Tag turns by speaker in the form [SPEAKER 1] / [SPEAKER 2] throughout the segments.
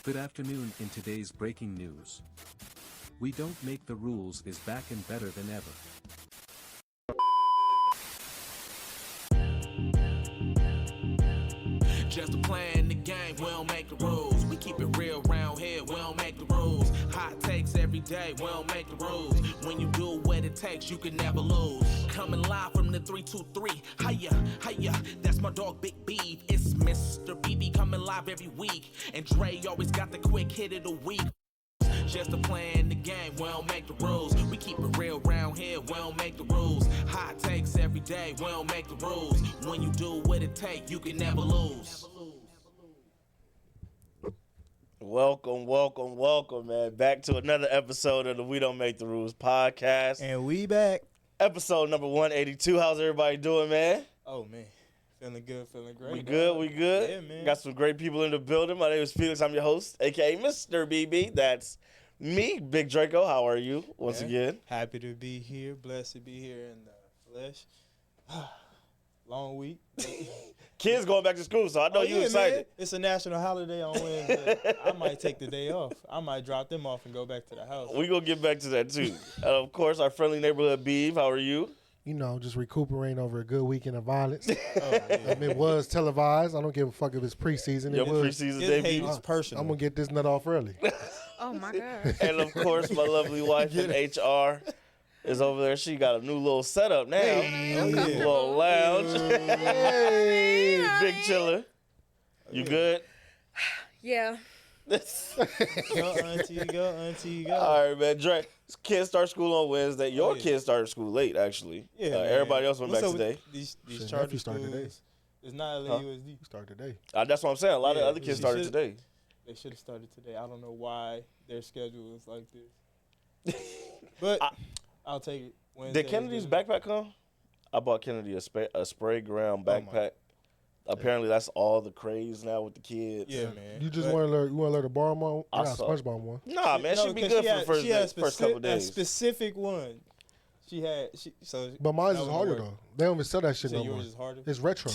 [SPEAKER 1] Good afternoon. In today's breaking news, We Don't Make the Rules is back and better than ever.
[SPEAKER 2] Just playing the game, we don't make the rules. We keep it real round here, we don't make the rules. Hot takes every day, we don't make the rules. When you do what it takes, you can never lose. Coming live from the 323, hiya, that's my dog Big Beef. It's Mr. BB coming live every week. And Dre always got the quick hit of the week. Just playing the game, we don't make the rules. We keep it real round here, we don't make the rules. Hot takes every day, we don't make the rules. When you do what it takes, you can never lose.
[SPEAKER 3] Welcome, man. Back to another episode of the We Don't Make the Rules podcast.
[SPEAKER 4] And we back.
[SPEAKER 3] Episode number 182. How's everybody doing, man?
[SPEAKER 4] Oh, man. Feeling good, feeling great.
[SPEAKER 3] We good?
[SPEAKER 4] Yeah, man.
[SPEAKER 3] Got some great people in the building. My name is Felix. I'm your host, a.k.a. Mr. BB. That's me, Big Draco. How are you once again?
[SPEAKER 4] Happy to be here. Blessed to be here in the flesh. Long week.
[SPEAKER 3] Kids going back to school, so I know you excited.
[SPEAKER 4] Man. It's a national holiday on Wednesday. I might take the day off. I might drop them off and go back to the house.
[SPEAKER 3] We going to get back to that, too. Of course, our friendly neighborhood Beeve. How are you?
[SPEAKER 5] You know, just recuperating over a good weekend of violence.
[SPEAKER 4] Yeah.
[SPEAKER 5] It was televised. I don't give a fuck if it's preseason.
[SPEAKER 3] Your
[SPEAKER 5] It was.
[SPEAKER 3] preseason
[SPEAKER 4] His
[SPEAKER 3] debut.
[SPEAKER 4] hate is personal.
[SPEAKER 5] I'm going to get this nut off early.
[SPEAKER 6] Oh, my God.
[SPEAKER 3] And, of course, my lovely wife in HR is over there. She got a new little setup now.
[SPEAKER 4] Oh, yeah.
[SPEAKER 3] Little lounge.
[SPEAKER 5] Hey.
[SPEAKER 3] Big chiller. You good?
[SPEAKER 6] Yeah.
[SPEAKER 4] Go, auntie, go.
[SPEAKER 3] All right, man. Dre, kids start school on Wednesday. Your
[SPEAKER 4] Oh, yeah.
[SPEAKER 3] kids started school late, actually.
[SPEAKER 4] Yeah, man.
[SPEAKER 3] Everybody else went
[SPEAKER 4] What's
[SPEAKER 3] back
[SPEAKER 4] up with
[SPEAKER 3] today.
[SPEAKER 4] These
[SPEAKER 5] Shit,
[SPEAKER 4] charter
[SPEAKER 5] nephew started
[SPEAKER 4] schools.
[SPEAKER 5] today.
[SPEAKER 4] It's not LAUSD.
[SPEAKER 5] Start today.
[SPEAKER 3] That's what I'm saying. A lot of
[SPEAKER 4] Yeah,
[SPEAKER 3] other kids
[SPEAKER 4] she
[SPEAKER 3] started
[SPEAKER 4] should-
[SPEAKER 3] today.
[SPEAKER 4] They should have started today. I don't know why their schedule is like this. But I'll take it. Wednesday
[SPEAKER 3] Did Kennedy's
[SPEAKER 4] is good.
[SPEAKER 3] backpack come? I bought Kennedy a spray ground
[SPEAKER 4] Oh, my.
[SPEAKER 3] backpack. Apparently, that's all the craze now with the kids.
[SPEAKER 4] Yeah, man.
[SPEAKER 5] You just
[SPEAKER 4] But-
[SPEAKER 5] want to learn to borrow one?
[SPEAKER 3] I
[SPEAKER 5] Yeah,
[SPEAKER 3] saw-
[SPEAKER 5] SpongeBob one.
[SPEAKER 3] Nah, man,
[SPEAKER 4] No,
[SPEAKER 3] she'd be
[SPEAKER 4] 'cause
[SPEAKER 3] good
[SPEAKER 4] she
[SPEAKER 3] for
[SPEAKER 4] had-
[SPEAKER 3] the first,
[SPEAKER 4] she had
[SPEAKER 3] first couple
[SPEAKER 4] A
[SPEAKER 3] days.
[SPEAKER 4] specific one. So.
[SPEAKER 5] But mine's
[SPEAKER 4] that
[SPEAKER 5] is
[SPEAKER 4] would
[SPEAKER 5] harder,
[SPEAKER 4] work.
[SPEAKER 5] though. They don't even sell that shit
[SPEAKER 4] So
[SPEAKER 5] no more.
[SPEAKER 4] yours is harder.
[SPEAKER 5] It's retro.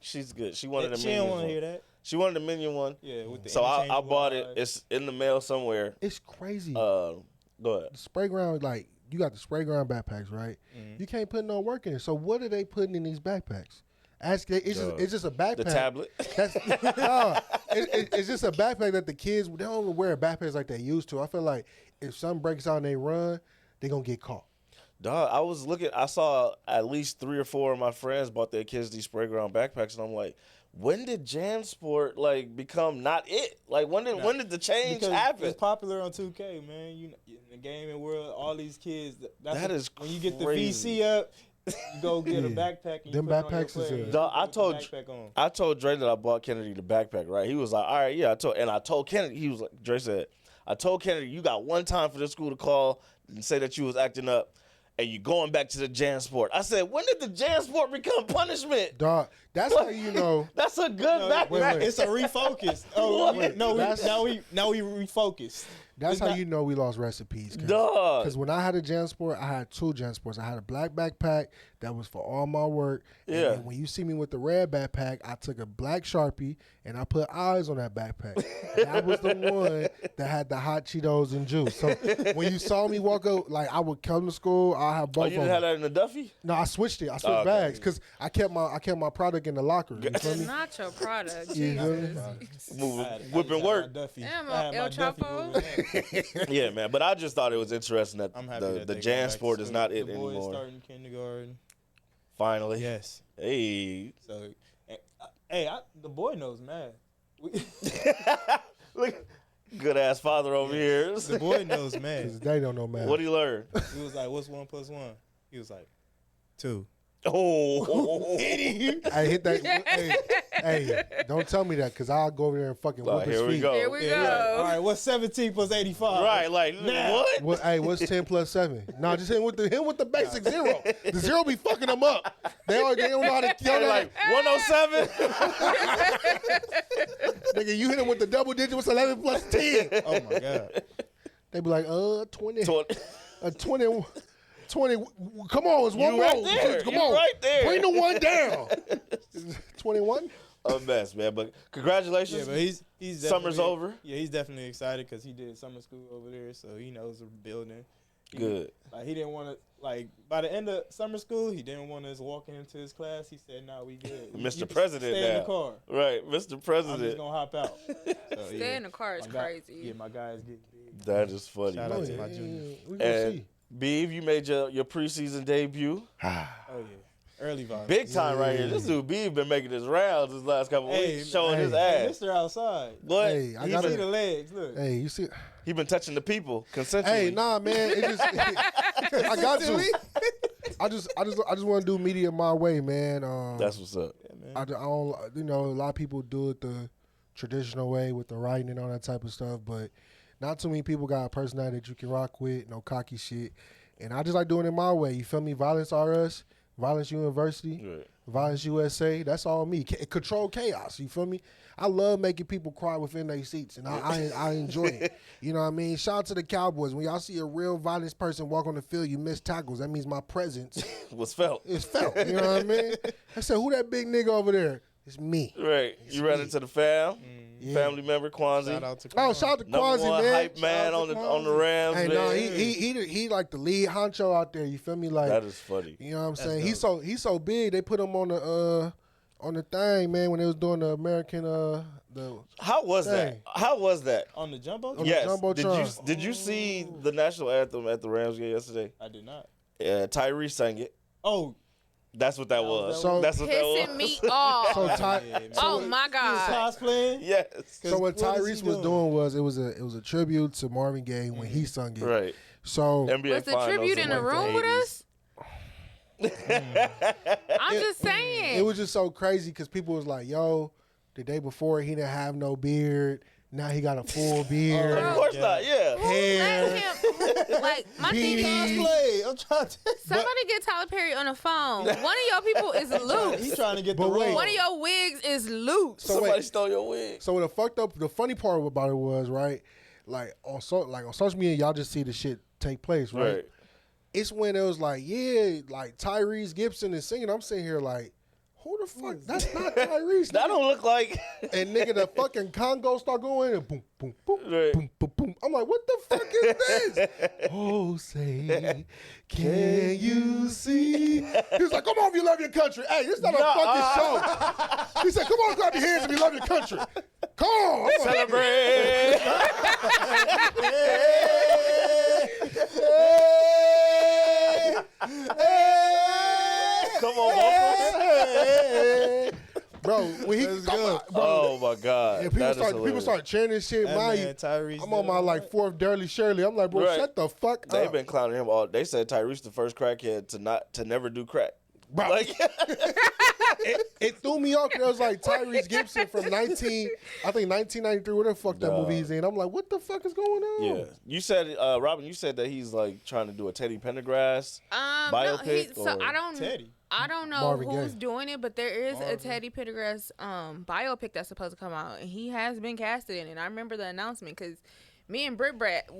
[SPEAKER 3] She's good. She wanted a
[SPEAKER 4] She
[SPEAKER 3] minion
[SPEAKER 4] didn't want to
[SPEAKER 3] one.
[SPEAKER 4] hear that.
[SPEAKER 3] She wanted a minion one.
[SPEAKER 4] Yeah, with the
[SPEAKER 3] So I
[SPEAKER 4] interchangeable
[SPEAKER 3] bought it.
[SPEAKER 4] eyes.
[SPEAKER 3] It's in the mail somewhere.
[SPEAKER 5] It's crazy.
[SPEAKER 3] Go ahead.
[SPEAKER 5] The spray ground, like, you got the spray ground backpacks, right?
[SPEAKER 4] Mhm.
[SPEAKER 5] You can't put no work in it. So what are they putting in these backpacks? It's just a backpack.
[SPEAKER 3] The tablet.
[SPEAKER 5] That's, it's just a backpack that the kids, they don't even wear backpacks like they used to. I feel like if something breaks out and they run, they're going to get caught.
[SPEAKER 3] Dog, I saw at least 3 or 4 of my friends bought their kids these spray ground backpacks, and I'm like, when did JanSport become not it? Like when did the change
[SPEAKER 4] Because
[SPEAKER 3] happen?
[SPEAKER 4] It's popular on 2K, man. You know, in the gaming world, all these kids.
[SPEAKER 3] That is
[SPEAKER 4] when you get the
[SPEAKER 3] crazy.
[SPEAKER 4] VC up, you go get a
[SPEAKER 5] Yeah.
[SPEAKER 4] backpack. And
[SPEAKER 5] Them
[SPEAKER 4] you put it on
[SPEAKER 5] backpacks
[SPEAKER 4] your
[SPEAKER 5] is
[SPEAKER 4] player,
[SPEAKER 5] a-
[SPEAKER 4] and
[SPEAKER 3] Dog,
[SPEAKER 4] you
[SPEAKER 3] I
[SPEAKER 4] put
[SPEAKER 3] told
[SPEAKER 4] the backpack on.
[SPEAKER 3] I told Dre that I bought Kennedy the backpack, right? He was like, all right, yeah. I told Kennedy, he was like, Dre said, I told Kennedy, you got one time for the school to call and say that you was acting up, and you going back to the JanSport. I said, when did the JanSport become punishment?
[SPEAKER 5] Dog, that's how you know.
[SPEAKER 3] That's a good
[SPEAKER 4] No,
[SPEAKER 3] backpack.
[SPEAKER 5] wait.
[SPEAKER 4] It's a refocus. Oh,
[SPEAKER 3] What?
[SPEAKER 4] no,
[SPEAKER 5] That's-
[SPEAKER 4] now we refocus.
[SPEAKER 5] That's
[SPEAKER 4] It's
[SPEAKER 5] how
[SPEAKER 4] not-
[SPEAKER 5] you know we lost recipes.
[SPEAKER 3] Dog.
[SPEAKER 5] Because when I had a JanSport, I had 2 JanSports. I had a black backpack that was for all my work. And
[SPEAKER 3] Yeah.
[SPEAKER 5] then when you see me with the red backpack, I took a black Sharpie and I put eyes on that backpack. That was the one that had the hot Cheetos and juice. So when you saw me walk up, like I would come to school, I'll have
[SPEAKER 3] Oh,
[SPEAKER 5] both
[SPEAKER 3] you
[SPEAKER 5] of
[SPEAKER 3] didn't have
[SPEAKER 5] them.
[SPEAKER 3] that in the Duffy?
[SPEAKER 5] No, I switched it. I switched
[SPEAKER 3] okay.
[SPEAKER 5] bags because I kept my product in the locker. You feel me?
[SPEAKER 6] Not your product.
[SPEAKER 5] You feel me?
[SPEAKER 3] Moving,
[SPEAKER 4] I had
[SPEAKER 3] whipping
[SPEAKER 4] my
[SPEAKER 3] work.
[SPEAKER 4] Duffy.
[SPEAKER 6] Damn,
[SPEAKER 4] I had
[SPEAKER 6] El
[SPEAKER 4] my Duffy
[SPEAKER 6] Chapo.
[SPEAKER 4] moving.
[SPEAKER 3] Yeah, man. But I just thought it was interesting that
[SPEAKER 4] I'm happy
[SPEAKER 3] the
[SPEAKER 4] that they going back to
[SPEAKER 3] JanSport is
[SPEAKER 4] school.
[SPEAKER 3] not it
[SPEAKER 4] the boys
[SPEAKER 3] anymore.
[SPEAKER 4] starting kindergarten.
[SPEAKER 3] Finally.
[SPEAKER 4] Yes.
[SPEAKER 3] Hey.
[SPEAKER 4] So, hey, the boy knows math.
[SPEAKER 3] Look, good ass father over here.
[SPEAKER 4] The boy knows
[SPEAKER 5] Because
[SPEAKER 4] math.
[SPEAKER 5] they don't know math.
[SPEAKER 3] What do you learn?
[SPEAKER 4] He was like, "What's 1 + 1?" He was like, 2.
[SPEAKER 3] Oh.
[SPEAKER 5] I hit that. hey, don't tell me that because I'll go over there and fucking
[SPEAKER 3] Oh,
[SPEAKER 5] whip his
[SPEAKER 3] here we
[SPEAKER 5] feet.
[SPEAKER 3] go.
[SPEAKER 6] Here we
[SPEAKER 4] Yeah,
[SPEAKER 6] go.
[SPEAKER 4] All right, what's 17 + 85?
[SPEAKER 3] Right, like
[SPEAKER 4] Now.
[SPEAKER 3] what?
[SPEAKER 5] Hey, what's 10 + 7? No, just hit with the basic 0. The 0 be fucking them up. They don't know how to kill
[SPEAKER 3] They're like 107.
[SPEAKER 5] Nigga, you hit them with the double digit. What's 11 + 10?
[SPEAKER 4] Oh my God.
[SPEAKER 5] They be like, 20,
[SPEAKER 3] 20.
[SPEAKER 5] 20. 20. Come on, it's one
[SPEAKER 3] You right
[SPEAKER 5] more.
[SPEAKER 3] there.
[SPEAKER 5] Come
[SPEAKER 3] You
[SPEAKER 5] on,
[SPEAKER 3] right there.
[SPEAKER 5] Bring the one down. 21.
[SPEAKER 3] a mess, man. But congratulations.
[SPEAKER 4] Yeah, but he's
[SPEAKER 3] Summer's
[SPEAKER 4] definitely-
[SPEAKER 3] over.
[SPEAKER 4] Yeah, he's definitely excited because he did summer school over there, so he knows the building.
[SPEAKER 3] Good.
[SPEAKER 4] Like he didn't want to. Like by the end of summer school, he didn't want us walking into his class. He said, "Nah, we good.
[SPEAKER 3] Mr.
[SPEAKER 4] You can
[SPEAKER 3] President
[SPEAKER 4] stay in
[SPEAKER 3] now.
[SPEAKER 4] the car.
[SPEAKER 3] Right, Mr.
[SPEAKER 4] I'm
[SPEAKER 3] President.
[SPEAKER 4] just gonna hop out." So,
[SPEAKER 6] Stay in the car is
[SPEAKER 4] my guy-
[SPEAKER 6] crazy.
[SPEAKER 4] Yeah, my guy is getting big.
[SPEAKER 3] That is funny.
[SPEAKER 4] Shout out
[SPEAKER 3] man.
[SPEAKER 4] to my junior.
[SPEAKER 5] We gonna
[SPEAKER 3] And
[SPEAKER 5] see.
[SPEAKER 3] Beav, you made your preseason debut.
[SPEAKER 4] Oh yeah, early violence.
[SPEAKER 3] Big time right here. This dude Beav been making his rounds this last couple of
[SPEAKER 4] Hey,
[SPEAKER 3] weeks, showing his
[SPEAKER 4] Hey,
[SPEAKER 3] ass.
[SPEAKER 4] Mr. Outside.
[SPEAKER 3] But
[SPEAKER 5] Hey, I
[SPEAKER 3] he
[SPEAKER 4] You
[SPEAKER 5] gotta-
[SPEAKER 4] see the legs? Look.
[SPEAKER 5] Hey, you see?
[SPEAKER 3] he been touching the people consensually.
[SPEAKER 5] Hey, nah, man. It just, I got to. I just want to do media my way, man.
[SPEAKER 3] That's what's up.
[SPEAKER 5] I don't, you know, a lot of people do it the traditional way with the writing and all that type of stuff, but not too many people got a personality that you can rock with, no cocky shit. And I just like doing it my way. You feel me? Violence R Us, Violence University,
[SPEAKER 3] Right.
[SPEAKER 5] Violence USA. That's all me. Control chaos. You feel me? I love making people cry within their seats, and I enjoy it. You know what I mean? Shout out to the Cowboys. When y'all see a real violence person walk on the field, you miss tackles. That means my presence
[SPEAKER 3] Was felt.
[SPEAKER 5] is felt. You know what I mean? I said, who that big nigga over there? It's me.
[SPEAKER 3] Right. You ran
[SPEAKER 5] me.
[SPEAKER 3] into the fam,
[SPEAKER 5] Yeah.
[SPEAKER 3] family member Kwanzaa.
[SPEAKER 4] Shout out to
[SPEAKER 5] Oh, shout out to
[SPEAKER 3] Number
[SPEAKER 5] Quasi,
[SPEAKER 3] one
[SPEAKER 5] man.
[SPEAKER 3] hype man
[SPEAKER 4] Shout out
[SPEAKER 3] on
[SPEAKER 4] to
[SPEAKER 3] the
[SPEAKER 4] Kwanzaa.
[SPEAKER 3] Rams.
[SPEAKER 5] Hey,
[SPEAKER 3] man.
[SPEAKER 5] no, he like the lead honcho out there. You feel me? Like,
[SPEAKER 3] That is funny.
[SPEAKER 5] you know what I'm saying? He's so big. They put him on the thing, man. When they was doing the American the
[SPEAKER 3] How was that?
[SPEAKER 5] Dang.
[SPEAKER 3] How was that?
[SPEAKER 4] on the jumbo.
[SPEAKER 5] On the
[SPEAKER 3] Yes.
[SPEAKER 5] Jumbotron.
[SPEAKER 3] Did you see the national anthem at the Rams game yesterday?
[SPEAKER 4] I did not.
[SPEAKER 3] Tyrese sang it.
[SPEAKER 4] Oh,
[SPEAKER 3] That's what that was.
[SPEAKER 5] So-
[SPEAKER 3] That's what that was.
[SPEAKER 6] Pissing me off.
[SPEAKER 5] so Ty,
[SPEAKER 4] yeah, man.
[SPEAKER 6] Oh my
[SPEAKER 4] he
[SPEAKER 6] God.
[SPEAKER 4] was cosplaying.
[SPEAKER 3] Yes.
[SPEAKER 5] so what
[SPEAKER 4] What is
[SPEAKER 5] Tyrese
[SPEAKER 4] he
[SPEAKER 5] was
[SPEAKER 4] doing?
[SPEAKER 5] doing was it was a tribute to Marvin Gaye when he sung it.
[SPEAKER 3] Right.
[SPEAKER 5] So
[SPEAKER 3] NBA
[SPEAKER 6] Was the
[SPEAKER 3] finals
[SPEAKER 6] tribute in the
[SPEAKER 3] like
[SPEAKER 6] room with
[SPEAKER 3] 80s.
[SPEAKER 6] us? I'm just saying.
[SPEAKER 5] it was just so crazy because people was like, "Yo, the day before he didn't have no beard. Now he got a full beard."
[SPEAKER 3] Of course not. Yeah.
[SPEAKER 6] Who let him? Like my thing is,
[SPEAKER 4] Cosplay. I'm trying to.
[SPEAKER 6] somebody get Tyler Perry on the phone. One of your people is
[SPEAKER 4] He's
[SPEAKER 6] loose.
[SPEAKER 4] trying to get the
[SPEAKER 5] But wait.
[SPEAKER 4] role.
[SPEAKER 6] One of your wigs is loose.
[SPEAKER 5] So
[SPEAKER 3] Somebody
[SPEAKER 5] wait.
[SPEAKER 3] stole your wig.
[SPEAKER 5] So the funny part about it was, right, like on social media, y'all just see the shit take place, right?
[SPEAKER 3] Right.
[SPEAKER 5] It's when it was like, yeah, like Tyrese Gibson is singing. I'm sitting here like, who the fuck? That's not Tyrese.
[SPEAKER 3] That
[SPEAKER 5] nigga.
[SPEAKER 3] don't look like.
[SPEAKER 5] And nigga, the fucking Congo start going and boom, boom, boom,
[SPEAKER 3] Right.
[SPEAKER 5] boom, boom, boom. I'm like, what the fuck is this? Oh, say, can you see? He was like, come on if you love your country. Hey, this not a fucking show. He said, come on, clap your hands if you love your country. Come on. I'm like,
[SPEAKER 3] Celebrate. Come on, vocals.
[SPEAKER 5] bro, when he bro,
[SPEAKER 3] Oh my God.
[SPEAKER 5] and people
[SPEAKER 3] That is
[SPEAKER 5] start
[SPEAKER 3] hilarious.
[SPEAKER 5] chanting shit.
[SPEAKER 4] That
[SPEAKER 5] My,
[SPEAKER 4] man, Tyrese
[SPEAKER 5] I'm on my
[SPEAKER 4] did
[SPEAKER 5] like fourth Dirty Shirley. I'm like, bro,
[SPEAKER 3] Right.
[SPEAKER 5] shut the fuck
[SPEAKER 3] They've
[SPEAKER 5] up.
[SPEAKER 3] been clowning him all. They said Tyrese the first crackhead to never do crack.
[SPEAKER 5] Bro,
[SPEAKER 3] Like,
[SPEAKER 5] it threw me off because it was like Tyrese Gibson from 1993. What the fuck that movie he's in? I'm like, what the fuck is going on?
[SPEAKER 3] yeah. You said, Robin. You said that he's like trying to do a Teddy Pendergrass.
[SPEAKER 6] No,
[SPEAKER 3] Biopic
[SPEAKER 6] so
[SPEAKER 3] or
[SPEAKER 6] I don't know
[SPEAKER 5] Marvin
[SPEAKER 6] who's
[SPEAKER 5] Gaye.
[SPEAKER 6] doing it, but there is a Teddy Pendergrass biopic that's supposed to come out, and he has been casted in it. I remember the announcement because me and Britt Brett had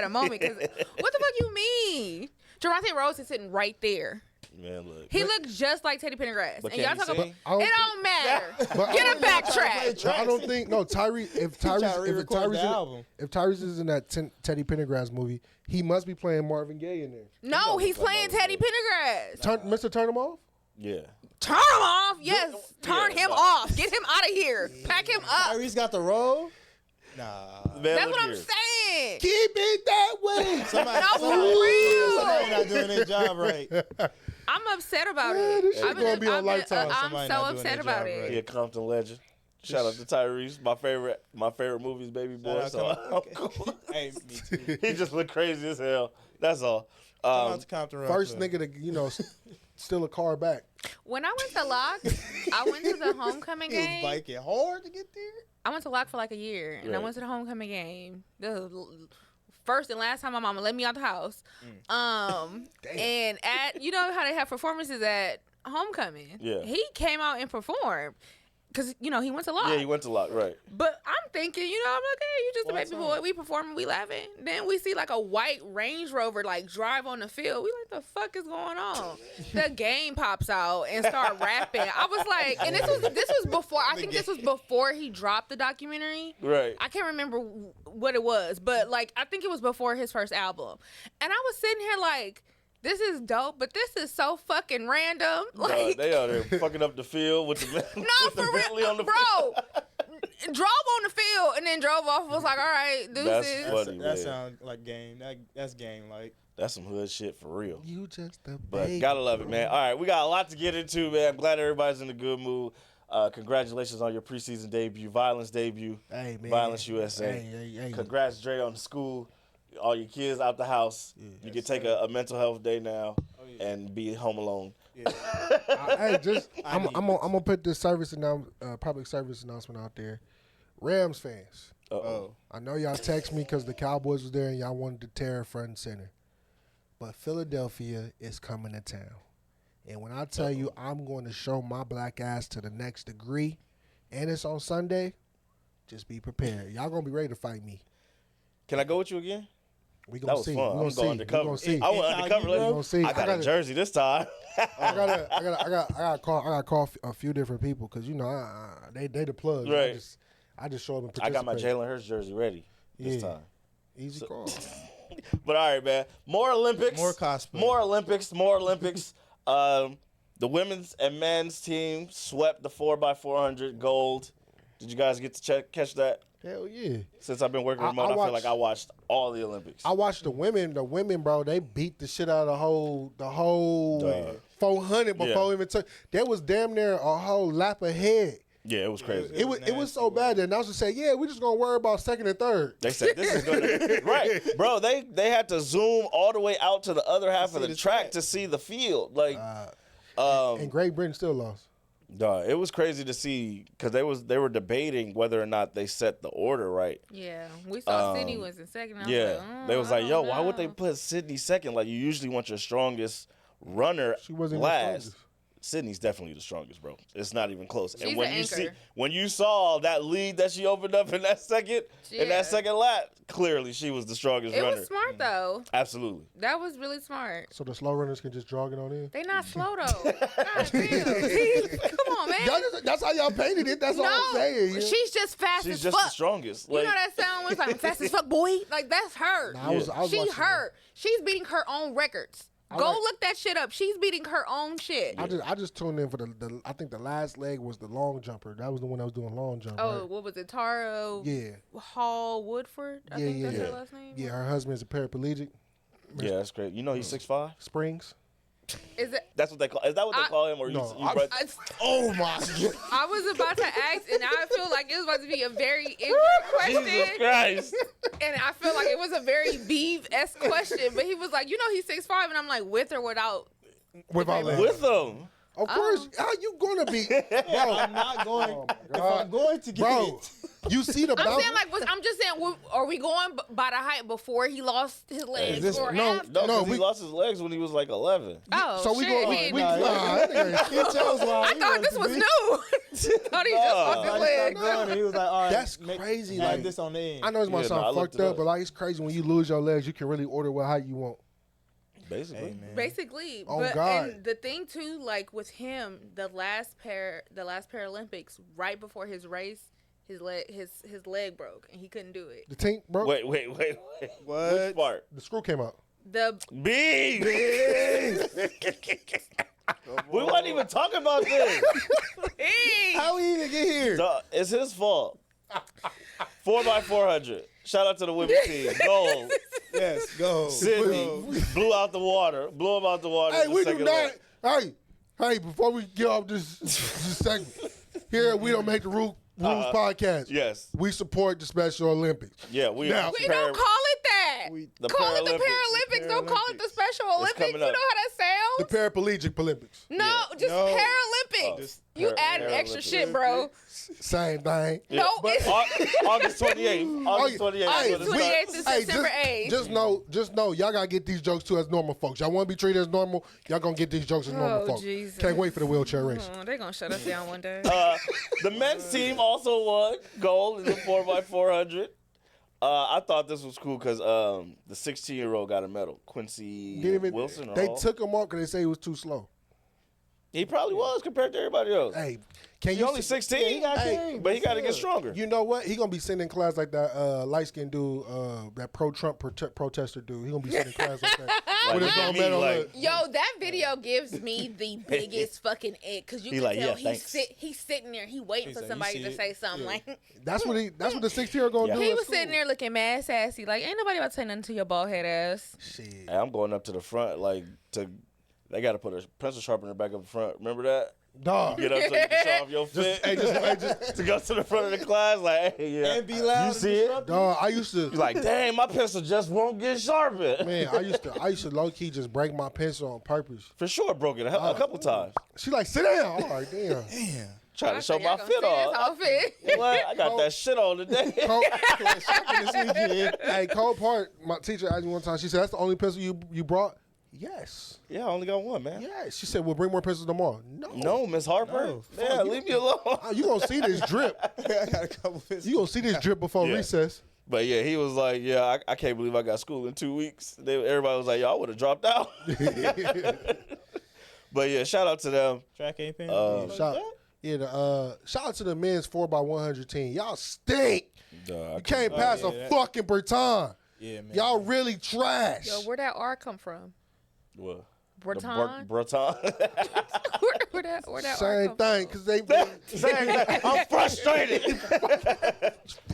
[SPEAKER 6] a moment because what the fuck you mean? Javante Rose is sitting right there.
[SPEAKER 3] Man, look.
[SPEAKER 6] He looked just like Teddy Pendergrass,
[SPEAKER 3] But
[SPEAKER 6] and
[SPEAKER 3] can
[SPEAKER 6] y'all
[SPEAKER 3] he
[SPEAKER 6] talk
[SPEAKER 3] sing?
[SPEAKER 6] about it don't matter.
[SPEAKER 5] But
[SPEAKER 6] Get
[SPEAKER 5] I-
[SPEAKER 6] him backtrack.
[SPEAKER 5] I don't think Tyrese. If
[SPEAKER 4] trying to
[SPEAKER 5] Tyrese,
[SPEAKER 4] re-record the album.
[SPEAKER 5] if Tyrese is in that Teddy Pendergrass movie, he must be playing Marvin Gaye in there.
[SPEAKER 6] No, he's playing Teddy Pendergrass.
[SPEAKER 5] Mr. Turn him off.
[SPEAKER 3] Yeah.
[SPEAKER 6] Turn him off. Yes, turn him
[SPEAKER 3] no.
[SPEAKER 6] off. Get him out of here. Pack him up.
[SPEAKER 4] Tyrese got the role. Nah.
[SPEAKER 3] Man,
[SPEAKER 6] That's
[SPEAKER 3] look
[SPEAKER 6] what I'm
[SPEAKER 3] here.
[SPEAKER 6] saying.
[SPEAKER 5] Keep it that way.
[SPEAKER 4] Somebody,
[SPEAKER 6] No, for real.
[SPEAKER 4] somebody not doing their job right.
[SPEAKER 6] I'm upset about
[SPEAKER 5] Man,
[SPEAKER 6] it.
[SPEAKER 5] this shit gonna be on Lifetime.
[SPEAKER 6] I'm
[SPEAKER 4] Somebody
[SPEAKER 6] so
[SPEAKER 4] not doing
[SPEAKER 6] upset
[SPEAKER 4] their
[SPEAKER 6] about
[SPEAKER 4] job
[SPEAKER 6] it.
[SPEAKER 4] right.
[SPEAKER 3] He a Compton legend. Shout out to Tyrese. My favorite movie is Baby Boy.
[SPEAKER 4] Shout
[SPEAKER 3] So
[SPEAKER 4] out
[SPEAKER 3] I'm
[SPEAKER 4] to-
[SPEAKER 3] cool.
[SPEAKER 4] Hey, me too.
[SPEAKER 3] He just looked crazy as hell. That's all.
[SPEAKER 4] Shout out to Compton Rock
[SPEAKER 5] First
[SPEAKER 4] Club.
[SPEAKER 5] nigga to steal a car back.
[SPEAKER 6] When I went to Lock, I went to the homecoming
[SPEAKER 4] He was
[SPEAKER 6] game.
[SPEAKER 4] biking hard to get there.
[SPEAKER 6] I went to Lock for like a year, and I
[SPEAKER 3] Right.
[SPEAKER 6] went to the homecoming game. The first and last time my mama let me out the house. And at you know how they have performances at homecoming.
[SPEAKER 3] Yeah.
[SPEAKER 6] He came out and performed. because you know he went to Locke.
[SPEAKER 3] Yeah, he went to Locke, right?
[SPEAKER 6] But I'm thinking, you know, I'm like, hey, you just a
[SPEAKER 4] What
[SPEAKER 6] baby
[SPEAKER 4] song?
[SPEAKER 6] boy. We performing, we laughing. Then we see like a white Range Rover like drive on the field. We like, the fuck is going on? The game pops out and start rapping. I was like, and this was before. I think this was before he dropped the documentary.
[SPEAKER 3] Right.
[SPEAKER 6] I can't remember what it was, but like I think it was before his first album. And I was sitting here like, this is dope, but this is so fucking random. Like
[SPEAKER 3] They out there fucking up the field with the
[SPEAKER 6] no,
[SPEAKER 3] with the
[SPEAKER 6] for
[SPEAKER 3] Bentley
[SPEAKER 6] real,
[SPEAKER 3] on the
[SPEAKER 6] bro. Drove on the field and then drove off. Was like, all right,
[SPEAKER 3] That's
[SPEAKER 6] deuces.
[SPEAKER 3] funny,
[SPEAKER 4] That
[SPEAKER 3] man.
[SPEAKER 4] sounds like game. That's game. Like
[SPEAKER 3] That's some hood shit for real.
[SPEAKER 5] You just a
[SPEAKER 3] But
[SPEAKER 5] baby.
[SPEAKER 3] gotta love it, man. All right, we got a lot to get into, man. I'm glad everybody's in a good mood. Congratulations on your preseason debut, Violence debut,
[SPEAKER 5] Hey, man.
[SPEAKER 3] Violence USA.
[SPEAKER 5] Hey.
[SPEAKER 3] Congrats, Dre, on the school. All your kids out the house. You can take a mental health day now and be home alone.
[SPEAKER 5] I'm gonna put this public service announcement out there. Rams fans,
[SPEAKER 3] Uh-oh.
[SPEAKER 5] I know y'all text me because the Cowboys was there and y'all wanted to tear front and center, but Philadelphia is coming to town, and when I tell you I'm going to show my black ass to the next degree, and it's on Sunday, just be prepared. Y'all gonna be ready to fight me.
[SPEAKER 3] Can I go with you again?
[SPEAKER 5] We
[SPEAKER 3] That
[SPEAKER 5] gonna
[SPEAKER 3] was
[SPEAKER 5] see.
[SPEAKER 3] fun.
[SPEAKER 5] We
[SPEAKER 3] I'm going undercover.
[SPEAKER 5] gonna see.
[SPEAKER 3] I went undercover.
[SPEAKER 5] We gonna see.
[SPEAKER 3] I got a jersey this time.
[SPEAKER 5] I gotta call a few different people because you know they the plugs.
[SPEAKER 3] Right.
[SPEAKER 5] I just show up and
[SPEAKER 3] I
[SPEAKER 5] participate.
[SPEAKER 3] got my Jalen Hurts jersey ready this time.
[SPEAKER 5] Easy call.
[SPEAKER 3] But all right, man. More Olympics.
[SPEAKER 4] More cosplay.
[SPEAKER 3] More Olympics. The women's and men's team swept the 4x400 gold. Did you guys get to catch that?
[SPEAKER 5] Hell yeah.
[SPEAKER 3] Since I've been working remote, I feel like I watched all the Olympics.
[SPEAKER 5] I watched the women. The women, bro, they beat the shit out of the whole 400 before even took. There was damn near a whole lap ahead.
[SPEAKER 3] Yeah, it was crazy.
[SPEAKER 5] It was so bad. The announcer said, "Yeah, we just gonna worry about second and third."
[SPEAKER 3] They said this is gonna right, bro. They had to zoom all the way out to the other half of the track to see the field. Like,
[SPEAKER 5] And Great Britain still lost.
[SPEAKER 3] it was crazy to see because they were debating whether or not they set the order right.
[SPEAKER 6] Yeah, we saw Sydney was in second. I was
[SPEAKER 3] Yeah,
[SPEAKER 6] like,
[SPEAKER 3] they was
[SPEAKER 6] I
[SPEAKER 3] like,
[SPEAKER 6] don't
[SPEAKER 3] "Yo, why
[SPEAKER 6] know.
[SPEAKER 3] would they put Sydney second? Like, you usually want your strongest runner
[SPEAKER 5] She wasn't even
[SPEAKER 3] last."
[SPEAKER 5] strongest.
[SPEAKER 3] Sydney's definitely the strongest, bro. It's not even close.
[SPEAKER 6] She's
[SPEAKER 3] and when
[SPEAKER 6] an
[SPEAKER 3] you
[SPEAKER 6] anchor.
[SPEAKER 3] when you saw that lead that she opened up in that second lap, clearly she was the strongest
[SPEAKER 6] It
[SPEAKER 3] runner.
[SPEAKER 6] was smart though.
[SPEAKER 3] Absolutely.
[SPEAKER 6] That was really smart.
[SPEAKER 5] So the slow runners can just jog it on in.
[SPEAKER 6] They not slow though. God damn. Come on, man.
[SPEAKER 5] That's how y'all painted it. That's all I'm saying.
[SPEAKER 6] No, she's just fast
[SPEAKER 3] She's
[SPEAKER 6] as
[SPEAKER 3] just
[SPEAKER 6] fuck.
[SPEAKER 3] the strongest.
[SPEAKER 6] You
[SPEAKER 3] Like,
[SPEAKER 6] know that sound was like fast as fuck, boy. Like that's her.
[SPEAKER 5] Nah, I was
[SPEAKER 6] She
[SPEAKER 5] watching
[SPEAKER 6] her. She's beating her own records. Go
[SPEAKER 5] like-
[SPEAKER 6] look that shit up. She's beating her own shit.
[SPEAKER 5] I just tuned in for the I think the last leg was the long jumper. That was the one that was doing long jump.
[SPEAKER 6] Oh,
[SPEAKER 5] right?
[SPEAKER 6] what was it? Tara
[SPEAKER 5] Yeah.
[SPEAKER 6] Hall Woodford? I think that's her last name.
[SPEAKER 5] Yeah, her husband's a paraplegic.
[SPEAKER 3] yeah, that's great. You know he's 6'5"?
[SPEAKER 5] Springs.
[SPEAKER 6] Is it?
[SPEAKER 3] That's what they call. Is that what they call him? Or
[SPEAKER 5] No,
[SPEAKER 3] you brought-
[SPEAKER 5] Oh my god.
[SPEAKER 6] I was about to ask, and I feel like it was about to be a very ignorant question.
[SPEAKER 3] Jesus Christ.
[SPEAKER 6] And I feel like it was a very Beeve-esque question. But he was like, you know, he's 6'5", and I'm like, with or without?
[SPEAKER 5] Without legs.
[SPEAKER 3] With them.
[SPEAKER 5] Of course. How you gonna be? Bro,
[SPEAKER 4] I'm not going.
[SPEAKER 5] Oh my
[SPEAKER 4] if
[SPEAKER 5] God.
[SPEAKER 4] I'm going to get
[SPEAKER 5] bro.
[SPEAKER 4] it,
[SPEAKER 5] You see the
[SPEAKER 6] I'm
[SPEAKER 5] bounce?
[SPEAKER 6] saying like, I'm just saying, are we going by the height before he lost his legs
[SPEAKER 5] this-
[SPEAKER 6] or
[SPEAKER 5] no,
[SPEAKER 6] after?
[SPEAKER 3] No,
[SPEAKER 5] No,
[SPEAKER 3] 'cause he
[SPEAKER 5] we-
[SPEAKER 3] lost his legs when he was like 11.
[SPEAKER 6] Oh,
[SPEAKER 5] so we
[SPEAKER 6] shit.
[SPEAKER 5] go.
[SPEAKER 6] he ain't-
[SPEAKER 5] That nigga ain't-
[SPEAKER 4] it tells why
[SPEAKER 6] I
[SPEAKER 4] he
[SPEAKER 6] thought
[SPEAKER 4] wants
[SPEAKER 6] this
[SPEAKER 4] to
[SPEAKER 6] was
[SPEAKER 4] be.
[SPEAKER 6] new. Thought he just lost his
[SPEAKER 4] He stopped
[SPEAKER 6] legs.
[SPEAKER 4] growing and he was like, all right,
[SPEAKER 5] That's crazy,
[SPEAKER 4] Add
[SPEAKER 5] like-
[SPEAKER 4] this on the end.
[SPEAKER 5] I know it's might
[SPEAKER 3] Yeah,
[SPEAKER 5] sound
[SPEAKER 3] no, I looked
[SPEAKER 5] fucked
[SPEAKER 3] it
[SPEAKER 5] up,
[SPEAKER 3] up.
[SPEAKER 5] but like it's crazy when you lose your legs, you can really order what height you want.
[SPEAKER 3] Basically.
[SPEAKER 4] Hey, man.
[SPEAKER 6] Basically,
[SPEAKER 5] Oh,
[SPEAKER 6] but
[SPEAKER 5] God.
[SPEAKER 6] and the thing too, like with him, the last Paralympics, right before his race, his leg broke and he couldn't do it.
[SPEAKER 5] The tank, bro.
[SPEAKER 3] Wait.
[SPEAKER 4] What?
[SPEAKER 3] Which part?
[SPEAKER 5] The screw came out.
[SPEAKER 6] The
[SPEAKER 3] B. We weren't even talking about this.
[SPEAKER 4] How we even get here?
[SPEAKER 3] Duh, it's his fault. 4x400. Shout out to the women's team. Gold.
[SPEAKER 4] Yes, go.
[SPEAKER 3] Sydney blew out the water. Blew him out the water.
[SPEAKER 5] Hey,
[SPEAKER 3] in the
[SPEAKER 5] we do
[SPEAKER 3] second
[SPEAKER 5] not.
[SPEAKER 3] leg.
[SPEAKER 5] Hey, before we get off this segment, here we don't make the rules podcast.
[SPEAKER 3] Yes.
[SPEAKER 5] We support the Special Olympics.
[SPEAKER 3] Yeah, we
[SPEAKER 5] Now-
[SPEAKER 3] are.
[SPEAKER 6] we don't call it that.
[SPEAKER 3] The
[SPEAKER 6] Call it the
[SPEAKER 3] Paralympics.
[SPEAKER 6] Paralympics. Don't call it the Special Olympics. You
[SPEAKER 3] coming
[SPEAKER 6] know
[SPEAKER 3] up.
[SPEAKER 6] how that
[SPEAKER 5] The paraplegic Olympics.
[SPEAKER 6] No, just
[SPEAKER 4] No.
[SPEAKER 6] Paralympics.
[SPEAKER 3] Just
[SPEAKER 6] you adding extra
[SPEAKER 3] Paralympics.
[SPEAKER 6] shit, bro.
[SPEAKER 5] Same thing.
[SPEAKER 3] Yeah.
[SPEAKER 6] No,
[SPEAKER 3] But
[SPEAKER 6] it's
[SPEAKER 3] August 28th. August 28th.
[SPEAKER 6] August
[SPEAKER 3] is what it
[SPEAKER 6] 28th
[SPEAKER 3] starts.
[SPEAKER 6] is September 8th.
[SPEAKER 5] Just know, y'all gotta get these jokes too as normal folks. Y'all want to be treated as normal, y'all gonna get these jokes as normal
[SPEAKER 6] Oh,
[SPEAKER 5] folks.
[SPEAKER 6] Jesus.
[SPEAKER 5] Can't wait for the wheelchair race.
[SPEAKER 6] Oh, they're gonna shut us down one day.
[SPEAKER 3] The men's team also won gold in the 4x400. I thought this was cool because the 16-year-old got a medal. Quincy Wilson. Or
[SPEAKER 5] They
[SPEAKER 3] Hall.
[SPEAKER 5] took him off because they say he was too slow.
[SPEAKER 3] He probably was compared to everybody else.
[SPEAKER 5] Hey, can
[SPEAKER 3] He
[SPEAKER 5] you
[SPEAKER 3] only
[SPEAKER 5] see-
[SPEAKER 3] 16.
[SPEAKER 4] he got
[SPEAKER 5] Hey,
[SPEAKER 4] game.
[SPEAKER 3] but he got to get stronger.
[SPEAKER 5] You know what? He gonna be sitting in class like that light-skinned dude, that pro-Trump protester dude. He gonna be sitting in class like that with his
[SPEAKER 3] look at
[SPEAKER 5] own
[SPEAKER 3] me,
[SPEAKER 5] medal.
[SPEAKER 3] like-
[SPEAKER 5] Look.
[SPEAKER 6] Yo, that video gives me the biggest fucking ick because you
[SPEAKER 3] He
[SPEAKER 6] can
[SPEAKER 3] like,
[SPEAKER 6] tell
[SPEAKER 3] yeah, thanks.
[SPEAKER 6] he's sitting there, he waiting
[SPEAKER 4] He's
[SPEAKER 6] for
[SPEAKER 4] like, you
[SPEAKER 6] somebody
[SPEAKER 4] see
[SPEAKER 6] to
[SPEAKER 4] it?
[SPEAKER 6] say something.
[SPEAKER 4] Yeah.
[SPEAKER 6] Like
[SPEAKER 5] That's what the 16-year-old gonna
[SPEAKER 3] Yeah.
[SPEAKER 5] do.
[SPEAKER 6] he
[SPEAKER 5] at
[SPEAKER 6] was
[SPEAKER 5] school.
[SPEAKER 6] sitting there looking mad sassy, like ain't nobody about to say nothing to your bald head ass.
[SPEAKER 5] Shit.
[SPEAKER 3] Hey, I'm going up to the front, they got to put a pencil sharpener back up front. Remember that?
[SPEAKER 5] Dog.
[SPEAKER 3] Get up so you can show off your fit. To go to the front of the class, like, hey, yeah.
[SPEAKER 4] And be loud.
[SPEAKER 3] You see it?
[SPEAKER 5] Dog, I used to.
[SPEAKER 3] You're like, dang, my pencil just won't get sharpened.
[SPEAKER 5] Man, I used to low key just break my pencil on purpose.
[SPEAKER 3] For sure, broke it a couple times.
[SPEAKER 5] She like, sit down. All right, damn.
[SPEAKER 3] Trying to show
[SPEAKER 6] Y'all
[SPEAKER 3] my
[SPEAKER 6] gonna
[SPEAKER 3] fit
[SPEAKER 6] see this
[SPEAKER 3] off.
[SPEAKER 6] outfit.
[SPEAKER 3] What? I got that shit on today.
[SPEAKER 5] Hey, Cole Part, my teacher asked me one time. She said, "That's the only pencil you brought." Yes.
[SPEAKER 3] Yeah, I only got one, man.
[SPEAKER 5] Yes. She said, "Well, bring more pencils tomorrow." No.
[SPEAKER 3] No, Miss Harper.
[SPEAKER 4] No.
[SPEAKER 3] Yeah, leave me alone.
[SPEAKER 5] You gonna see this drip.
[SPEAKER 4] I got a couple pieces.
[SPEAKER 5] You gonna see this drip before
[SPEAKER 3] Yeah.
[SPEAKER 5] recess.
[SPEAKER 3] But yeah, he was like, yeah, I can't believe I got school in 2 weeks. Everybody was like, yo, I would have dropped out. But yeah, shout out to them.
[SPEAKER 4] Track ain't paying.
[SPEAKER 5] Shout out to the men's 4x100 team. Y'all stink.
[SPEAKER 3] Duh,
[SPEAKER 5] You can't pass
[SPEAKER 4] yeah,
[SPEAKER 5] a
[SPEAKER 4] that-
[SPEAKER 5] fucking Breton.
[SPEAKER 4] Yeah, man.
[SPEAKER 5] Y'all really trash.
[SPEAKER 6] Yo, where that R come from?
[SPEAKER 3] What?
[SPEAKER 6] Breton?
[SPEAKER 3] Breton.
[SPEAKER 6] where that R
[SPEAKER 5] Same
[SPEAKER 6] come
[SPEAKER 5] thing, because they.
[SPEAKER 3] I'm frustrated.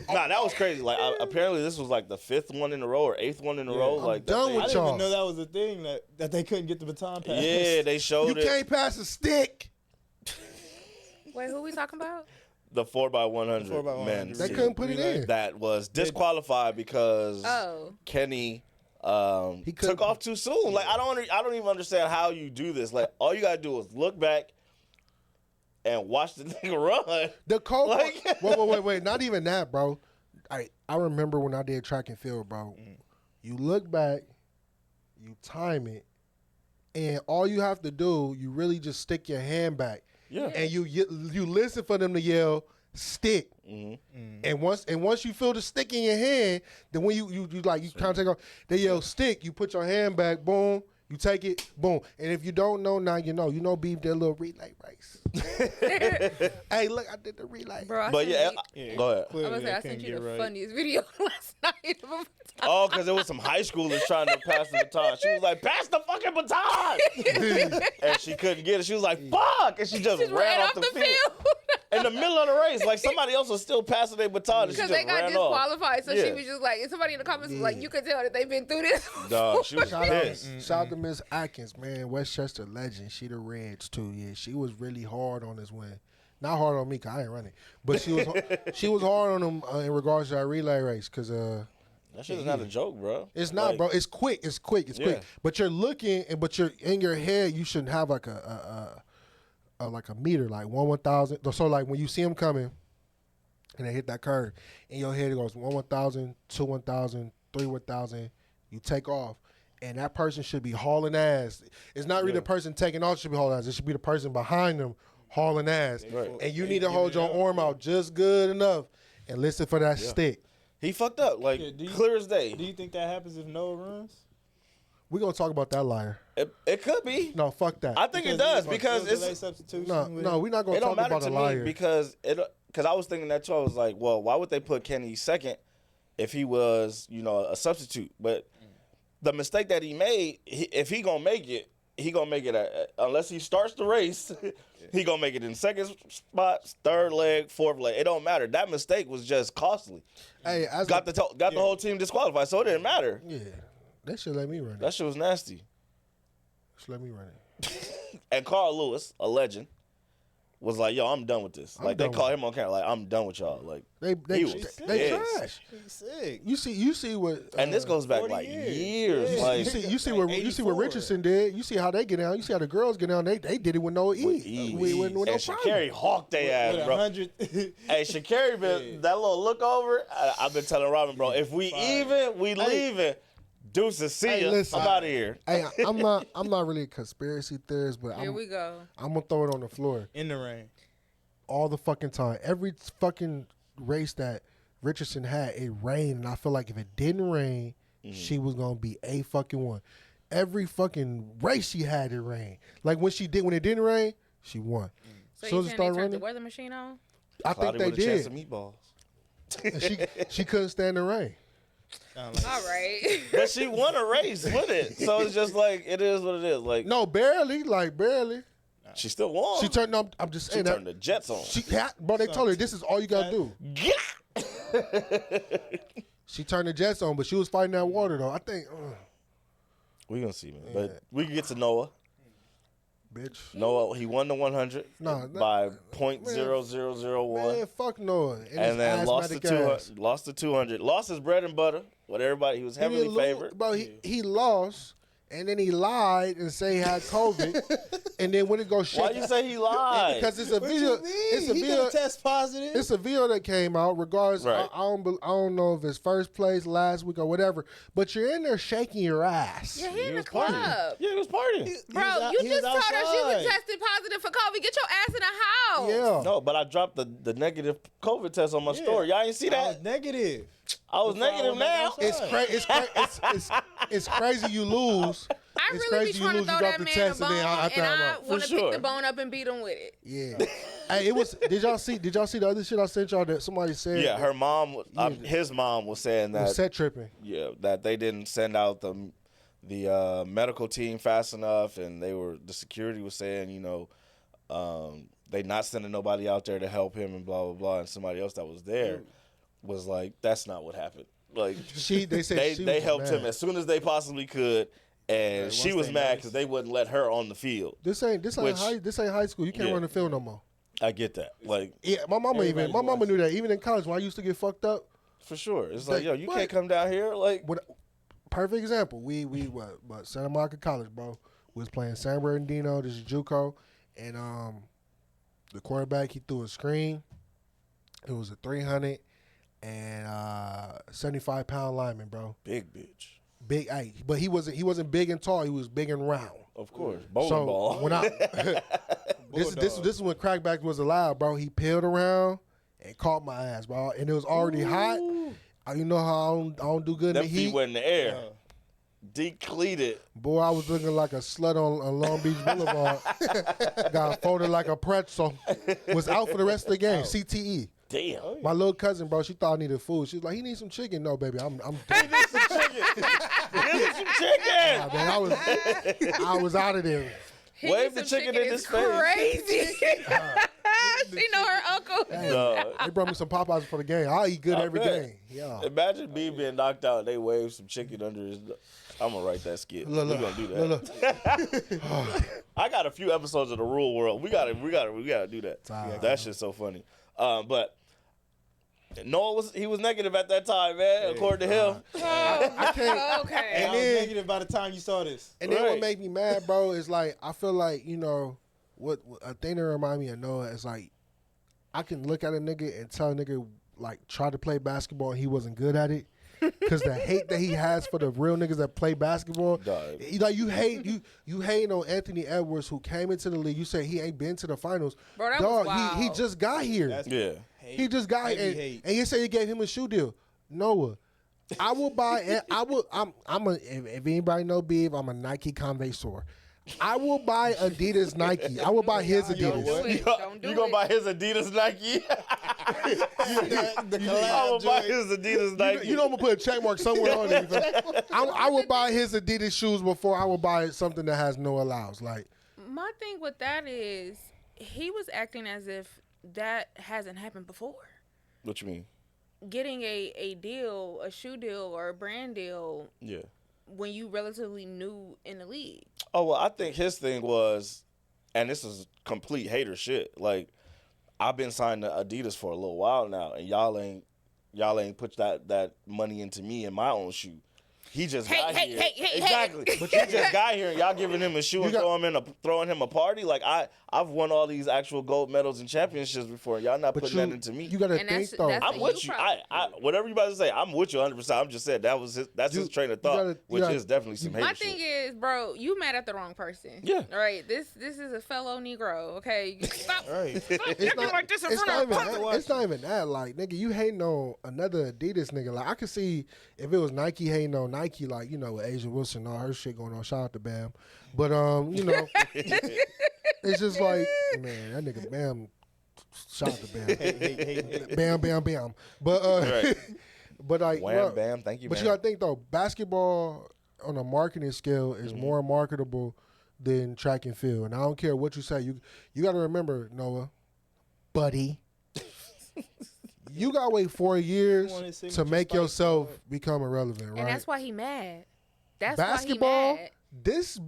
[SPEAKER 3] Nah, that was crazy. Like, apparently this was like the 5th one in a row or 8th one in a row.
[SPEAKER 5] I'm
[SPEAKER 3] Like
[SPEAKER 5] done
[SPEAKER 3] that
[SPEAKER 5] with
[SPEAKER 4] I
[SPEAKER 3] thing-
[SPEAKER 4] didn't
[SPEAKER 5] y'all.
[SPEAKER 4] even know that was a thing that they couldn't get the baton pass.
[SPEAKER 3] Yeah, they
[SPEAKER 5] You
[SPEAKER 3] showed it.
[SPEAKER 5] can't pass a stick.
[SPEAKER 6] Wait, who we talking about?
[SPEAKER 3] The 4x100.
[SPEAKER 4] The 4x100.
[SPEAKER 3] Men.
[SPEAKER 5] They couldn't put it in.
[SPEAKER 3] That was disqualified because
[SPEAKER 6] Oh.
[SPEAKER 3] Kenny
[SPEAKER 5] He couldn't-
[SPEAKER 3] took off too soon. Like I don't even understand how you do this. Like all you gotta do is look back and watch the nigga run.
[SPEAKER 5] The cold
[SPEAKER 3] Like-
[SPEAKER 5] wait. Not even that, bro. I remember when I did track and field, bro. You look back, you time it, and all you have to do, you really just stick your hand back.
[SPEAKER 3] Yeah.
[SPEAKER 5] And you listen for them to yell stick. And once you feel the stick in your hand, then when you kind of take off, they yell stick. You put your hand back, boom. You take it, boom. And if you don't know, now you know. You know, Beef did a little relay race. Hey, look, I did the relay.
[SPEAKER 6] Bro, I
[SPEAKER 3] But
[SPEAKER 6] sent
[SPEAKER 3] yeah,
[SPEAKER 6] you-
[SPEAKER 3] go ahead.
[SPEAKER 6] I'm gonna say I sent you the funniest video last night.
[SPEAKER 3] Oh, because there was some high schoolers trying to pass the baton. She was like, pass the fucking baton. And she couldn't get it. She was like, fuck. And she just ran off the field. In the middle of the race. Like somebody else was still passing their baton. And she
[SPEAKER 6] Because
[SPEAKER 3] just
[SPEAKER 6] they got
[SPEAKER 3] ran off.
[SPEAKER 6] disqualified, so she
[SPEAKER 3] Yeah.
[SPEAKER 6] was just like, and somebody in the comments was like, you could tell that they've been through this.
[SPEAKER 3] Dog, she was
[SPEAKER 5] Shout out,
[SPEAKER 3] pissed.
[SPEAKER 5] shout out to Miss Atkins, man. Westchester legend. She the Reds too. Yeah, she was really hard on this win. Not hard on me, cause I ain't running. But she was hard on them in regards to that relay race, cause
[SPEAKER 3] That shit is not a joke, bro.
[SPEAKER 5] it's not,
[SPEAKER 3] Like,
[SPEAKER 5] bro. It's quick. It's quick. It's
[SPEAKER 3] Yeah.
[SPEAKER 5] quick. But you're looking, but you're in your head. You shouldn't have like a meter, like 1,000. So like when you see them coming, and they hit that curve, in your head it goes 1,000, 2,000, 3,000. You take off, and that person should be hauling ass. It's not really the person taking off should be hauling ass. It should be the person behind them hauling ass.
[SPEAKER 3] Right.
[SPEAKER 5] And you need to hold your arm out just good enough and listen for that stick.
[SPEAKER 3] He fucked up, like
[SPEAKER 4] Yeah, do you-
[SPEAKER 3] clear as day.
[SPEAKER 4] Do you think that happens if Noah runs?
[SPEAKER 5] We're gonna talk about that liar.
[SPEAKER 3] It could be.
[SPEAKER 5] No, fuck that.
[SPEAKER 3] I think it does
[SPEAKER 4] Like,
[SPEAKER 3] because
[SPEAKER 4] field delay
[SPEAKER 3] it's
[SPEAKER 4] substitution. with
[SPEAKER 5] no,
[SPEAKER 4] it?
[SPEAKER 5] we're not gonna
[SPEAKER 3] it don't
[SPEAKER 5] talk
[SPEAKER 3] matter
[SPEAKER 5] about
[SPEAKER 3] to
[SPEAKER 5] a
[SPEAKER 3] me
[SPEAKER 5] liar.
[SPEAKER 3] because I was thinking that too. I was like, well, why would they put Kenny second if he was, a substitute? But the mistake that he made, if he gonna make it, he gonna make it unless he starts the race. He gonna make it in second spot, third leg, fourth leg. It don't matter. That mistake was just costly.
[SPEAKER 5] Hey,
[SPEAKER 3] Got the whole team disqualified, so it didn't matter.
[SPEAKER 5] yeah, they should let me run it.
[SPEAKER 3] That shit was nasty.
[SPEAKER 5] Should let me run it.
[SPEAKER 3] And Carl Lewis, a legend, was like, yo, I'm done with this.
[SPEAKER 5] I'm
[SPEAKER 3] Like, they
[SPEAKER 5] done
[SPEAKER 3] call
[SPEAKER 5] with
[SPEAKER 3] him on camera, like, I'm done with y'all. Like,
[SPEAKER 5] They
[SPEAKER 3] He was
[SPEAKER 5] they
[SPEAKER 3] pissed.
[SPEAKER 5] trash.
[SPEAKER 4] He's sick.
[SPEAKER 5] You see what
[SPEAKER 3] and this goes back
[SPEAKER 4] 40
[SPEAKER 3] like
[SPEAKER 4] years.
[SPEAKER 3] years.
[SPEAKER 4] Yeah.
[SPEAKER 3] Like,
[SPEAKER 5] you see
[SPEAKER 4] like
[SPEAKER 5] what
[SPEAKER 4] 84.
[SPEAKER 5] Richardson did. You see how they get down. You see how the girls get down. They did it with no
[SPEAKER 3] with
[SPEAKER 5] ease.
[SPEAKER 3] ease.
[SPEAKER 5] With no
[SPEAKER 3] and
[SPEAKER 5] problem.
[SPEAKER 3] Sha'Carri hawked their
[SPEAKER 4] With
[SPEAKER 3] ass, bro.
[SPEAKER 4] 100.
[SPEAKER 3] Hey, Sha'Carri, been that little look over. I've been telling Robin, bro, if we even, we leaving. Deuces, see
[SPEAKER 5] Hey,
[SPEAKER 3] ya.
[SPEAKER 5] listen.
[SPEAKER 3] I'm out of here.
[SPEAKER 5] Hey, I'm not really a conspiracy theorist, but
[SPEAKER 6] Here we go.
[SPEAKER 5] I'm gonna throw it on the floor
[SPEAKER 4] In the rain.
[SPEAKER 5] all the fucking time. Every fucking race that Richardson had, it rained, and I feel like if it didn't rain, she was gonna be a fucking one. Every fucking race she had, it rained. Like when it didn't rain, she won.
[SPEAKER 6] So
[SPEAKER 5] Soon
[SPEAKER 6] you
[SPEAKER 5] as it
[SPEAKER 6] saying they
[SPEAKER 5] started
[SPEAKER 6] turned the
[SPEAKER 5] raining,
[SPEAKER 6] weather machine on?
[SPEAKER 5] I think
[SPEAKER 3] Cloudy
[SPEAKER 5] they
[SPEAKER 3] with a chance
[SPEAKER 5] did.
[SPEAKER 3] of meatballs.
[SPEAKER 5] And she couldn't stand the rain.
[SPEAKER 4] Sound like
[SPEAKER 6] All right.
[SPEAKER 3] But she won a race with it. So it's just like, it is what it is. Like,
[SPEAKER 5] No, barely.
[SPEAKER 3] she still won.
[SPEAKER 5] She turned on. I'm just
[SPEAKER 3] She
[SPEAKER 5] saying
[SPEAKER 3] turned
[SPEAKER 5] that.
[SPEAKER 3] the Jets on.
[SPEAKER 5] Bro, they told her this is all you gotta do.
[SPEAKER 3] Yeah.
[SPEAKER 5] She turned the Jets on, but she was fighting that water though. I think,
[SPEAKER 3] We gonna see, man. But we can get to Noah.
[SPEAKER 5] bitch.
[SPEAKER 3] Noah, he won the 100
[SPEAKER 5] Nah,
[SPEAKER 3] by .0001.
[SPEAKER 5] Man, fuck Noah.
[SPEAKER 3] And then lost the 200. Lost the 200. Lost his bread and butter. What everybody, he was heavily favored.
[SPEAKER 5] Bro, he lost, and then he lied and say he had COVID, and then when it goes shit,
[SPEAKER 3] Why you say he lied?
[SPEAKER 5] because it's a
[SPEAKER 4] What
[SPEAKER 5] video.
[SPEAKER 4] you mean?
[SPEAKER 5] It's a
[SPEAKER 4] He
[SPEAKER 5] video.
[SPEAKER 4] gonna test positive.
[SPEAKER 5] It's a video that came out. Regardless,
[SPEAKER 3] Right.
[SPEAKER 5] I don't know if it's first place, last week, or whatever. But you're in there shaking your ass.
[SPEAKER 6] Yeah, he in the
[SPEAKER 3] was
[SPEAKER 6] club.
[SPEAKER 3] partying. Yeah, he was partying.
[SPEAKER 6] Bro, you just told us you were tested positive for COVID. Get your ass in the house.
[SPEAKER 5] Yeah.
[SPEAKER 3] No, but I dropped the negative COVID test on my story. Y'all ain't see
[SPEAKER 4] I was
[SPEAKER 3] that?
[SPEAKER 4] negative.
[SPEAKER 3] I was
[SPEAKER 4] Before I
[SPEAKER 3] negative
[SPEAKER 4] went back
[SPEAKER 3] now.
[SPEAKER 4] outside.
[SPEAKER 5] It's crazy you lose.
[SPEAKER 6] I
[SPEAKER 5] It's
[SPEAKER 6] really be
[SPEAKER 5] crazy
[SPEAKER 6] trying to
[SPEAKER 5] you
[SPEAKER 6] throw
[SPEAKER 5] drop
[SPEAKER 6] that
[SPEAKER 5] the
[SPEAKER 6] man a
[SPEAKER 5] test
[SPEAKER 6] bone,
[SPEAKER 5] and then I
[SPEAKER 6] and
[SPEAKER 5] throw him
[SPEAKER 6] I
[SPEAKER 5] out.
[SPEAKER 6] want to
[SPEAKER 3] For
[SPEAKER 6] pick
[SPEAKER 3] sure.
[SPEAKER 6] the bone up and beat him with it.
[SPEAKER 5] Yeah. Hey, it was. Did y'all see the other shit I sent y'all that somebody said?
[SPEAKER 3] Yeah, her mom, his mom was saying
[SPEAKER 5] was
[SPEAKER 3] that
[SPEAKER 5] set tripping.
[SPEAKER 3] yeah, that they didn't send out the medical team fast enough, and the security was saying, they not sending nobody out there to help him and blah blah blah, and somebody else that was there was like, that's not what happened. Like
[SPEAKER 5] They said
[SPEAKER 3] they
[SPEAKER 5] was
[SPEAKER 3] helped
[SPEAKER 5] mad.
[SPEAKER 3] him as soon as they possibly could, and she
[SPEAKER 4] once
[SPEAKER 3] was
[SPEAKER 4] they
[SPEAKER 3] mad
[SPEAKER 4] noticed.
[SPEAKER 3] because they wouldn't let her on the field.
[SPEAKER 5] This ain't
[SPEAKER 3] Which-
[SPEAKER 5] high school. You can't
[SPEAKER 3] Yeah.
[SPEAKER 5] run the field no more.
[SPEAKER 3] I get that, like
[SPEAKER 5] Yeah, my mama
[SPEAKER 4] Everybody's
[SPEAKER 5] knew that. Even in college, when I used to get fucked up.
[SPEAKER 3] for sure. It's like, yo, you
[SPEAKER 5] What?
[SPEAKER 3] can't come down here, like.
[SPEAKER 5] What? Perfect example. We what Santa Monica College, bro. We was playing San Bernardino. This is JUCO, and the quarterback, he threw a screen. It was a 300 and 75-pound lineman, bro.
[SPEAKER 3] Big bitch.
[SPEAKER 5] Big, but he wasn't big and tall. He was big and round.
[SPEAKER 3] Of course, bowling
[SPEAKER 5] So
[SPEAKER 3] ball.
[SPEAKER 5] when I this is when crackback was allowed, bro. He peeled around and caught my ass, bro. And it was already hot. You know how I don't do good in
[SPEAKER 3] Them
[SPEAKER 5] the
[SPEAKER 3] feet
[SPEAKER 5] heat.
[SPEAKER 3] were in the air, decleated.
[SPEAKER 5] Boy, I was looking like a slut on Long Beach Boulevard. Got folded like a pretzel. Was out for the rest of the game. CTE.
[SPEAKER 3] Damn.
[SPEAKER 5] My little cousin, bro, she thought I needed food. She was like, he needs some chicken. No, baby, I'm
[SPEAKER 3] Give me some chicken.
[SPEAKER 5] Nah, man, I was out of there.
[SPEAKER 6] He
[SPEAKER 3] Wave
[SPEAKER 6] needs
[SPEAKER 3] the
[SPEAKER 6] some
[SPEAKER 3] chicken in
[SPEAKER 6] is
[SPEAKER 3] his face.
[SPEAKER 6] crazy. She know her uncle.
[SPEAKER 5] They brought me some Popeyes for the game. I eat good
[SPEAKER 3] I
[SPEAKER 5] every
[SPEAKER 3] bet.
[SPEAKER 5] game. Yeah.
[SPEAKER 3] Imagine me being knocked out and they wave some chicken under his. I'm gonna write that skit.
[SPEAKER 5] Look,
[SPEAKER 3] We're gonna do that.
[SPEAKER 5] Look.
[SPEAKER 3] I got a few episodes of the Real World. We gotta do that.
[SPEAKER 5] Alright.
[SPEAKER 3] That shit's so funny. But Noah was negative at that time, man. According to him.
[SPEAKER 5] I can't.
[SPEAKER 6] Okay.
[SPEAKER 4] And I was
[SPEAKER 5] then-
[SPEAKER 4] negative by the time you saw this.
[SPEAKER 5] And then what
[SPEAKER 3] Right.
[SPEAKER 5] make me mad, bro, is like I feel like what a thing that remind me of Noah is like I can look at a nigga and tell a nigga like try to play basketball and he wasn't good at it. Cause the hate that he has for the real niggas that play basketball,
[SPEAKER 3] Dog.
[SPEAKER 5] you hate on Anthony Edwards who came into the league. You say he ain't been to the finals,
[SPEAKER 6] Bro, that was
[SPEAKER 5] Dog. He
[SPEAKER 6] wild.
[SPEAKER 5] just got here.
[SPEAKER 4] That's
[SPEAKER 3] Yeah.
[SPEAKER 4] hate.
[SPEAKER 5] He just got
[SPEAKER 4] Heavy
[SPEAKER 5] here,
[SPEAKER 4] hate.
[SPEAKER 5] and you say you gave him a shoe deal. Noah, I will buy. If anybody know Beav, I'm a Nike connoisseur. I will buy Adidas Nike. I will buy his
[SPEAKER 6] Don't
[SPEAKER 5] Adidas.
[SPEAKER 6] do it. Don't do
[SPEAKER 3] You gonna
[SPEAKER 6] it.
[SPEAKER 3] buy his Adidas Nike?
[SPEAKER 4] the
[SPEAKER 3] I
[SPEAKER 4] collab
[SPEAKER 3] will buy
[SPEAKER 4] joint.
[SPEAKER 3] his Adidas Nike.
[SPEAKER 5] You know I'm gonna put a check mark somewhere on it. I will buy his Adidas shoes before I will buy something that has no allows. Like
[SPEAKER 6] My thing with that is he was acting as if that hasn't happened before.
[SPEAKER 3] What you mean?
[SPEAKER 6] Getting a deal, a shoe deal or a brand deal
[SPEAKER 3] Yeah.
[SPEAKER 6] when you relatively new in the league.
[SPEAKER 3] Oh well, I think his thing was, and this is complete hater shit. Like, I've been signed to Adidas for a little while now, and y'all ain't put that money into me in my own shoe. He just got here. Exactly. But he just got here, and y'all giving him a shoe and throwing him a party. Like, I've won all these actual gold medals and championships before. Y'all not putting that into me.
[SPEAKER 5] You gotta
[SPEAKER 6] And
[SPEAKER 5] think
[SPEAKER 6] that's-
[SPEAKER 5] though.
[SPEAKER 6] that's
[SPEAKER 3] I'm with you. Whatever you about to say, I'm with you 100%. I'm just saying that's his train of thought, which is definitely some hater
[SPEAKER 6] My
[SPEAKER 3] shit.
[SPEAKER 6] thing is, bro, you mad at the wrong person.
[SPEAKER 3] Yeah.
[SPEAKER 6] All right. This is a fellow Negro. Okay. Stop.
[SPEAKER 4] Right.
[SPEAKER 6] Stop acting like this in
[SPEAKER 5] It's
[SPEAKER 6] front
[SPEAKER 5] not,
[SPEAKER 6] of
[SPEAKER 5] even,
[SPEAKER 6] us.
[SPEAKER 5] it's not even that. Like, nigga, you hating on another Adidas nigga. Like, I could see if it was Nike hating on Nike, like, you know, with Asia Wilson, all her shit going on. Shout out to Bam. But, you know, it's just like, man, that nigga Bam, shout out to Bam. Bam, bam, bam. But,
[SPEAKER 3] Right.
[SPEAKER 5] but like,
[SPEAKER 3] Wham,
[SPEAKER 5] bro,
[SPEAKER 3] bam, thank you,
[SPEAKER 5] but
[SPEAKER 3] bam.
[SPEAKER 5] you gotta think though, basketball on a marketing scale is more marketable than track and field. And I don't care what you say. You got to remember, Noah, buddy, you got to wait 4 years
[SPEAKER 4] want his
[SPEAKER 5] to
[SPEAKER 4] signature
[SPEAKER 5] make
[SPEAKER 4] spike,
[SPEAKER 5] yourself
[SPEAKER 4] Lord.
[SPEAKER 5] become irrelevant, right?
[SPEAKER 6] And that's why he mad. That's
[SPEAKER 5] Basketball,
[SPEAKER 6] why
[SPEAKER 5] this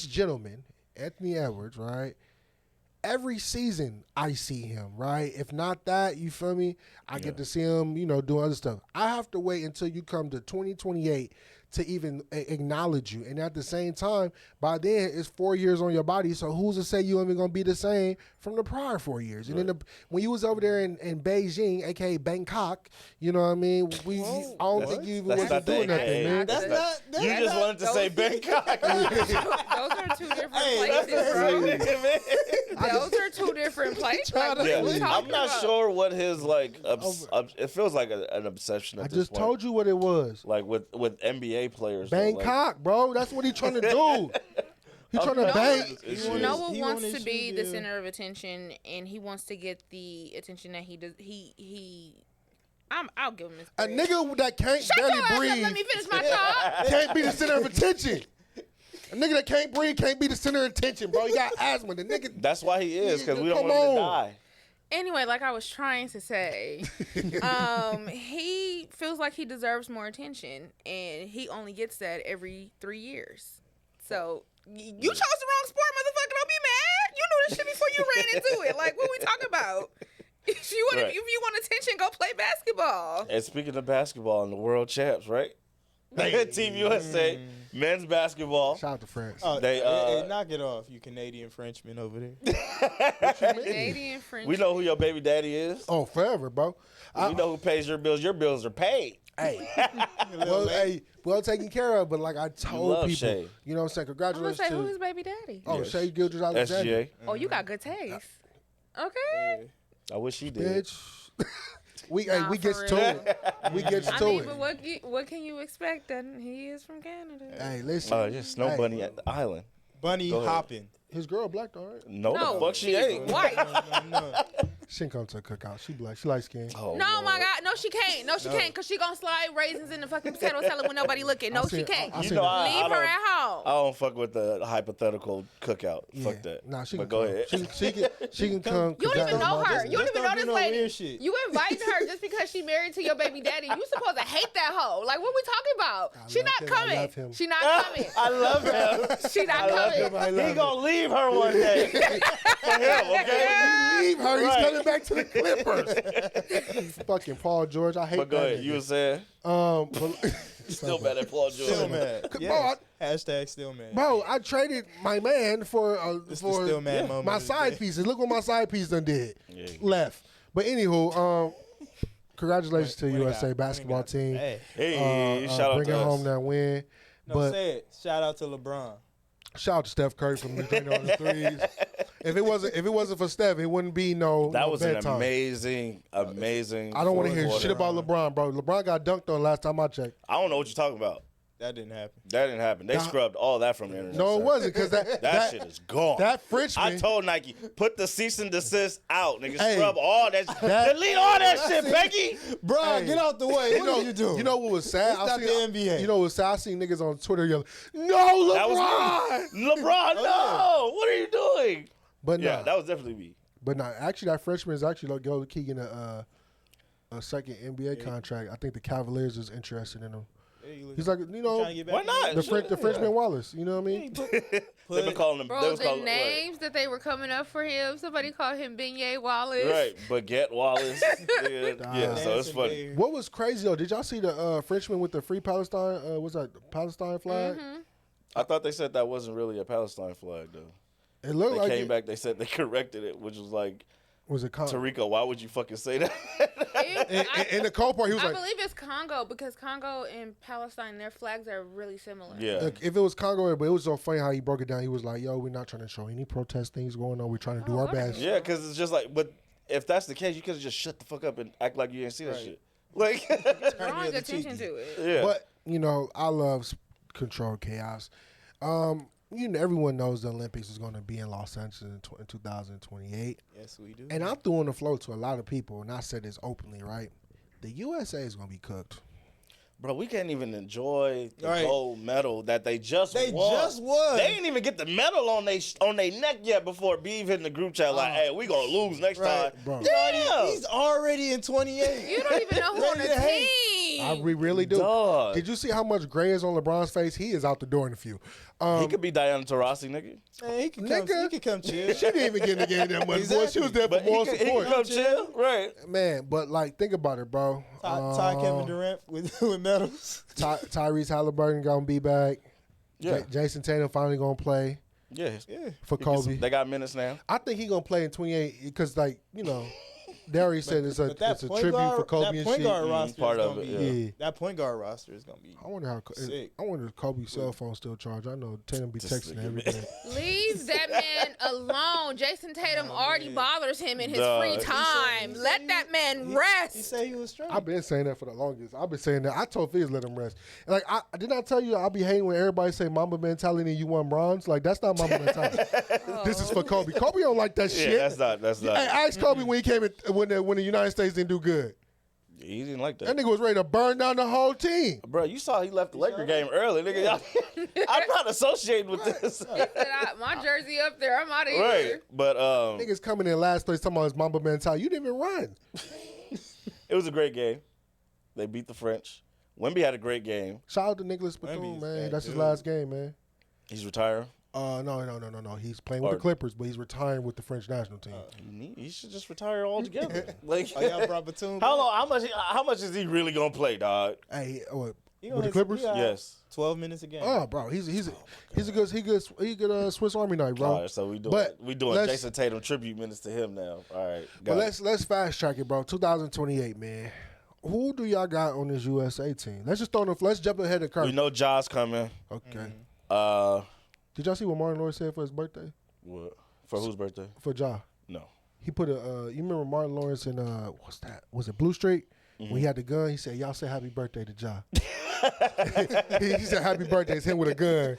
[SPEAKER 5] gentleman, Anthony Edwards, right? Every season I see him, right? If not that, you feel me? I get to see him, you know, doing other stuff. I have to wait until you come to 2028 to even acknowledge you. And at the same time, by then it's 4 years on your body. So who's to say you ain't gonna be the same from the prior 4 years? And then when you was over there in Beijing, aka Bangkok, you know what I mean? I don't think you even
[SPEAKER 3] That's
[SPEAKER 5] wasn't
[SPEAKER 3] not the
[SPEAKER 5] doing nothing,
[SPEAKER 3] AKA.
[SPEAKER 5] man.
[SPEAKER 4] That's not. That's
[SPEAKER 3] You just
[SPEAKER 4] not,
[SPEAKER 3] wanted to say Bangkok.
[SPEAKER 6] Those are two different places, bro. Those are two different places. Like, what are we
[SPEAKER 3] Yeah,
[SPEAKER 6] talking
[SPEAKER 3] I'm not
[SPEAKER 6] about?
[SPEAKER 3] sure what his like. It feels like an obsession. At
[SPEAKER 5] I
[SPEAKER 3] this
[SPEAKER 5] just
[SPEAKER 3] point.
[SPEAKER 5] told you what it was.
[SPEAKER 3] Like with NBA players. though, like-
[SPEAKER 5] Bangkok, bro. That's what he trying to do. He trying to bang.
[SPEAKER 3] It's
[SPEAKER 4] He
[SPEAKER 3] shit.
[SPEAKER 6] Noah
[SPEAKER 4] He
[SPEAKER 6] wants
[SPEAKER 4] wanted
[SPEAKER 6] to be
[SPEAKER 4] you
[SPEAKER 6] the
[SPEAKER 4] to-
[SPEAKER 6] center of attention, and he wants to get the attention that he does. I'll give him his
[SPEAKER 5] A
[SPEAKER 6] credit.
[SPEAKER 5] nigga that can't
[SPEAKER 6] Shut your
[SPEAKER 5] barely
[SPEAKER 6] ass up.
[SPEAKER 5] breathe
[SPEAKER 6] Let me finish my thought.
[SPEAKER 5] can't be the center of attention. A nigga that can't breathe can't be the center of attention, bro. You got asthma. The nigga.
[SPEAKER 3] That's why he is, because we don't
[SPEAKER 5] Come
[SPEAKER 3] want him to
[SPEAKER 5] on.
[SPEAKER 3] die.
[SPEAKER 6] Anyway, like I was trying to say, he feels like he deserves more attention, and he only gets that every 3 years. So you chose the wrong sport, motherfucker. Don't be mad. You knew this shit before you ran into it. Like, what we talking about? If you want,
[SPEAKER 3] Right.
[SPEAKER 6] if you want attention, go play basketball.
[SPEAKER 3] And speaking of basketball and the world champs, right? Team USA, men's basketball.
[SPEAKER 5] Shout out to France.
[SPEAKER 4] Oh,
[SPEAKER 3] They,
[SPEAKER 4] hey, knock it off, you Canadian Frenchman over there.
[SPEAKER 6] Canadian French.
[SPEAKER 3] We know who your baby daddy is.
[SPEAKER 5] Oh, forever, bro.
[SPEAKER 3] We know who pays your bills. Your bills are paid.
[SPEAKER 5] Well taken care of. But like I told
[SPEAKER 3] love
[SPEAKER 5] people,
[SPEAKER 3] Shay.
[SPEAKER 5] you know what I'm saying?
[SPEAKER 6] I'm gonna
[SPEAKER 5] Congratulations
[SPEAKER 6] say, who's
[SPEAKER 5] to
[SPEAKER 6] his baby daddy?
[SPEAKER 3] Yes.
[SPEAKER 5] Shay Gilders Alexander.
[SPEAKER 3] SGA.
[SPEAKER 6] Oh, you got good taste. Okay.
[SPEAKER 3] I wish he did.
[SPEAKER 5] Bitch. we
[SPEAKER 6] Nah,
[SPEAKER 5] we
[SPEAKER 6] for
[SPEAKER 5] gets to
[SPEAKER 6] real.
[SPEAKER 5] it. We gets
[SPEAKER 6] I
[SPEAKER 5] to
[SPEAKER 6] mean,
[SPEAKER 5] it.
[SPEAKER 6] but what can you expect? That he is from Canada.
[SPEAKER 5] Hey, listen.
[SPEAKER 3] Yeah, Snow
[SPEAKER 5] Hey.
[SPEAKER 3] Bunny at the island.
[SPEAKER 4] Bunny
[SPEAKER 3] Go ahead.
[SPEAKER 4] hopping.
[SPEAKER 5] His girl black though, right?
[SPEAKER 3] No,
[SPEAKER 6] No,
[SPEAKER 3] the fuck she
[SPEAKER 6] she's
[SPEAKER 3] ain't.
[SPEAKER 6] white.
[SPEAKER 4] No.
[SPEAKER 5] She ain't come to a cookout. She black. She light skinned.
[SPEAKER 3] Oh,
[SPEAKER 6] No,
[SPEAKER 3] Lord.
[SPEAKER 6] my God. No, she can't. No, she can't. Because she going to slide raisins in the fucking potato salad when nobody looking. No,
[SPEAKER 5] I
[SPEAKER 6] she
[SPEAKER 5] seen-
[SPEAKER 6] can't.
[SPEAKER 5] I
[SPEAKER 3] You
[SPEAKER 5] seen
[SPEAKER 3] know,
[SPEAKER 5] it.
[SPEAKER 3] I
[SPEAKER 6] Leave her
[SPEAKER 3] don't-
[SPEAKER 6] at home.
[SPEAKER 3] I don't fuck with the hypothetical cookout.
[SPEAKER 5] Yeah.
[SPEAKER 3] Fuck that.
[SPEAKER 5] Nah, she
[SPEAKER 3] But
[SPEAKER 5] can
[SPEAKER 3] go
[SPEAKER 5] come.
[SPEAKER 3] ahead.
[SPEAKER 5] She can come.
[SPEAKER 6] You don't even know her. You don't
[SPEAKER 4] Just
[SPEAKER 6] even
[SPEAKER 4] don't
[SPEAKER 6] know
[SPEAKER 4] do
[SPEAKER 6] this
[SPEAKER 4] no
[SPEAKER 6] lady.
[SPEAKER 4] weird shit.
[SPEAKER 6] You inviting her just because she married to your baby daddy. You supposed to hate that hoe. Like, what we talking about? She
[SPEAKER 5] love
[SPEAKER 6] not
[SPEAKER 5] him. I
[SPEAKER 6] coming.
[SPEAKER 5] love him.
[SPEAKER 6] She not coming.
[SPEAKER 3] I love him.
[SPEAKER 6] She not
[SPEAKER 3] I love
[SPEAKER 6] coming.
[SPEAKER 3] him.
[SPEAKER 5] I love
[SPEAKER 3] He
[SPEAKER 5] him.
[SPEAKER 3] gonna leave her one day. For him, okay?
[SPEAKER 5] Leave her. He's
[SPEAKER 3] Right.
[SPEAKER 5] coming back to the Clippers. Fucking Paul George. I hate
[SPEAKER 3] But go
[SPEAKER 5] that.
[SPEAKER 3] ahead. You were saying?
[SPEAKER 5] But,
[SPEAKER 3] Still mad at Paul George.
[SPEAKER 4] Still mad.
[SPEAKER 5] Bro,
[SPEAKER 4] Yes. Hashtag still mad.
[SPEAKER 5] bro, I traded my man for
[SPEAKER 4] It's the still mad moment
[SPEAKER 5] my
[SPEAKER 4] of the
[SPEAKER 5] side
[SPEAKER 4] day.
[SPEAKER 5] pieces. Look what my side piece done did.
[SPEAKER 3] Yeah.
[SPEAKER 5] Left. But anywho, congratulations to
[SPEAKER 4] Winning
[SPEAKER 5] USA
[SPEAKER 4] guy.
[SPEAKER 5] basketball
[SPEAKER 4] Winning
[SPEAKER 5] team.
[SPEAKER 4] guy. Hey.
[SPEAKER 3] Hey, shout out
[SPEAKER 5] Bringing
[SPEAKER 3] to
[SPEAKER 5] home
[SPEAKER 3] us.
[SPEAKER 5] that win.
[SPEAKER 4] No,
[SPEAKER 5] But
[SPEAKER 4] say it. Shout out to LeBron.
[SPEAKER 5] shout out to Steph Curry from the on the threes. If it wasn't for Steph, it wouldn't be no.
[SPEAKER 3] That
[SPEAKER 5] no
[SPEAKER 3] was an
[SPEAKER 5] bedtime.
[SPEAKER 3] amazing.
[SPEAKER 5] I don't want to hear
[SPEAKER 3] fourth
[SPEAKER 5] shit
[SPEAKER 3] quarter.
[SPEAKER 5] about LeBron, bro. LeBron got dunked on last time I checked.
[SPEAKER 3] I don't know what you're talking about.
[SPEAKER 4] That didn't happen.
[SPEAKER 3] That didn't happen. They scrubbed all that from the internet.
[SPEAKER 5] No,
[SPEAKER 3] sir.
[SPEAKER 5] it wasn't because
[SPEAKER 3] That shit is gone.
[SPEAKER 5] That Frenchman.
[SPEAKER 3] I told Nike, put the cease and desist out, nigga.
[SPEAKER 5] Hey,
[SPEAKER 3] Scrub all that. Delete all that shit, Becky.
[SPEAKER 4] Bro,
[SPEAKER 5] Hey,
[SPEAKER 4] get out the way. What are you doing?
[SPEAKER 5] You know what was sad?
[SPEAKER 4] It's not the NBA.
[SPEAKER 5] You know what was sad? I seen niggas on Twitter yelling, "No,
[SPEAKER 3] That
[SPEAKER 5] LeBron!"
[SPEAKER 3] was me. LeBron, no. What are you doing?
[SPEAKER 5] But
[SPEAKER 3] Yeah,
[SPEAKER 5] no,
[SPEAKER 3] that was definitely me.
[SPEAKER 5] but no. Actually, that freshman is actually like key in a second NBA contract. I think the Cavaliers is interested in him. He's like, you know,
[SPEAKER 4] trying to get back
[SPEAKER 3] Why
[SPEAKER 4] in
[SPEAKER 3] not?
[SPEAKER 4] there.
[SPEAKER 5] the Frenchman Wallace. You know what I mean?
[SPEAKER 3] They've been calling him. they
[SPEAKER 6] Bro,
[SPEAKER 3] was
[SPEAKER 6] the
[SPEAKER 3] calling,
[SPEAKER 6] names that they were coming up for him, somebody called him Beignet Wallace.
[SPEAKER 3] Right, Baguette Wallace. yeah, so it's
[SPEAKER 4] Dancing
[SPEAKER 3] funny.
[SPEAKER 4] Bear.
[SPEAKER 5] What was crazy though? Did y'all see the Frenchman with the Free Palestine? What's that? Palestine flag?
[SPEAKER 3] I thought they said that wasn't really a Palestine flag though.
[SPEAKER 5] It looked
[SPEAKER 3] They
[SPEAKER 5] like
[SPEAKER 3] came
[SPEAKER 5] it.
[SPEAKER 3] back. They said they corrected it, which was like,
[SPEAKER 5] Was it Congo?
[SPEAKER 3] Tariq, why would you fucking say that?
[SPEAKER 5] In the cold part, he was
[SPEAKER 6] I
[SPEAKER 5] like,
[SPEAKER 6] believe it's Congo because Congo and Palestine, their flags are really similar.
[SPEAKER 3] Yeah.
[SPEAKER 5] look, if it was Congo, but it was so funny how he broke it down. He was like, "Yo, we're not trying to show any protest things going on. We're trying to do
[SPEAKER 6] Oh,
[SPEAKER 5] our
[SPEAKER 6] right.
[SPEAKER 5] best."
[SPEAKER 3] Yeah, because it's just like, but if that's the case, you could have just shut the fuck up and act like you didn't see that
[SPEAKER 4] Right.
[SPEAKER 3] shit. Like,
[SPEAKER 6] Drawing
[SPEAKER 4] other
[SPEAKER 6] attention
[SPEAKER 4] cheek.
[SPEAKER 6] to it.
[SPEAKER 3] yeah.
[SPEAKER 5] But you know, I love controlled chaos. You know, everyone knows the Olympics is going to be in Los Angeles in 2028.
[SPEAKER 4] Yes, we do.
[SPEAKER 5] And I'm throwing the flow to a lot of people, and I said this openly, right? The USA is going to be cooked.
[SPEAKER 3] Bro, we can't even enjoy the
[SPEAKER 4] Right.
[SPEAKER 3] gold medal that they just
[SPEAKER 4] They
[SPEAKER 3] won.
[SPEAKER 4] just won.
[SPEAKER 3] They ain't even get the medal on they neck yet before Beeve hitting the group chat like, hey, we gonna lose next
[SPEAKER 4] Right.
[SPEAKER 3] time.
[SPEAKER 5] Bro.
[SPEAKER 3] Damn.
[SPEAKER 4] He's already in 28.
[SPEAKER 6] You don't even know who on the
[SPEAKER 4] Ready to hate.
[SPEAKER 6] team.
[SPEAKER 5] We really do.
[SPEAKER 3] Dog.
[SPEAKER 5] Did you see how much gray is on LeBron's face? He is out the door in a few.
[SPEAKER 3] He could be Diana Taurasi, nigga.
[SPEAKER 4] Man, he can
[SPEAKER 5] Nigga.
[SPEAKER 4] come chill.
[SPEAKER 5] She didn't even get in the game that much. Boy, she was there for
[SPEAKER 3] But he
[SPEAKER 5] moral
[SPEAKER 3] could, he
[SPEAKER 5] support.
[SPEAKER 3] could come chill. Right.
[SPEAKER 5] Man, but like, think about it, bro.
[SPEAKER 4] Ty Kevin Durant with medals.
[SPEAKER 5] Tyrese Halliburton gonna be back.
[SPEAKER 3] Yeah.
[SPEAKER 5] Jason Tatum finally gonna play
[SPEAKER 3] Yeah.
[SPEAKER 4] Yeah.
[SPEAKER 5] for Kobe.
[SPEAKER 3] They got minutes now.
[SPEAKER 5] I think he gonna play in 28 because, like, you know, they already said it's a
[SPEAKER 4] But that
[SPEAKER 5] it's a
[SPEAKER 4] point
[SPEAKER 5] tribute
[SPEAKER 4] guard,
[SPEAKER 5] for Kobe
[SPEAKER 4] that
[SPEAKER 5] and
[SPEAKER 4] point
[SPEAKER 5] shit.
[SPEAKER 4] guard roster
[SPEAKER 3] part
[SPEAKER 4] is
[SPEAKER 3] of
[SPEAKER 4] gonna
[SPEAKER 3] it,
[SPEAKER 4] be,
[SPEAKER 5] yeah.
[SPEAKER 4] That point guard roster is gonna be.
[SPEAKER 5] I wonder how.
[SPEAKER 4] Sick.
[SPEAKER 5] I wonder if Kobe's cell phone still charged. I know Tatum be texting
[SPEAKER 3] nigga,
[SPEAKER 5] every
[SPEAKER 3] man.
[SPEAKER 5] day.
[SPEAKER 6] Leave that man alone. Jason Tatum already bothers him in his
[SPEAKER 3] Dog.
[SPEAKER 6] free
[SPEAKER 3] He
[SPEAKER 6] time. Let that man
[SPEAKER 4] He
[SPEAKER 6] rest.
[SPEAKER 4] said he was straight.
[SPEAKER 5] I've been saying that for the longest. I've been saying that. I told Fizz let him rest. And like, I did not tell you I'll be hating when everybody say Mamba mentality and you won bronze. Like, that's not Mamba mentality. This is for Kobe. Kobe don't like that
[SPEAKER 3] Yeah,
[SPEAKER 5] shit.
[SPEAKER 3] that's not.
[SPEAKER 5] Hey, ask Kobe when he came in, when the United States didn't do good.
[SPEAKER 3] He didn't like
[SPEAKER 5] That
[SPEAKER 3] that.
[SPEAKER 5] nigga was ready to burn down the whole team.
[SPEAKER 3] Bro, you saw he left the Laker game early, nigga. Y'all- I'm not associated with this.
[SPEAKER 6] Said, my jersey up there. I'm out of
[SPEAKER 3] Right.
[SPEAKER 6] here.
[SPEAKER 3] But
[SPEAKER 5] Niggas coming in last place talking about his Mamba mentality. You didn't even run.
[SPEAKER 3] it was a great game. They beat the French. Wemby had a great game.
[SPEAKER 5] Shout out to Nicholas
[SPEAKER 4] Wemby's
[SPEAKER 5] Batum, man.
[SPEAKER 4] that
[SPEAKER 5] That's his
[SPEAKER 4] dude.
[SPEAKER 5] last game, man.
[SPEAKER 3] He's retiring.
[SPEAKER 5] No. He's playing with
[SPEAKER 3] Or-
[SPEAKER 5] the Clippers, but he's retiring with the French national team.
[SPEAKER 3] He should just retire altogether. Like,
[SPEAKER 4] Oh, y'all brought Batum.
[SPEAKER 3] how long? How much is he really gonna play, dog?
[SPEAKER 5] Hey, what?
[SPEAKER 4] He
[SPEAKER 5] With
[SPEAKER 4] gonna
[SPEAKER 5] the Clippers?
[SPEAKER 4] hit-
[SPEAKER 3] Yes.
[SPEAKER 4] 12 minutes a game.
[SPEAKER 5] Oh, bro, he's a good Swiss Army knife, bro.
[SPEAKER 3] All right, so we
[SPEAKER 5] But
[SPEAKER 3] doing
[SPEAKER 5] let's-
[SPEAKER 3] Jason Tatum tribute minutes to him now. All right,
[SPEAKER 5] But
[SPEAKER 3] got it.
[SPEAKER 5] let's fast track it, bro. 2028, man. Who do y'all got on this USA team? Let's just let's jump ahead of the
[SPEAKER 3] We
[SPEAKER 5] curtain.
[SPEAKER 3] know Ja's coming.
[SPEAKER 5] Okay. Did y'all see what Martin Lawrence said for his birthday?
[SPEAKER 3] What? For whose birthday?
[SPEAKER 5] For Ja.
[SPEAKER 3] No.
[SPEAKER 5] He put you remember Martin Lawrence in what's that? Was it Blue Street?
[SPEAKER 3] Mm-hmm.
[SPEAKER 5] When he had the gun, he said, "Y'all say happy birthday to Ja." he said happy birthday. It's him with a gun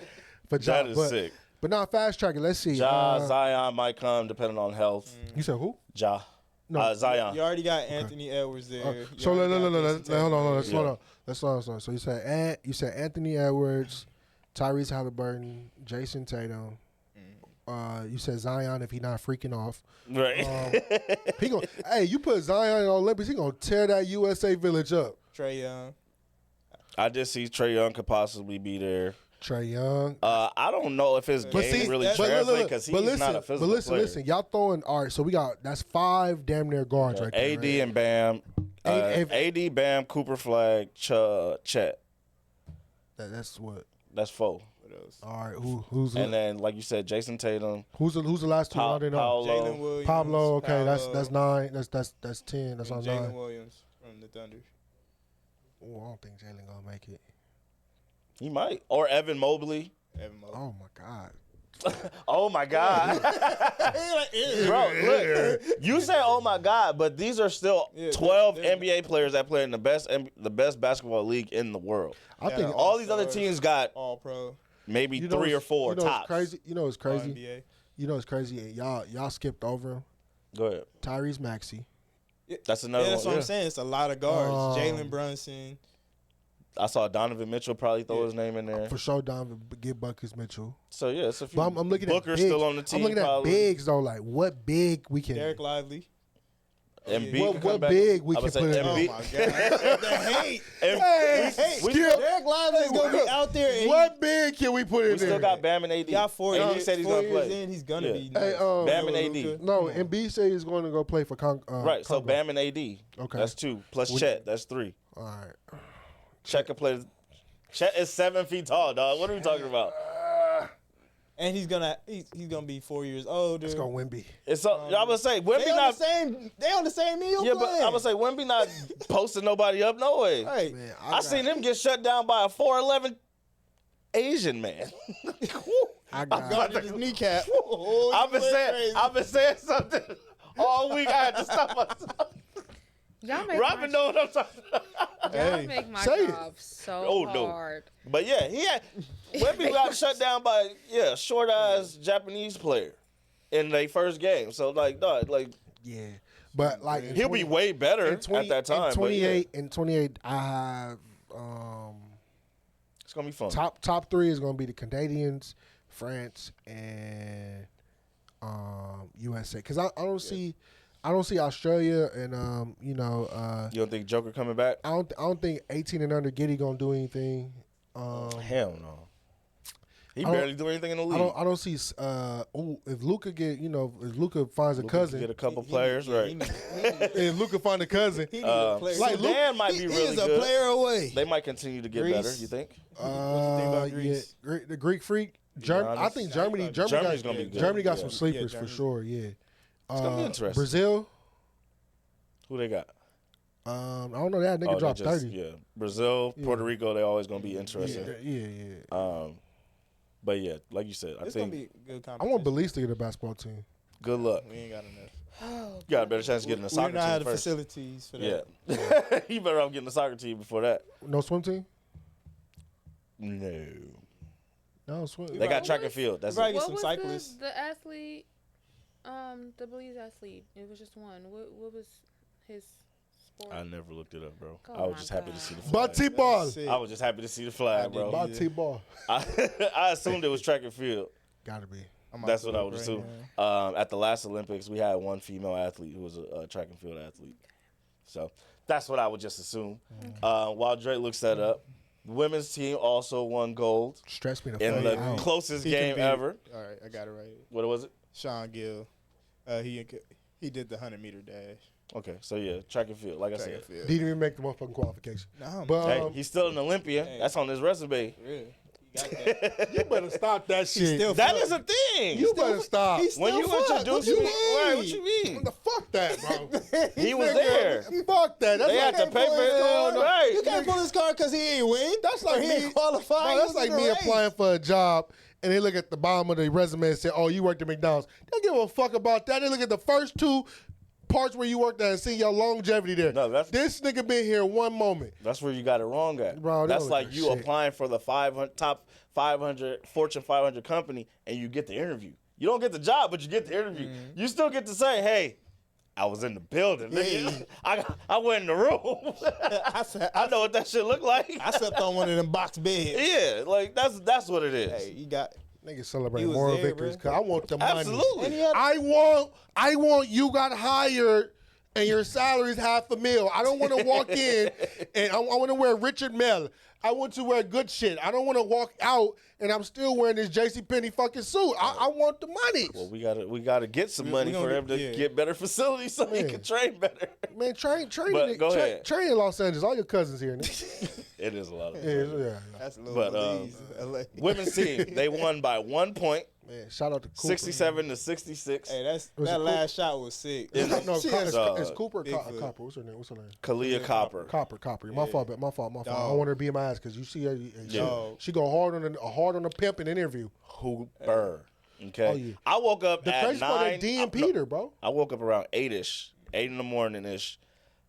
[SPEAKER 5] for Ja.
[SPEAKER 3] That is
[SPEAKER 5] but,
[SPEAKER 3] sick.
[SPEAKER 5] But now fast track it. Let's see.
[SPEAKER 3] Ja, Zion might come depending on health.
[SPEAKER 5] You said who?
[SPEAKER 3] Ja.
[SPEAKER 5] No.
[SPEAKER 3] Zion.
[SPEAKER 4] You already got Anthony Edwards there. You
[SPEAKER 5] So
[SPEAKER 4] already
[SPEAKER 5] no,
[SPEAKER 4] got Jason
[SPEAKER 5] hold on,
[SPEAKER 4] Tatum
[SPEAKER 5] let's
[SPEAKER 4] there.
[SPEAKER 5] slow down. Let's slow down. So you said Anthony Edwards, Tyrese Halliburton, Jason Tatum. You said Zion if he not freaking off.
[SPEAKER 3] Right.
[SPEAKER 5] He gonna hey, you put Zion in the Olympics, he gonna tear that USA village up.
[SPEAKER 4] Trae Young.
[SPEAKER 3] I just see Trae Young could possibly be there.
[SPEAKER 5] Trey Young.
[SPEAKER 3] I don't know if his
[SPEAKER 5] But
[SPEAKER 3] game
[SPEAKER 5] see,
[SPEAKER 3] really
[SPEAKER 5] but
[SPEAKER 3] translates because he's not a physical player.
[SPEAKER 5] listen, y'all throwing all right. So we got that's 5 damn near guards right there.
[SPEAKER 3] AD
[SPEAKER 5] right?
[SPEAKER 3] and Bam.
[SPEAKER 5] A-
[SPEAKER 3] AD, Bam, Cooper Flag, Chet.
[SPEAKER 5] That's what.
[SPEAKER 3] That's 4.
[SPEAKER 4] What else?
[SPEAKER 5] All right, who's
[SPEAKER 3] And then, like you said, Jason Tatum,
[SPEAKER 5] who's the last two? I didn't know.
[SPEAKER 3] Paolo.
[SPEAKER 4] Jalen Williams.
[SPEAKER 5] Pablo. Okay, that's
[SPEAKER 4] Paolo,
[SPEAKER 5] 9. That's 10. That's on
[SPEAKER 4] and
[SPEAKER 5] 9.
[SPEAKER 4] Jalen Williams from the Thunder.
[SPEAKER 5] Oh, I don't think Jalen gonna make it.
[SPEAKER 3] He might. Or Evan Mobley.
[SPEAKER 4] Evan Mobley.
[SPEAKER 5] Oh my God.
[SPEAKER 3] Oh my God. Bro, look. You say oh my God, but these are still
[SPEAKER 4] Yeah,
[SPEAKER 3] 12
[SPEAKER 4] they're-
[SPEAKER 3] NBA players that play in the best basketball league in the world.
[SPEAKER 5] I
[SPEAKER 4] Yeah,
[SPEAKER 5] think
[SPEAKER 3] All these other teams got
[SPEAKER 4] All Pro.
[SPEAKER 3] maybe
[SPEAKER 5] you know
[SPEAKER 3] 3 or
[SPEAKER 5] what's-
[SPEAKER 3] 4
[SPEAKER 5] you know
[SPEAKER 3] tops.
[SPEAKER 5] What's crazy. You know what's
[SPEAKER 4] All
[SPEAKER 5] crazy.
[SPEAKER 4] NBA.
[SPEAKER 5] You know what's crazy. And y'all skipped over him.
[SPEAKER 3] Go ahead.
[SPEAKER 5] Tyrese Maxey.
[SPEAKER 3] That's another
[SPEAKER 4] Yeah, that's
[SPEAKER 3] one.
[SPEAKER 4] what I'm saying. It's a lot of guards.
[SPEAKER 5] Um,
[SPEAKER 4] Jalen Brunson.
[SPEAKER 3] I saw Donovan Mitchell probably throw his name in there.
[SPEAKER 5] For sure, Donovan get Buckets Mitchell.
[SPEAKER 3] So yeah, it's a few.
[SPEAKER 5] But I'm looking
[SPEAKER 3] Booker's
[SPEAKER 5] at bigs.
[SPEAKER 3] still on the team.
[SPEAKER 5] I'm looking at
[SPEAKER 3] probably.
[SPEAKER 5] bigs though. Like what big we can.
[SPEAKER 4] Derek Lively.
[SPEAKER 3] Embiid could come
[SPEAKER 5] What
[SPEAKER 3] back.
[SPEAKER 5] big we
[SPEAKER 3] I
[SPEAKER 5] can
[SPEAKER 3] would say
[SPEAKER 5] put in
[SPEAKER 4] Oh
[SPEAKER 3] Embiid.
[SPEAKER 4] my god, the hate.
[SPEAKER 5] Hey,
[SPEAKER 3] we
[SPEAKER 5] Skip,
[SPEAKER 4] Derek Lively's gonna be out there. And
[SPEAKER 5] what big can we put in
[SPEAKER 3] We still
[SPEAKER 5] there?
[SPEAKER 3] got Bam and AD.
[SPEAKER 4] he got 4
[SPEAKER 3] And
[SPEAKER 4] years.
[SPEAKER 3] he said he's
[SPEAKER 4] 4
[SPEAKER 3] gonna
[SPEAKER 4] years
[SPEAKER 3] play.
[SPEAKER 4] in, he's gonna
[SPEAKER 3] Yeah.
[SPEAKER 4] be.
[SPEAKER 5] Hey,
[SPEAKER 4] Nice.
[SPEAKER 3] Bam and
[SPEAKER 4] Luka.
[SPEAKER 3] AD.
[SPEAKER 5] No, Embiid said he's going to go play for
[SPEAKER 3] Right, so
[SPEAKER 5] Congo.
[SPEAKER 3] Bam and AD.
[SPEAKER 5] Okay.
[SPEAKER 3] That's 2. Plus Chet, that's 3.
[SPEAKER 5] All right.
[SPEAKER 3] Chet can play. Chet is 7 feet tall, dog. What are we talking about?
[SPEAKER 4] And he's gonna be 4 years older.
[SPEAKER 5] Let's go Wemby.
[SPEAKER 3] It's I would say
[SPEAKER 4] They
[SPEAKER 3] Wemby
[SPEAKER 4] on
[SPEAKER 3] not.
[SPEAKER 4] the same. They on the same meal
[SPEAKER 3] Yeah,
[SPEAKER 4] plan.
[SPEAKER 3] but I would say Wemby not posting nobody up. No way.
[SPEAKER 4] Hey,
[SPEAKER 5] Man,
[SPEAKER 3] I seen him get shut down by a 4'11" Asian man.
[SPEAKER 5] I
[SPEAKER 4] got
[SPEAKER 5] got
[SPEAKER 4] his kneecap.
[SPEAKER 3] I've been saying something all week. I had to stop myself.
[SPEAKER 6] Y'all make
[SPEAKER 3] Robin
[SPEAKER 6] my,
[SPEAKER 3] know what I'm talking about.
[SPEAKER 6] y'all
[SPEAKER 4] Hey,
[SPEAKER 6] make my
[SPEAKER 5] say it.
[SPEAKER 6] job so
[SPEAKER 3] Oh, no.
[SPEAKER 6] hard.
[SPEAKER 3] But yeah, Wemby got shut down by a short ass Japanese player in their first game. So like, dog, like
[SPEAKER 5] yeah, but like in
[SPEAKER 3] he'll be
[SPEAKER 5] 20
[SPEAKER 3] way better
[SPEAKER 5] in 20
[SPEAKER 3] at that time.
[SPEAKER 5] In 28, in 28, I have
[SPEAKER 3] It's gonna be fun.
[SPEAKER 5] top 3 is going to be the Canadians, France, and USA. Because I don't see Australia and
[SPEAKER 3] You don't think Joker coming back?
[SPEAKER 5] I don't think 18 and under Giddy gonna do anything.
[SPEAKER 3] Hell no. He
[SPEAKER 5] I don't-
[SPEAKER 3] barely do anything in the league.
[SPEAKER 5] I don't see. If Luka if Luka finds a
[SPEAKER 3] Luka
[SPEAKER 5] cousin,
[SPEAKER 3] get a couple players, right?
[SPEAKER 5] if Luka find a cousin,
[SPEAKER 4] He need a player.
[SPEAKER 5] like Luke-
[SPEAKER 3] Sudan might be
[SPEAKER 4] he
[SPEAKER 3] really
[SPEAKER 4] is a
[SPEAKER 3] good.
[SPEAKER 4] player away.
[SPEAKER 3] They might continue to get
[SPEAKER 4] Greece.
[SPEAKER 3] better. You think?
[SPEAKER 4] What you think about Greece?
[SPEAKER 5] the Greek freak. I think Germany.
[SPEAKER 3] Germany's gonna be good.
[SPEAKER 5] Germany got
[SPEAKER 3] Yeah.
[SPEAKER 5] some sleepers for
[SPEAKER 4] Germany.
[SPEAKER 5] sure. Yeah,
[SPEAKER 3] It's gonna be interesting.
[SPEAKER 5] Brazil.
[SPEAKER 3] Who they got?
[SPEAKER 5] I don't know. That nigga
[SPEAKER 3] they
[SPEAKER 5] dropped
[SPEAKER 3] just-
[SPEAKER 5] 30.
[SPEAKER 3] Yeah, Brazil, Puerto Rico. They always gonna be interesting.
[SPEAKER 5] Yeah.
[SPEAKER 3] But yeah, like you said, I
[SPEAKER 4] It's gonna
[SPEAKER 3] think
[SPEAKER 4] be good
[SPEAKER 5] I
[SPEAKER 4] competition.
[SPEAKER 5] want Belize to get a basketball team.
[SPEAKER 3] good luck.
[SPEAKER 4] We ain't got enough.
[SPEAKER 3] You got a better chance of getting a
[SPEAKER 4] We
[SPEAKER 3] soccer
[SPEAKER 4] don't have
[SPEAKER 3] team
[SPEAKER 4] the
[SPEAKER 3] first.
[SPEAKER 4] facilities for
[SPEAKER 3] Yeah,
[SPEAKER 4] that.
[SPEAKER 3] you better off getting a soccer team before that.
[SPEAKER 5] No swim team.
[SPEAKER 3] No,
[SPEAKER 5] No swim.
[SPEAKER 3] they got track and field. That's
[SPEAKER 4] Right.
[SPEAKER 3] it.
[SPEAKER 4] Get
[SPEAKER 6] What
[SPEAKER 4] some
[SPEAKER 6] was
[SPEAKER 4] cyclists.
[SPEAKER 6] the athlete, the Belize athlete? It was just one. What was his sport?
[SPEAKER 3] I never looked it up, bro.
[SPEAKER 6] Oh
[SPEAKER 3] I was
[SPEAKER 6] my
[SPEAKER 3] just happy to
[SPEAKER 6] God.
[SPEAKER 3] see the flag.
[SPEAKER 5] Basketball.
[SPEAKER 4] That's it.
[SPEAKER 3] I was just happy to see the flag, bro.
[SPEAKER 5] Basketball.
[SPEAKER 3] I assumed it was track and field.
[SPEAKER 5] Gotta be.
[SPEAKER 4] I'm
[SPEAKER 3] That's
[SPEAKER 4] about
[SPEAKER 3] what
[SPEAKER 4] to
[SPEAKER 3] I would
[SPEAKER 4] look
[SPEAKER 3] assume.
[SPEAKER 4] right
[SPEAKER 3] At the last Olympics, we had one female athlete who was a track and field athlete. So that's what I would just assume. While Drake looks that up, the women's team also won gold
[SPEAKER 5] Stress me the
[SPEAKER 3] in
[SPEAKER 5] fuck
[SPEAKER 3] the
[SPEAKER 5] out.
[SPEAKER 3] closest
[SPEAKER 4] He can
[SPEAKER 3] game
[SPEAKER 4] be-
[SPEAKER 3] ever.
[SPEAKER 4] now. All right, I got it right.
[SPEAKER 3] What was it?
[SPEAKER 4] Sean Gill, he did the 100-meter dash.
[SPEAKER 3] Okay, so yeah, track and field. Like I
[SPEAKER 4] Track
[SPEAKER 3] said,
[SPEAKER 4] and field.
[SPEAKER 5] Didn't even make the motherfucking qualification.
[SPEAKER 4] Nah,
[SPEAKER 5] But
[SPEAKER 3] hey, he's still an Olympian.
[SPEAKER 4] Hey.
[SPEAKER 3] That's on his resume.
[SPEAKER 4] real. He got that.
[SPEAKER 5] you better stop that shit.
[SPEAKER 4] still-
[SPEAKER 3] That is a thing.
[SPEAKER 5] you better stop.
[SPEAKER 4] He's
[SPEAKER 3] When you
[SPEAKER 4] still fucked.
[SPEAKER 3] introduced
[SPEAKER 4] What
[SPEAKER 3] me,
[SPEAKER 4] you
[SPEAKER 3] right?
[SPEAKER 4] mean?
[SPEAKER 3] What you mean?
[SPEAKER 5] What the fuck that, bro?
[SPEAKER 3] He was there.
[SPEAKER 5] Fuck that. That's
[SPEAKER 3] They had to pay for his card, right?
[SPEAKER 4] You can't pull his card because he ain't win.
[SPEAKER 5] That's like
[SPEAKER 4] Or he
[SPEAKER 5] me.
[SPEAKER 4] ain't qualified.
[SPEAKER 5] Bro,
[SPEAKER 4] He
[SPEAKER 5] that's
[SPEAKER 4] was
[SPEAKER 5] like
[SPEAKER 4] in the
[SPEAKER 5] me
[SPEAKER 4] race.
[SPEAKER 5] applying for a job and they look at the bottom of the resume and say, "Oh, you worked at McDonald's." They don't give a fuck about that. They look at the first 2 parts where you worked at and see your longevity there.
[SPEAKER 3] No, that's-
[SPEAKER 5] this nigga been here one moment.
[SPEAKER 3] That's where you got it wrong at.
[SPEAKER 5] Bro, that
[SPEAKER 3] that's
[SPEAKER 5] was
[SPEAKER 3] like
[SPEAKER 5] that
[SPEAKER 3] you
[SPEAKER 5] shit.
[SPEAKER 3] applying for the top 500 Fortune 500 company and you get the interview. You don't get the job, but you get the interview. You still get to say, "Hey, I was in the building. nigga. I went in the room. I know what that shit look like."
[SPEAKER 4] I slept on one of them box beds.
[SPEAKER 3] Yeah, like that's what it is.
[SPEAKER 4] Hey, you got.
[SPEAKER 5] Niggas celebrate
[SPEAKER 4] He was
[SPEAKER 5] moral
[SPEAKER 4] there,
[SPEAKER 5] victories
[SPEAKER 4] bro.
[SPEAKER 5] because I want the money.
[SPEAKER 3] Absolutely.
[SPEAKER 4] And he had-
[SPEAKER 5] I want you got hired and your salary's $500,000. I don't want to walk in and I want to wear Richard Mille. I want to wear good shit. I don't want to walk out and I'm still wearing this JCPenney fucking suit. I want the money.
[SPEAKER 3] Well, we gotta get some money
[SPEAKER 4] we
[SPEAKER 3] for
[SPEAKER 4] gonna
[SPEAKER 3] him to
[SPEAKER 4] get- yeah.
[SPEAKER 3] get better facilities so he
[SPEAKER 5] Man.
[SPEAKER 3] can train better.
[SPEAKER 5] Man, train
[SPEAKER 3] But go ahead.
[SPEAKER 5] train in Los Angeles. All your cousins here. Nigga.
[SPEAKER 3] It is a lot of
[SPEAKER 5] yeah.
[SPEAKER 4] That's a little
[SPEAKER 3] But,
[SPEAKER 4] Belize, LA.
[SPEAKER 3] women's team. They won by 1 point,
[SPEAKER 5] Man, shout out to Cooper.
[SPEAKER 3] 67 to 66.
[SPEAKER 4] Hey,
[SPEAKER 5] Was it
[SPEAKER 4] that
[SPEAKER 5] Coop?
[SPEAKER 4] last shot was sick.
[SPEAKER 3] Yeah.
[SPEAKER 5] No,
[SPEAKER 4] She
[SPEAKER 5] it's,
[SPEAKER 4] had
[SPEAKER 5] it's Cooper or
[SPEAKER 4] Bigfoot.
[SPEAKER 5] Copper. What's her name?
[SPEAKER 3] Kalia Copper.
[SPEAKER 5] Copper. My fault. My fault. I
[SPEAKER 4] Dog.
[SPEAKER 5] don't want her to be in my ass because you see her.
[SPEAKER 4] Dog.
[SPEAKER 5] She go hard on the pimp in the interview.
[SPEAKER 3] Hooper. Okay.
[SPEAKER 5] Oh, yeah.
[SPEAKER 3] I woke up
[SPEAKER 5] The
[SPEAKER 3] at
[SPEAKER 5] crazy part
[SPEAKER 3] 9.
[SPEAKER 5] that D and Peter, bro.
[SPEAKER 3] I woke up around 8-ish, 8 in the morning-ish,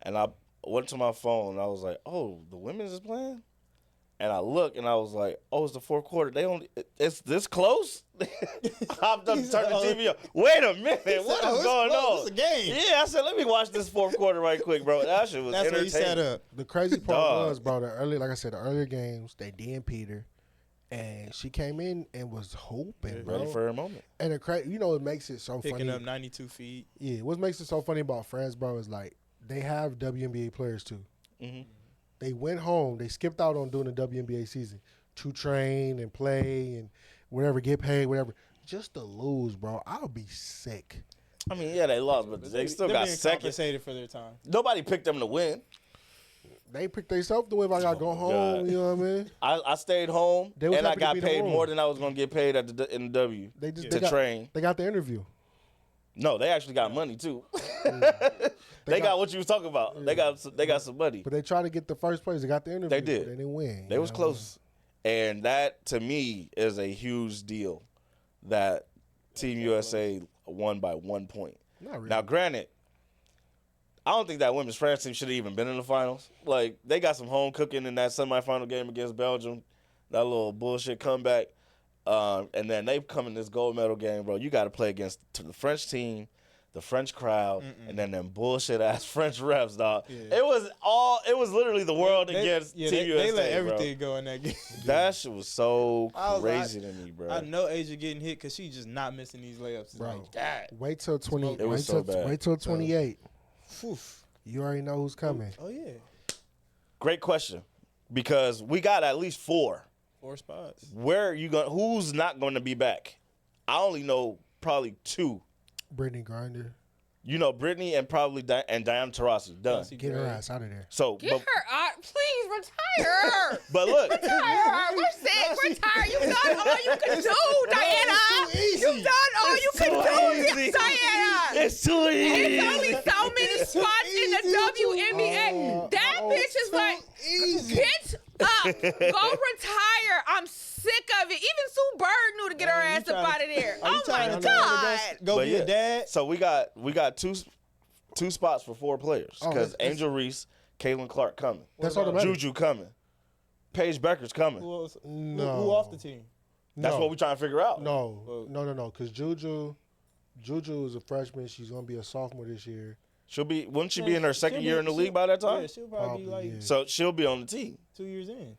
[SPEAKER 3] and I went to my phone and I was like, "Oh, the women's is playing?" And I looked and I was like, "Oh, it's the fourth quarter. It's this close?" Hopped up, turned the TV up. Wait a minute, what is going on?
[SPEAKER 4] It's a game.
[SPEAKER 3] Yeah, I said, let me watch this fourth quarter right quick, bro. That shit was
[SPEAKER 4] That's what he
[SPEAKER 3] entertaining.
[SPEAKER 4] set up.
[SPEAKER 5] The crazy part
[SPEAKER 3] Dog.
[SPEAKER 5] was, bro, like I said, the earlier games, they D and Peter, And she came in and was hooping, bro.
[SPEAKER 3] Ready for her moment.
[SPEAKER 5] And it makes it so
[SPEAKER 4] Picking
[SPEAKER 5] funny.
[SPEAKER 4] up 92 feet.
[SPEAKER 5] Yeah, what makes it so funny about France, bro, is like they have WNBA players too.
[SPEAKER 3] Mm-hmm.
[SPEAKER 5] They went home. They skipped out on doing the WNBA season to train and play and whatever, get paid, whatever. Just to lose, bro. I'll be sick.
[SPEAKER 3] I mean, yeah, they lost, but they still
[SPEAKER 4] They're
[SPEAKER 3] got
[SPEAKER 4] being
[SPEAKER 3] second.
[SPEAKER 4] compensated for their time.
[SPEAKER 3] Nobody picked them to win.
[SPEAKER 5] They picked themselves to win if I got to go home.
[SPEAKER 3] God.
[SPEAKER 5] You know what I mean?
[SPEAKER 3] I stayed home,
[SPEAKER 5] They was
[SPEAKER 3] and I
[SPEAKER 5] happy to
[SPEAKER 3] got
[SPEAKER 5] be in the
[SPEAKER 3] paid
[SPEAKER 5] room.
[SPEAKER 3] more than I was going to get paid at in the W
[SPEAKER 5] They just
[SPEAKER 3] to train.
[SPEAKER 5] They got the interview.
[SPEAKER 3] No, they actually got money too. They got what you was talking about.
[SPEAKER 5] Yeah.
[SPEAKER 3] They got some money.
[SPEAKER 5] But they tried to get the first place. They got the interview.
[SPEAKER 3] They did.
[SPEAKER 5] But they didn't win.
[SPEAKER 3] They
[SPEAKER 5] you
[SPEAKER 3] was
[SPEAKER 5] know?
[SPEAKER 3] close, and that to me is a huge deal. That Team USA won by 1 point.
[SPEAKER 5] Not really.
[SPEAKER 3] Now, granted, I don't think that women's France team should have even been in the finals. Like, they got some home cooking in that semifinal game against Belgium, that little bullshit comeback. And then they come in this gold medal game, bro. You got to play against the French team, the French crowd, and then them bullshit-ass French refs, dog.
[SPEAKER 4] Yeah.
[SPEAKER 3] It was literally the world against Team USA,
[SPEAKER 4] They let
[SPEAKER 3] bro.
[SPEAKER 4] everything go in that game.
[SPEAKER 3] That shit was so
[SPEAKER 4] I was like-
[SPEAKER 3] crazy to me, bro.
[SPEAKER 4] I know Asia getting hit because she's just not missing these layups. It's
[SPEAKER 5] Bro.
[SPEAKER 4] like, God.
[SPEAKER 5] Wait till 20.
[SPEAKER 3] It was so bad.
[SPEAKER 5] Wait till 28.
[SPEAKER 4] Oof.
[SPEAKER 5] You already know who's coming.
[SPEAKER 4] Oh, yeah.
[SPEAKER 3] Great question, because we got at least 4.
[SPEAKER 4] 4 spots.
[SPEAKER 3] Where are you going? Who's not going to be back? I only know probably 2.
[SPEAKER 5] Brittany Grinder.
[SPEAKER 3] You know, Brittany and probably and Diana Taurasi. Done.
[SPEAKER 4] Kelsey
[SPEAKER 5] Get her
[SPEAKER 4] Gray.
[SPEAKER 5] ass out of there.
[SPEAKER 3] So,
[SPEAKER 6] Get her out. Please retire her.
[SPEAKER 3] but look,
[SPEAKER 6] Retire her. We're sick. We're tired. You've done all you can do, Diana. You've done all you can do, Diana.
[SPEAKER 3] it's too easy.
[SPEAKER 6] It's only so many spots in the WNBA. That bitch is like, bitch up. Go retire. I'm sick of it. Even Sue Bird knew to get her ass up out of there.
[SPEAKER 4] Are you
[SPEAKER 6] Oh
[SPEAKER 4] trying
[SPEAKER 6] my
[SPEAKER 4] to tell her to
[SPEAKER 6] God.
[SPEAKER 4] go
[SPEAKER 3] But
[SPEAKER 4] be
[SPEAKER 3] yeah.
[SPEAKER 4] a dad?
[SPEAKER 3] So we got two spots for 4 players
[SPEAKER 5] Oh,
[SPEAKER 3] because
[SPEAKER 5] that's-
[SPEAKER 3] Angel Reese, Caitlin Clark coming,
[SPEAKER 5] That's all that matters.
[SPEAKER 3] Juju coming, Paige Becker's coming.
[SPEAKER 4] Who else?
[SPEAKER 5] No.
[SPEAKER 4] Who off the team?
[SPEAKER 3] That's
[SPEAKER 5] No.
[SPEAKER 3] what we're trying to figure out.
[SPEAKER 5] No. Because Juju is a freshman. She's gonna be a sophomore this year.
[SPEAKER 3] Wouldn't she be in her second year in the league by that time?
[SPEAKER 4] Yeah, she'll probably be
[SPEAKER 5] Probably,
[SPEAKER 4] like
[SPEAKER 5] yeah.
[SPEAKER 3] So she'll be on the team.
[SPEAKER 4] 2 years in.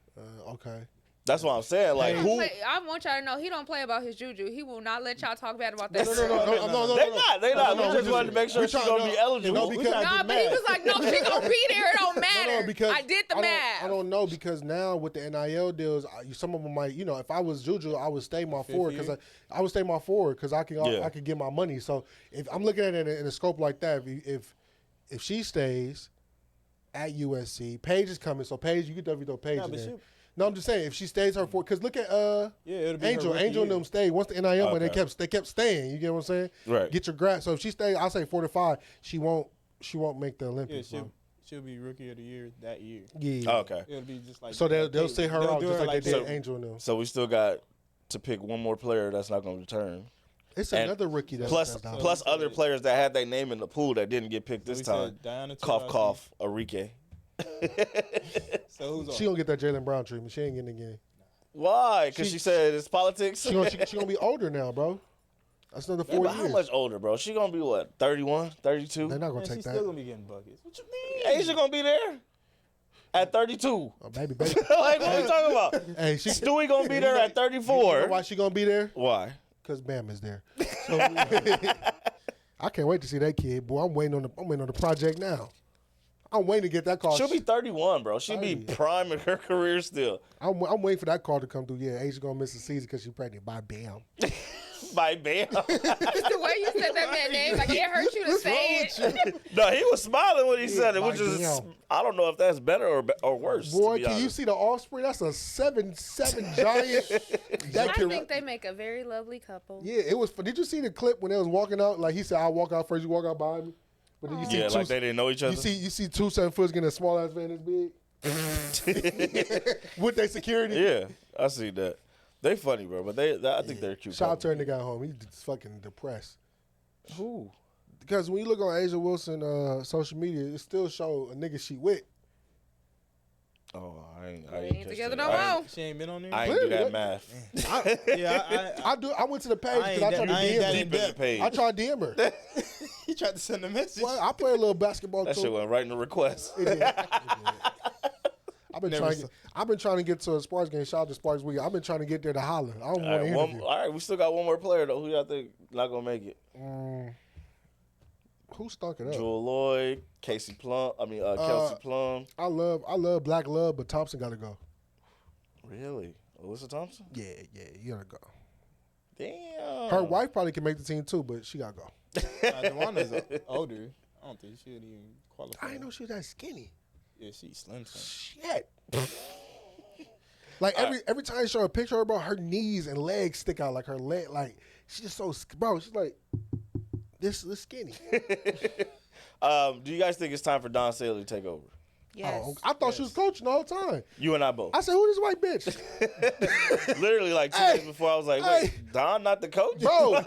[SPEAKER 5] Okay.
[SPEAKER 3] That's what I'm saying. Like, who?
[SPEAKER 6] I want y'all to know he don't play about his juju. He will not let y'all talk bad about that.
[SPEAKER 5] No.
[SPEAKER 3] They not.
[SPEAKER 5] No,
[SPEAKER 3] We just wanted to make sure she's gonna be eligible.
[SPEAKER 5] No, because
[SPEAKER 6] Nah, but he was like, no, she gonna be there. It don't matter.
[SPEAKER 5] because
[SPEAKER 6] I did the math.
[SPEAKER 5] I don't know because now with the NIL deals, some of them might. If I was Juju, I would stay my forward because I would stay my forward because I could get my money. So if I'm looking at it in a scope like that, if she stays at USC, Paige is coming. So Paige, you could definitely throw Paige
[SPEAKER 4] Nah,
[SPEAKER 5] in
[SPEAKER 4] but
[SPEAKER 5] there. No, I'm just saying if she stays her forward, because look at
[SPEAKER 4] it'll be
[SPEAKER 5] Angel.
[SPEAKER 4] her rookie
[SPEAKER 5] Angel and
[SPEAKER 4] year.
[SPEAKER 5] them stayed. Once the NIL went,
[SPEAKER 3] Okay.
[SPEAKER 5] they kept staying. You get what I'm saying?
[SPEAKER 3] Right.
[SPEAKER 5] Get your grad. So if she stays, I'll say 4 to 5. She won't make the
[SPEAKER 4] Yeah,
[SPEAKER 5] Olympics. bro.
[SPEAKER 4] she'll be rookie of the year that year.
[SPEAKER 5] Yeah.
[SPEAKER 3] Oh, okay.
[SPEAKER 4] It'll be just like
[SPEAKER 5] So they'll sit her out
[SPEAKER 4] do
[SPEAKER 5] just
[SPEAKER 4] her
[SPEAKER 5] like they did
[SPEAKER 3] that.
[SPEAKER 5] Angel and them.
[SPEAKER 3] So we still got to pick one more player that's not going to return.
[SPEAKER 5] It's
[SPEAKER 3] And
[SPEAKER 5] another rookie that's
[SPEAKER 3] Plus,
[SPEAKER 5] that's down.
[SPEAKER 3] plus other players that had their name in the pool that didn't get picked
[SPEAKER 4] So
[SPEAKER 3] this
[SPEAKER 4] we
[SPEAKER 3] time.
[SPEAKER 4] said Diana
[SPEAKER 3] Cough,
[SPEAKER 4] Taurasi.
[SPEAKER 3] cough, Enrique.
[SPEAKER 4] So who's
[SPEAKER 5] She
[SPEAKER 4] on?
[SPEAKER 5] gonna get that Jaylen Brown treatment. She ain't getting it again.
[SPEAKER 3] Why? Because she said it's politics.
[SPEAKER 5] She gonna be older now, bro. That's another
[SPEAKER 3] Yeah,
[SPEAKER 5] 4
[SPEAKER 3] but
[SPEAKER 5] years.
[SPEAKER 3] how much older, bro? She gonna be what? 31, 32?
[SPEAKER 5] They're not gonna
[SPEAKER 4] Man,
[SPEAKER 5] take
[SPEAKER 4] she's
[SPEAKER 5] that.
[SPEAKER 4] still gonna be getting buckets. What you mean?
[SPEAKER 3] Asia gonna be there at 32.
[SPEAKER 5] Oh, baby.
[SPEAKER 3] Like, what are we talking about?
[SPEAKER 5] Hey, she.
[SPEAKER 3] Stewie gonna be there at
[SPEAKER 5] You know
[SPEAKER 3] 34.
[SPEAKER 5] why she gonna be there?
[SPEAKER 3] Why?
[SPEAKER 5] Because Bam is there. So, I can't wait to see that kid, boy. I'm waiting on the project now. I'm waiting to get that call.
[SPEAKER 3] She'll be 31, bro. She'll be
[SPEAKER 5] 30.
[SPEAKER 3] prime in her career still.
[SPEAKER 5] I'm waiting for that call to come through. Yeah, Asia gonna miss the season because she's pregnant by Bam.
[SPEAKER 3] By Bam.
[SPEAKER 6] Just the way you said that man name, like it hurt you to say it.
[SPEAKER 3] No, he was smiling when he said it,
[SPEAKER 5] by
[SPEAKER 3] which is,
[SPEAKER 5] Bam.
[SPEAKER 3] I don't know if that's better or worse.
[SPEAKER 5] Boy,
[SPEAKER 3] to be
[SPEAKER 5] can you
[SPEAKER 3] honest.
[SPEAKER 5] see the offspring? That's a 7'7" giant. That
[SPEAKER 6] I
[SPEAKER 5] kid,
[SPEAKER 6] think they make a very lovely couple.
[SPEAKER 5] yeah, it was. Did you see the clip when they was walking out? Like he said, "I'll walk out first. You walk out behind me." But then you see
[SPEAKER 3] Yeah,
[SPEAKER 5] two,
[SPEAKER 3] like they didn't know each other.
[SPEAKER 5] you see 2 7-footers getting a small ass van this big with their security.
[SPEAKER 3] Yeah, I see that. They funny, bro, but I think they're cute.
[SPEAKER 5] Shout out to her nigga at home. He's just fucking depressed.
[SPEAKER 3] Who?
[SPEAKER 5] Because when you look on Asia Wilson social media, it still show a nigga she with.
[SPEAKER 3] Oh, I ain't
[SPEAKER 6] ain't
[SPEAKER 3] catch
[SPEAKER 6] together
[SPEAKER 3] that.
[SPEAKER 6] no
[SPEAKER 3] I ain't-
[SPEAKER 6] more.
[SPEAKER 4] She ain't been on there.
[SPEAKER 3] I ain't do
[SPEAKER 5] Clearly,
[SPEAKER 3] that math.
[SPEAKER 5] I went to the page
[SPEAKER 4] I
[SPEAKER 5] because I
[SPEAKER 4] ain't
[SPEAKER 5] tried to
[SPEAKER 4] that- I ain't
[SPEAKER 5] DM
[SPEAKER 4] that
[SPEAKER 5] her.
[SPEAKER 3] Deep in the
[SPEAKER 4] depth.
[SPEAKER 3] page.
[SPEAKER 5] I tried to DM her.
[SPEAKER 4] He tried to send a message.
[SPEAKER 5] Well, I play a little basketball
[SPEAKER 3] That
[SPEAKER 5] too.
[SPEAKER 3] shit went right in the request.
[SPEAKER 5] It did. I've been
[SPEAKER 4] Never
[SPEAKER 5] trying.
[SPEAKER 4] saw-
[SPEAKER 5] I've been trying to get to a Sparks game. Shout out to Sparks Week. I've been trying to get there to holler. I don't want to interview.
[SPEAKER 3] All right, we still got one more player though. Who y'all think not gonna make it?
[SPEAKER 5] Who stuck it up?
[SPEAKER 3] Jewel Lloyd, Kelsey Plum.
[SPEAKER 5] I love Black Love, but Thompson got to go.
[SPEAKER 3] Really? Alyssa Thompson?
[SPEAKER 5] Yeah, you gotta go.
[SPEAKER 3] Damn.
[SPEAKER 5] Her wife probably can make the team too, but she gotta go.
[SPEAKER 4] Dewana's older. I don't think she'd even qualify.
[SPEAKER 5] I didn't know she was that skinny.
[SPEAKER 4] Yeah, she's slim.
[SPEAKER 5] Shit. Like every time I show a picture of her, bro, her knees and legs stick out. Like her leg, like she's just so, bro. She's like this skinny.
[SPEAKER 3] Do you guys think it's time for Don Saylor to take over?
[SPEAKER 6] Yes.
[SPEAKER 5] Oh, I thought she was coaching the whole time.
[SPEAKER 3] You and I both.
[SPEAKER 5] I said, who this white bitch?
[SPEAKER 3] Literally like 2
[SPEAKER 5] Hey,
[SPEAKER 3] days before, I was like, wait,
[SPEAKER 5] hey.
[SPEAKER 3] Don not the coach?
[SPEAKER 5] Bro,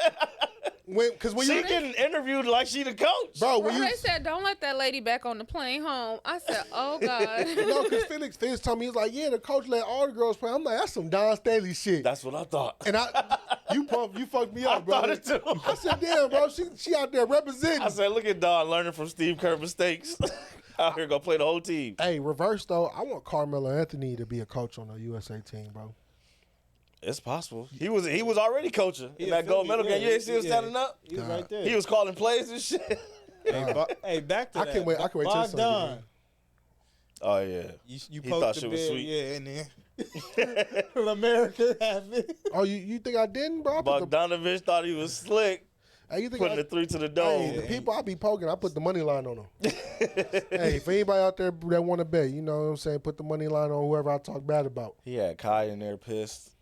[SPEAKER 5] when
[SPEAKER 3] She
[SPEAKER 5] you
[SPEAKER 3] getting interviewed like she the coach.
[SPEAKER 5] bro, when
[SPEAKER 6] Bro,
[SPEAKER 5] you
[SPEAKER 6] they said, don't let that lady back on the plane home. I said, oh, God.
[SPEAKER 5] no, because Felix told me, he's like, yeah, the coach let all the girls play. I'm like, that's some Don Staley shit.
[SPEAKER 3] That's what I thought.
[SPEAKER 5] And you fucked me up, bro.
[SPEAKER 3] thought it too.
[SPEAKER 5] I said, damn, bro, she out there representing.
[SPEAKER 3] I said, look at Don learning from Steve Kerr mistakes. Out here gonna play the whole team.
[SPEAKER 5] Hey, reverse though, I want Carmelo Anthony to be a coach on the USA team, bro.
[SPEAKER 3] It's possible. He was already coaching in that
[SPEAKER 4] Philly,
[SPEAKER 3] gold medal game. You ain't see him
[SPEAKER 4] yeah.
[SPEAKER 3] standing up?
[SPEAKER 4] He was right there.
[SPEAKER 3] He was calling plays and shit.
[SPEAKER 4] Hey, back to
[SPEAKER 5] I
[SPEAKER 4] that.
[SPEAKER 5] can't wait till the Sunday
[SPEAKER 4] Bogdan.
[SPEAKER 5] game.
[SPEAKER 3] Oh yeah.
[SPEAKER 4] You
[SPEAKER 3] He
[SPEAKER 4] poked
[SPEAKER 3] thought
[SPEAKER 4] the
[SPEAKER 3] shit was
[SPEAKER 4] bear,
[SPEAKER 3] sweet.
[SPEAKER 4] yeah, and then America have it.
[SPEAKER 5] Oh, you think I didn't, bro?
[SPEAKER 3] Bogdanovich thought he was slick,
[SPEAKER 5] Hey, you think
[SPEAKER 3] putting
[SPEAKER 5] I,
[SPEAKER 3] the 3 to the
[SPEAKER 5] hey,
[SPEAKER 3] dome.
[SPEAKER 5] the people I be poking, I put the money line on them. Hey, if anybody out there that want to bet, you know what I'm saying, put the money line on whoever I talk bad about.
[SPEAKER 3] He had Kai in there pissed.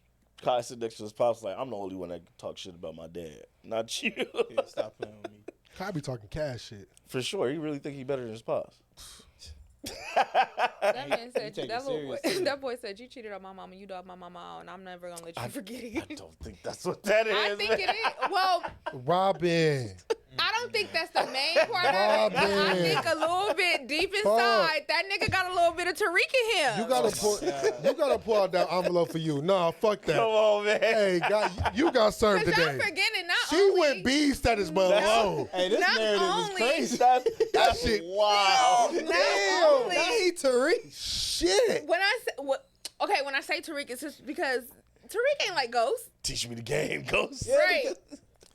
[SPEAKER 3] Kai sit next to his pops like, I'm the only one that talk shit about my dad, not you.
[SPEAKER 4] Yeah, stop playing with me.
[SPEAKER 5] I be talking cash shit.
[SPEAKER 3] For sure, he really think he better than his pops.
[SPEAKER 6] That man said,
[SPEAKER 4] take it
[SPEAKER 6] that, little boy,
[SPEAKER 4] serious, too.
[SPEAKER 6] that boy said, you cheated on my mama, you dogged my mama out, and I'm never going to let you forget
[SPEAKER 3] I
[SPEAKER 6] it.
[SPEAKER 3] don't think that's what that is.
[SPEAKER 6] I think it is. Well,
[SPEAKER 5] Robin.
[SPEAKER 6] I don't think that's the main part of it. But I
[SPEAKER 5] Robin.
[SPEAKER 6] think a little bit deep inside, that nigga got a little bit of Tariq in him.
[SPEAKER 5] You gotta pull out that envelope for you. Nah, fuck that.
[SPEAKER 3] Come on, man.
[SPEAKER 5] Hey, God, you got served
[SPEAKER 6] Because y'all
[SPEAKER 5] today.
[SPEAKER 6] forgetting not
[SPEAKER 5] She
[SPEAKER 6] only...
[SPEAKER 5] went B status, but low.
[SPEAKER 4] Hey, this
[SPEAKER 6] Not
[SPEAKER 4] narrative
[SPEAKER 6] only-
[SPEAKER 4] is crazy.
[SPEAKER 3] That's
[SPEAKER 5] shit-
[SPEAKER 3] wow.
[SPEAKER 6] Not only...
[SPEAKER 4] Tariq.
[SPEAKER 5] Shit.
[SPEAKER 6] When I say, when I say Tariq, it's just because Tariq ain't like Ghost.
[SPEAKER 3] Teach me the game, Ghost.
[SPEAKER 6] Right.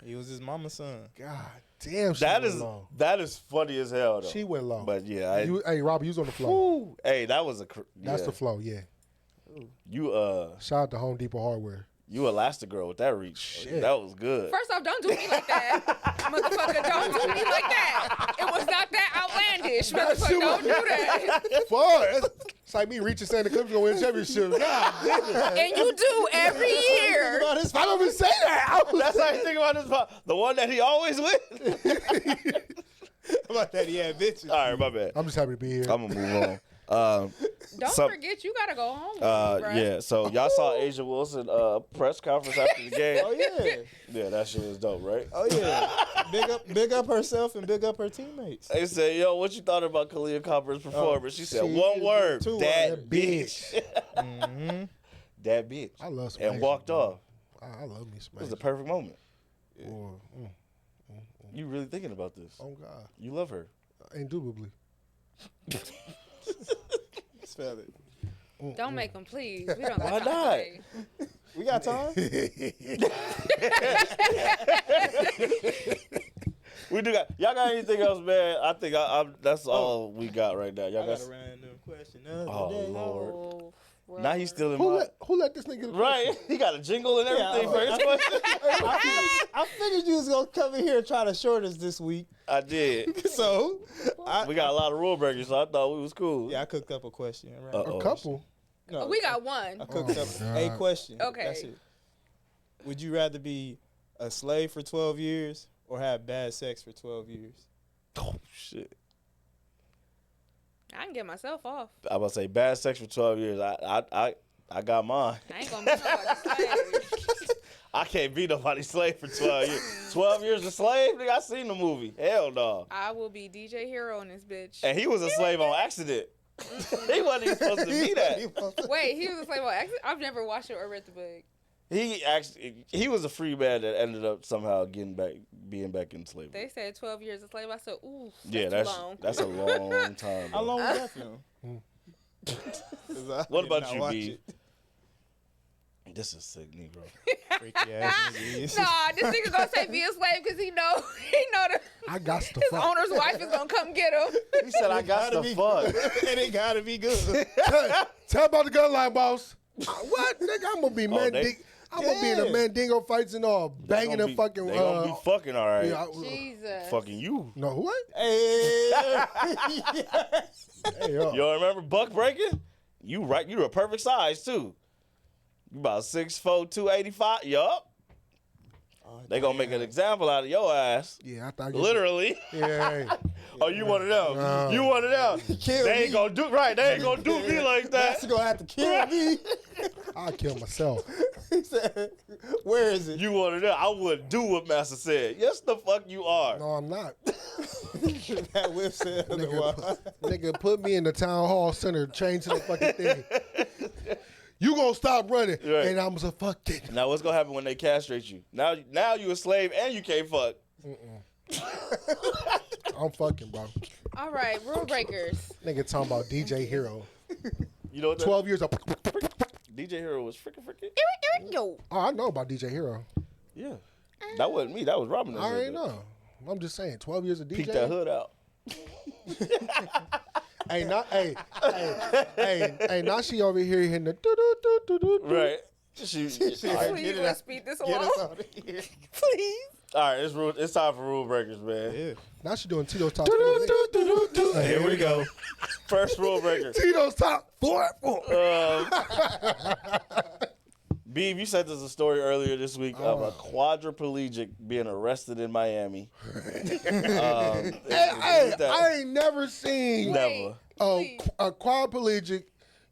[SPEAKER 4] He was his mama's son.
[SPEAKER 5] God damn, she
[SPEAKER 3] That
[SPEAKER 5] went
[SPEAKER 3] is
[SPEAKER 5] low.
[SPEAKER 3] that is funny as hell though.
[SPEAKER 5] She went low.
[SPEAKER 3] But yeah,
[SPEAKER 5] Hey, Robbie, you was on the flow.
[SPEAKER 3] Woo. Hey, that was
[SPEAKER 5] That's
[SPEAKER 3] yeah.
[SPEAKER 5] the flow, yeah.
[SPEAKER 3] You
[SPEAKER 5] Shout out to Home Depot Hardware.
[SPEAKER 3] you Elastigirl with that reach.
[SPEAKER 5] Shit.
[SPEAKER 3] That was good.
[SPEAKER 6] First off, don't do me like that. Motherfucker, don't do me like that. It was not that outlandish. Motherfucker, don't do that.
[SPEAKER 5] Fuck. It's like me reaching Santa Clips gonna win championship. God damn.
[SPEAKER 6] And you do every year.
[SPEAKER 5] I don't even say that.
[SPEAKER 3] That's how you think about this. The one that he always wins.
[SPEAKER 4] About that, he had bitches.
[SPEAKER 3] All right, my bad.
[SPEAKER 5] I'm just happy to be here.
[SPEAKER 3] I'm gonna move on.
[SPEAKER 6] Don't
[SPEAKER 3] Some-
[SPEAKER 6] forget, you gotta go home. bruh.
[SPEAKER 3] Yeah. So y'all saw Asia Wilson press conference after the game.
[SPEAKER 4] Oh yeah.
[SPEAKER 3] Yeah, that shit was dope, right?
[SPEAKER 4] Oh yeah. Big up herself and big up her teammates.
[SPEAKER 3] They said, "Yo, what you thought about Kalia Copper's performance?" She said,
[SPEAKER 5] she
[SPEAKER 3] "One
[SPEAKER 5] is
[SPEAKER 3] word,
[SPEAKER 4] two
[SPEAKER 3] that
[SPEAKER 4] words.
[SPEAKER 3] bitch."
[SPEAKER 4] Mm-hmm.
[SPEAKER 3] That bitch.
[SPEAKER 5] I love some
[SPEAKER 3] And
[SPEAKER 5] Asian,
[SPEAKER 3] walked
[SPEAKER 5] bro.
[SPEAKER 3] off.
[SPEAKER 5] I love me some
[SPEAKER 3] It was the
[SPEAKER 5] Asian.
[SPEAKER 3] perfect moment.
[SPEAKER 5] Boy,
[SPEAKER 3] You really thinking about this?
[SPEAKER 5] oh God,
[SPEAKER 3] You love her.
[SPEAKER 5] indubitably.
[SPEAKER 4] Spell it.
[SPEAKER 6] Don't make them, please. We don't
[SPEAKER 3] Why
[SPEAKER 6] got time
[SPEAKER 3] not?
[SPEAKER 6] today.
[SPEAKER 4] We got time.
[SPEAKER 3] We do got. Y'all got anything else, man? I think that's all we got right now. Y'all
[SPEAKER 4] I
[SPEAKER 3] got.
[SPEAKER 4] got a random question. the other
[SPEAKER 3] Oh,
[SPEAKER 4] day.
[SPEAKER 3] Lord.
[SPEAKER 6] Oh, well.
[SPEAKER 3] Now he's still in
[SPEAKER 5] Who
[SPEAKER 3] my.
[SPEAKER 5] let this nigga?
[SPEAKER 3] Right, he got a jingle and everything for his question.
[SPEAKER 4] I figured you was gonna come in here and try to short us this week.
[SPEAKER 3] I did.
[SPEAKER 4] So,
[SPEAKER 3] We got a lot of rule breakers, so I thought we was cool.
[SPEAKER 4] yeah, I cooked up a question. Right?
[SPEAKER 3] Uh-oh.
[SPEAKER 5] A couple.
[SPEAKER 4] No,
[SPEAKER 6] We got one.
[SPEAKER 4] I cooked
[SPEAKER 5] Oh,
[SPEAKER 4] up
[SPEAKER 5] my
[SPEAKER 4] a
[SPEAKER 5] God.
[SPEAKER 4] question.
[SPEAKER 6] Okay.
[SPEAKER 4] That's it. Would you rather be a slave for 12 years or have bad sex for 12 years?
[SPEAKER 3] Oh shit!
[SPEAKER 6] I can get myself off.
[SPEAKER 3] I was about to say bad sex for 12 years. I got mine.
[SPEAKER 6] I ain't gonna be nobody's slave.
[SPEAKER 3] I can't be nobody's slave for 12 years. 12 years a slave? Nigga, I seen the movie. Hell no.
[SPEAKER 6] I will be DJ Hero in this bitch.
[SPEAKER 3] And he was a slave on accident. He wasn't even supposed to be that.
[SPEAKER 6] Wait, he was a slave on accident? I've never watched it or read the book.
[SPEAKER 3] He was a free man that ended up somehow being back in slavery.
[SPEAKER 6] They said 12 years a slave. I said, ooh,
[SPEAKER 3] Yeah,
[SPEAKER 6] that's too long.
[SPEAKER 3] that's a long time.
[SPEAKER 4] How
[SPEAKER 3] bro.
[SPEAKER 4] long was that film?
[SPEAKER 3] What about you, B? This is sick, Negro.
[SPEAKER 4] Freaky ass nigga.
[SPEAKER 6] Nah, this nigga gonna say be a slave because he know that
[SPEAKER 5] I got to
[SPEAKER 6] his
[SPEAKER 5] fuck.
[SPEAKER 6] owner's wife is gonna come get him.
[SPEAKER 3] He said, I got the fuck.
[SPEAKER 4] And it gotta be good.
[SPEAKER 5] Tell about the gun line, boss. What? Nigga, I'm gonna be
[SPEAKER 3] they-
[SPEAKER 5] I'm gonna be in the Mandingo fights and all, banging and fucking.
[SPEAKER 3] They gonna be fucking all right.
[SPEAKER 5] Yeah,
[SPEAKER 6] Jesus.
[SPEAKER 3] Fucking you.
[SPEAKER 5] no, what?
[SPEAKER 4] Hey.
[SPEAKER 5] Hey, yo.
[SPEAKER 3] You don't remember Buck breaking? You right. You a perfect size, too. You about 6'4", 285. Yup. They gonna make an example out of your ass.
[SPEAKER 5] Yeah, I thought.
[SPEAKER 3] Literally.
[SPEAKER 5] Yeah. Hey.
[SPEAKER 3] Oh, you one of them.
[SPEAKER 5] No.
[SPEAKER 3] You one of them.
[SPEAKER 4] Kill
[SPEAKER 3] They ain't
[SPEAKER 4] me.
[SPEAKER 3] gonna do right. They ain't gonna do me like
[SPEAKER 4] That's
[SPEAKER 3] that.
[SPEAKER 4] gonna have to kill me.
[SPEAKER 5] I'll kill myself.
[SPEAKER 4] He said, "Where is it?"
[SPEAKER 3] You one of them. I wouldn't do what Master said. Yes, the fuck you are.
[SPEAKER 5] No, I'm not.
[SPEAKER 4] That whip said otherwise.
[SPEAKER 5] Nigga, put me in the town hall center, change to the fucking thing. You gonna stop running,
[SPEAKER 3] Right.
[SPEAKER 5] and I'm gonna fuck it.
[SPEAKER 3] Now what's gonna happen when they castrate you? Now you a slave and you can't fuck.
[SPEAKER 5] I'm fucking, bro.
[SPEAKER 6] All right, rule breakers.
[SPEAKER 5] Nigga talking about DJ Hero.
[SPEAKER 3] You know what?
[SPEAKER 5] 12 years of.
[SPEAKER 3] DJ Hero was freaking.
[SPEAKER 6] Yo.
[SPEAKER 5] Oh, I know about DJ Hero.
[SPEAKER 3] Yeah. That wasn't me. That was Robin. that
[SPEAKER 5] I
[SPEAKER 3] said
[SPEAKER 5] already
[SPEAKER 3] that.
[SPEAKER 5] know. I'm just saying, 12 years of DJ.
[SPEAKER 3] Peek that hood out.
[SPEAKER 5] Hey, now she over here hitting the do-do-do-do-do.
[SPEAKER 3] Right. She, all right.
[SPEAKER 6] Please, you want to speed this
[SPEAKER 4] Get
[SPEAKER 6] along?
[SPEAKER 4] us out of here.
[SPEAKER 6] Please.
[SPEAKER 3] All right, it's time for rule breakers, man.
[SPEAKER 4] Yeah.
[SPEAKER 5] Now she doing Tito's top.
[SPEAKER 3] Hey, here we go. First rule breaker.
[SPEAKER 5] Tito's top 4.
[SPEAKER 3] Beeb, you said there's a story earlier this week of a quadriplegic being arrested in Miami.
[SPEAKER 5] Hey, I ain't never seen
[SPEAKER 3] Never.
[SPEAKER 5] a quadriplegic.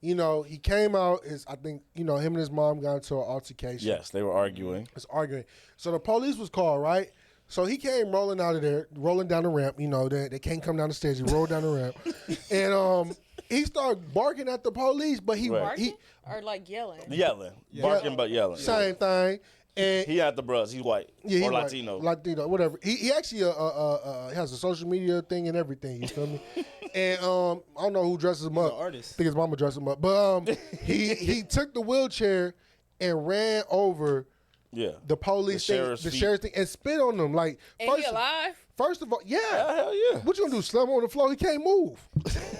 [SPEAKER 5] You know, he came out. I think him and his mom got into an altercation.
[SPEAKER 3] Yes, they were arguing.
[SPEAKER 5] Was arguing. So the police was called, right? So he came rolling out of there, rolling down the ramp. You know, they can't come down the stairs. He rolled down the ramp, and he started barking at the police. But he
[SPEAKER 3] Right.
[SPEAKER 6] Barking or like yelling?
[SPEAKER 3] Yelling. Barking but yelling.
[SPEAKER 5] same thing. And
[SPEAKER 3] He had the bruhs. He's white.
[SPEAKER 5] yeah,
[SPEAKER 3] or
[SPEAKER 5] he white,
[SPEAKER 3] Latino.
[SPEAKER 5] Latino, whatever. He actually has a social media thing and everything. You feel me? And I don't know who dresses him up.
[SPEAKER 4] an artist.
[SPEAKER 5] I think his mama dressed him up. But he took the wheelchair and ran over
[SPEAKER 3] Yeah.
[SPEAKER 5] the police
[SPEAKER 3] The
[SPEAKER 5] thing,
[SPEAKER 3] sheriff's
[SPEAKER 5] the
[SPEAKER 3] feet.
[SPEAKER 5] sheriff's thing, and spit on them. Like
[SPEAKER 6] And he alive?
[SPEAKER 5] First of all, yeah.
[SPEAKER 3] Hell yeah.
[SPEAKER 5] What you gonna do? Slam him on the floor? He can't move.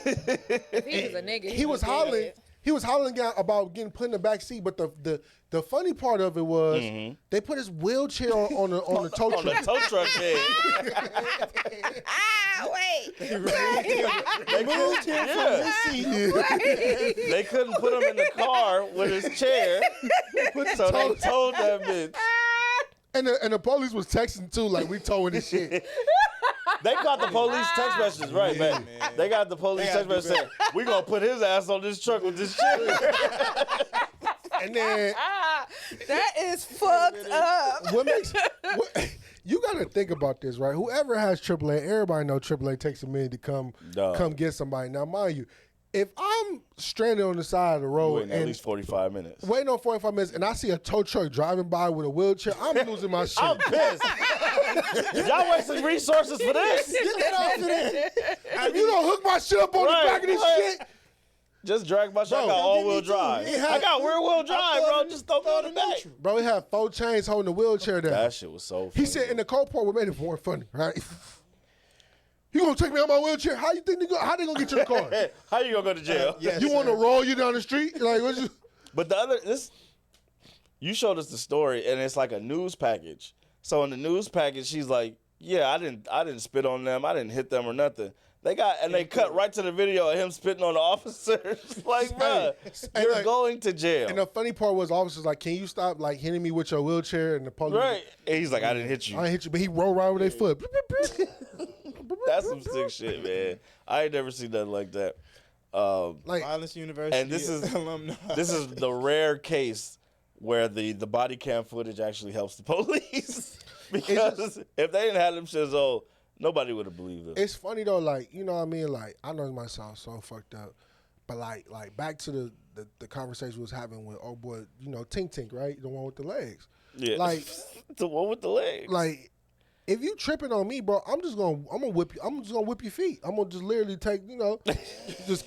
[SPEAKER 6] If he was a nigga,
[SPEAKER 5] He was hollering. He was hollering out about getting put in the back seat. But the funny part of it was they put his wheelchair on the tow
[SPEAKER 3] On the
[SPEAKER 5] truck.
[SPEAKER 3] tow truck bed.
[SPEAKER 6] Wait.
[SPEAKER 3] They moved him from his seat. They couldn't put him in the car with his chair. So they towed that bitch.
[SPEAKER 5] And the police was texting too, like we towing this shit.
[SPEAKER 3] They got the police text messages, right, man? They got the police text message saying, we gonna put his ass on this truck with this chair.
[SPEAKER 5] And then
[SPEAKER 6] That is fucked up.
[SPEAKER 5] you got to think about this, right? Whoever has AAA, everybody know AAA takes a minute to come get somebody. Now, mind you, if I'm stranded on the side of the road
[SPEAKER 3] Waiting at least 45 minutes.
[SPEAKER 5] waiting on 45 minutes and I see a tow truck driving by with a wheelchair, I'm losing my shit.
[SPEAKER 3] I'm pissed. Y'all wasting resources for this.
[SPEAKER 5] Get that off of there. If you don't hook my shit up on the back of this shit,
[SPEAKER 3] Just drag my shit. I
[SPEAKER 5] Bro,
[SPEAKER 3] got all-wheel drive.
[SPEAKER 5] had-
[SPEAKER 3] I got rear-wheel drive, bro. Just throw me on the back.
[SPEAKER 5] bro, he had 4 chains holding the wheelchair down.
[SPEAKER 3] That shit was so funny.
[SPEAKER 5] He said, in the cold part, what made it more funny, right? You gonna take me out my wheelchair? How you think how they gonna get you in the car?
[SPEAKER 3] How you gonna go to jail?
[SPEAKER 4] Yes,
[SPEAKER 5] You want to
[SPEAKER 4] sir.
[SPEAKER 5] roll you down the street? Like, what you?
[SPEAKER 3] But you showed us the story, and it's like a news package. So in the news package, she's like, "Yeah, I didn't spit on them. I didn't hit them or nothing." They cut right to the video of him spitting on the officers. Like, bruh, you're
[SPEAKER 5] like-
[SPEAKER 3] going to jail.
[SPEAKER 5] And the funny part was, officers like, "Can you stop like hitting me with your wheelchair?" And the police,
[SPEAKER 3] Right. And he's like, I didn't hit you.
[SPEAKER 5] I ain't hit you, but he rolled right with their foot.
[SPEAKER 3] That's some sick shit, man. I ain't never seen nothing like that.
[SPEAKER 5] Like,
[SPEAKER 4] Violence University.
[SPEAKER 3] And this is
[SPEAKER 4] alumni.
[SPEAKER 3] this is the rare case where the body cam footage actually helps the police. Because if they didn't have them shits on, nobody would have believed them.
[SPEAKER 5] it's funny though. Like, you know what I mean? Like, I know it might sound so fucked up, but like back to the conversation we was having with old boy, Tink Tink, right? The one with the legs.
[SPEAKER 3] Yeah.
[SPEAKER 5] Like,
[SPEAKER 3] the one with the legs.
[SPEAKER 5] like. If you tripping on me, bro, I'm gonna whip you. I'm just gonna whip your feet. I'm gonna just literally take, just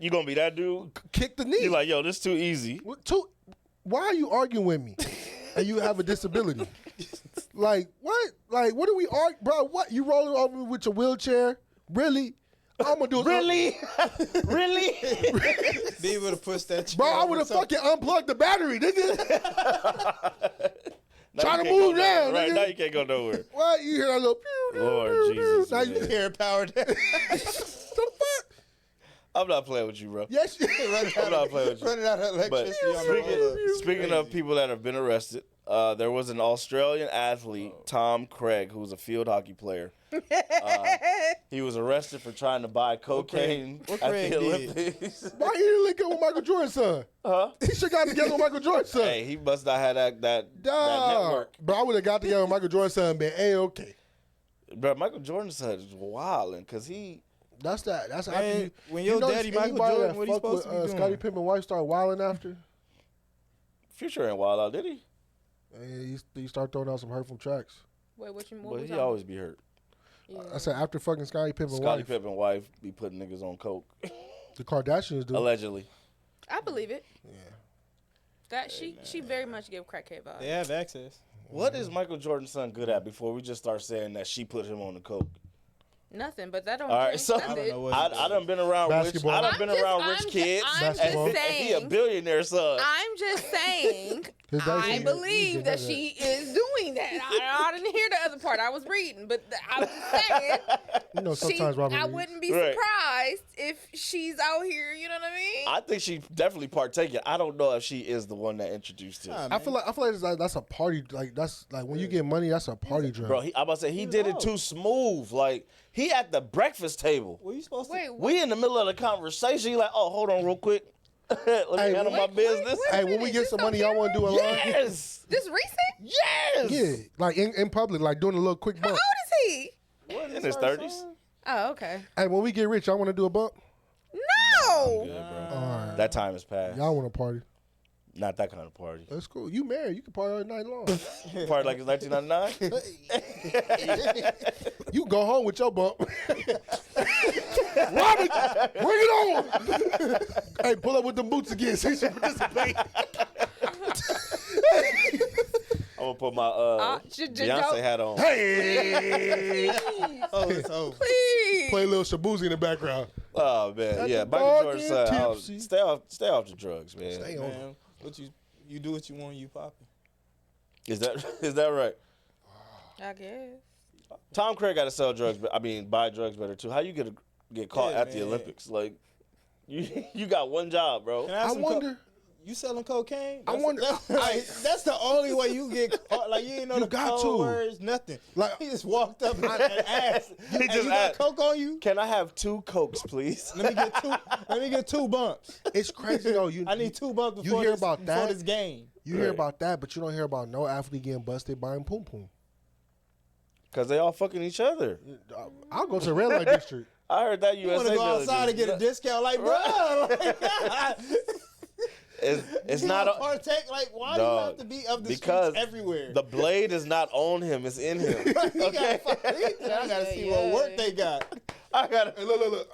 [SPEAKER 3] You gonna be that dude?
[SPEAKER 5] Kick the knee.
[SPEAKER 3] You like, yo, this too easy.
[SPEAKER 5] Why are you arguing with me? And you have a disability. Like, what? Like, what are we arguing? Bro, what? You rolling over me with your wheelchair? Really? I'm going to do it.
[SPEAKER 3] Really? Really?
[SPEAKER 4] Be able to push that chair.
[SPEAKER 5] Bro, I would have fucking unplugged the battery, nigga. Trying to move down,
[SPEAKER 3] right,
[SPEAKER 5] nigga.
[SPEAKER 3] now you can't go nowhere.
[SPEAKER 5] What? You hear that little pew,
[SPEAKER 3] Lord Jesus,
[SPEAKER 5] now you
[SPEAKER 3] man.
[SPEAKER 4] Hair power down.
[SPEAKER 5] the fuck?
[SPEAKER 3] I'm not playing with you, bro.
[SPEAKER 5] Yes.
[SPEAKER 3] I'm not playing with you.
[SPEAKER 4] Running out of
[SPEAKER 3] But
[SPEAKER 4] electricity on the road.
[SPEAKER 3] speaking of people that have been arrested, there was an Australian athlete, Tom Craig, who's a field hockey player. He was arrested for trying to buy cocaine
[SPEAKER 4] What
[SPEAKER 3] at
[SPEAKER 4] Craig
[SPEAKER 3] the
[SPEAKER 4] did?
[SPEAKER 3] Olympics.
[SPEAKER 5] Why you didn't link up with Michael Jordan's son?
[SPEAKER 3] Huh?
[SPEAKER 5] He should got together with Michael Jordan's son.
[SPEAKER 3] Hey, he must not have that
[SPEAKER 5] Dog.
[SPEAKER 3] network.
[SPEAKER 5] But I would have got together with Michael Jordan's son and been A-okay.
[SPEAKER 3] Bro, Michael Jordan's son is wilding because he.
[SPEAKER 5] That's that. That's
[SPEAKER 4] Man,
[SPEAKER 5] after you.
[SPEAKER 4] when
[SPEAKER 5] you
[SPEAKER 4] your
[SPEAKER 5] notice
[SPEAKER 4] daddy Michael
[SPEAKER 5] anybody
[SPEAKER 4] Jordan,
[SPEAKER 5] that
[SPEAKER 4] what he
[SPEAKER 5] fuck
[SPEAKER 4] supposed
[SPEAKER 5] with,
[SPEAKER 4] to be doing?
[SPEAKER 5] Scottie Pippen's wife started wilding after.
[SPEAKER 3] Future ain't wild out, did he?
[SPEAKER 5] And he started throwing out some hurtful tracks.
[SPEAKER 6] Wait, what
[SPEAKER 3] But
[SPEAKER 6] was
[SPEAKER 3] he
[SPEAKER 6] on?
[SPEAKER 3] always be hurt.
[SPEAKER 6] Yeah.
[SPEAKER 5] I said after fucking Scottie Pippen's
[SPEAKER 3] Scottie
[SPEAKER 5] wife,
[SPEAKER 3] Pippen's wife be putting niggas on coke.
[SPEAKER 5] the Kardashians do.
[SPEAKER 3] Allegedly.
[SPEAKER 6] I believe it.
[SPEAKER 5] Yeah.
[SPEAKER 6] That she very much give crackhead vibes.
[SPEAKER 4] They have access.
[SPEAKER 3] What is Michael Jordan's son good at before we just start saying that she put him on the coke?
[SPEAKER 6] Nothing, but that don't
[SPEAKER 3] All right,
[SPEAKER 6] change
[SPEAKER 3] so
[SPEAKER 6] nothing.
[SPEAKER 4] I don't know what
[SPEAKER 3] I done been around rich.
[SPEAKER 5] Basketball.
[SPEAKER 3] I done been around rich
[SPEAKER 6] I'm
[SPEAKER 3] kids.
[SPEAKER 6] just
[SPEAKER 5] Basketball.
[SPEAKER 3] And he a
[SPEAKER 6] saying.
[SPEAKER 3] billionaire son.
[SPEAKER 6] I'm just saying.
[SPEAKER 5] His daddy
[SPEAKER 6] I
[SPEAKER 5] said
[SPEAKER 6] believe
[SPEAKER 5] he
[SPEAKER 6] that
[SPEAKER 5] did
[SPEAKER 6] she is doing that. I didn't hear the other part. I was reading, but I'm just saying.
[SPEAKER 5] You know, sometimes Robin
[SPEAKER 6] I
[SPEAKER 5] reads.
[SPEAKER 6] wouldn't be
[SPEAKER 3] Right.
[SPEAKER 6] surprised if she's out here. You know what I mean?
[SPEAKER 3] I think she definitely partaking. I don't know if she is the one that introduced him.
[SPEAKER 4] Nah,
[SPEAKER 5] I feel like it's like, that's a party. Like that's like when you get money, that's a party drug.
[SPEAKER 3] Bro, I'm about to say he did it too smooth. Like he at the breakfast table.
[SPEAKER 4] What you supposed to?
[SPEAKER 6] Wait, what?
[SPEAKER 3] We in the middle of the conversation. He like, oh, hold on real quick. Let me
[SPEAKER 5] Hey,
[SPEAKER 3] handle my
[SPEAKER 6] wait,
[SPEAKER 3] business.
[SPEAKER 6] wait.
[SPEAKER 5] Hey, when we get
[SPEAKER 6] This
[SPEAKER 5] some
[SPEAKER 6] on
[SPEAKER 5] money, y'all want to do a line?
[SPEAKER 3] Yes.
[SPEAKER 6] This recent?
[SPEAKER 3] Yes.
[SPEAKER 5] Yeah, like in public, like doing a little quick
[SPEAKER 6] How
[SPEAKER 5] bump.
[SPEAKER 6] old is he?
[SPEAKER 4] What
[SPEAKER 3] In
[SPEAKER 4] is
[SPEAKER 3] his
[SPEAKER 4] her
[SPEAKER 3] 30s.
[SPEAKER 4] son?
[SPEAKER 6] Oh, okay.
[SPEAKER 5] Hey, when we get rich, y'all want to do a bump?
[SPEAKER 6] No.
[SPEAKER 3] Good, bro.
[SPEAKER 5] All right.
[SPEAKER 3] That time has passed.
[SPEAKER 5] Y'all want to party?
[SPEAKER 3] Not that kind of party.
[SPEAKER 5] That's cool. You married? You can party all night long.
[SPEAKER 3] Party like it's 1999.
[SPEAKER 5] You can go home with your bump. Robin, bring it on. Hey, pull up with them boots again so you should participate.
[SPEAKER 3] I'm gonna put my Beyonce
[SPEAKER 6] don't-
[SPEAKER 3] hat on.
[SPEAKER 5] Hey,
[SPEAKER 4] Oh, it's over.
[SPEAKER 6] Please.
[SPEAKER 5] play a little Shabuzi in the background.
[SPEAKER 3] Oh man,
[SPEAKER 5] Got
[SPEAKER 3] yeah.
[SPEAKER 5] the
[SPEAKER 3] Michael
[SPEAKER 5] dog
[SPEAKER 3] Jordan's
[SPEAKER 5] and
[SPEAKER 3] son.
[SPEAKER 5] tipsy.
[SPEAKER 3] Stay off the drugs, man.
[SPEAKER 5] Stay on.
[SPEAKER 4] Man, what you do what you want, you popping.
[SPEAKER 3] Is that right?
[SPEAKER 6] I guess.
[SPEAKER 3] Tom Craig got to sell drugs, but I mean buy drugs better too. How you get caught
[SPEAKER 4] Yeah,
[SPEAKER 3] at the
[SPEAKER 4] man.
[SPEAKER 3] Olympics? Like you got one job, bro.
[SPEAKER 4] Can I, have
[SPEAKER 5] I
[SPEAKER 4] some
[SPEAKER 5] wonder.
[SPEAKER 4] you selling cocaine?
[SPEAKER 5] I wonder-
[SPEAKER 4] That's the only way you get caught. Like you ain't know
[SPEAKER 5] You
[SPEAKER 4] the
[SPEAKER 5] got
[SPEAKER 4] code
[SPEAKER 5] to.
[SPEAKER 4] words, nothing.
[SPEAKER 5] Like-
[SPEAKER 4] He just walked up and asked.
[SPEAKER 3] He
[SPEAKER 4] "Hey,
[SPEAKER 3] just
[SPEAKER 4] you got
[SPEAKER 3] asked.
[SPEAKER 4] coke on you?
[SPEAKER 3] Can I have 2 Cokes, please?
[SPEAKER 4] Let me get 2 bumps.
[SPEAKER 5] It's crazy though.
[SPEAKER 4] I need 2 bumps
[SPEAKER 5] You
[SPEAKER 4] before
[SPEAKER 5] hear
[SPEAKER 4] this,
[SPEAKER 5] about
[SPEAKER 4] before
[SPEAKER 5] that?
[SPEAKER 4] this game.
[SPEAKER 5] You hear
[SPEAKER 3] Right.
[SPEAKER 5] about that, but you don't hear about no athlete getting busted buying poom poom.
[SPEAKER 3] Because they all fucking each other.
[SPEAKER 5] I'll go to the red light district.
[SPEAKER 3] I heard that
[SPEAKER 4] You want
[SPEAKER 3] USA
[SPEAKER 4] to go
[SPEAKER 3] Village
[SPEAKER 4] outside and get a discount, like bro?
[SPEAKER 3] It's
[SPEAKER 4] you
[SPEAKER 3] not
[SPEAKER 4] don't partake. Like why do you
[SPEAKER 3] Dog,
[SPEAKER 4] have to be of the
[SPEAKER 3] because
[SPEAKER 4] streets everywhere?
[SPEAKER 3] the blade is not on him; it's in him.
[SPEAKER 4] He gotta I gotta see what
[SPEAKER 6] Yeah.
[SPEAKER 4] work they got.
[SPEAKER 3] I gotta.
[SPEAKER 5] Hey, look.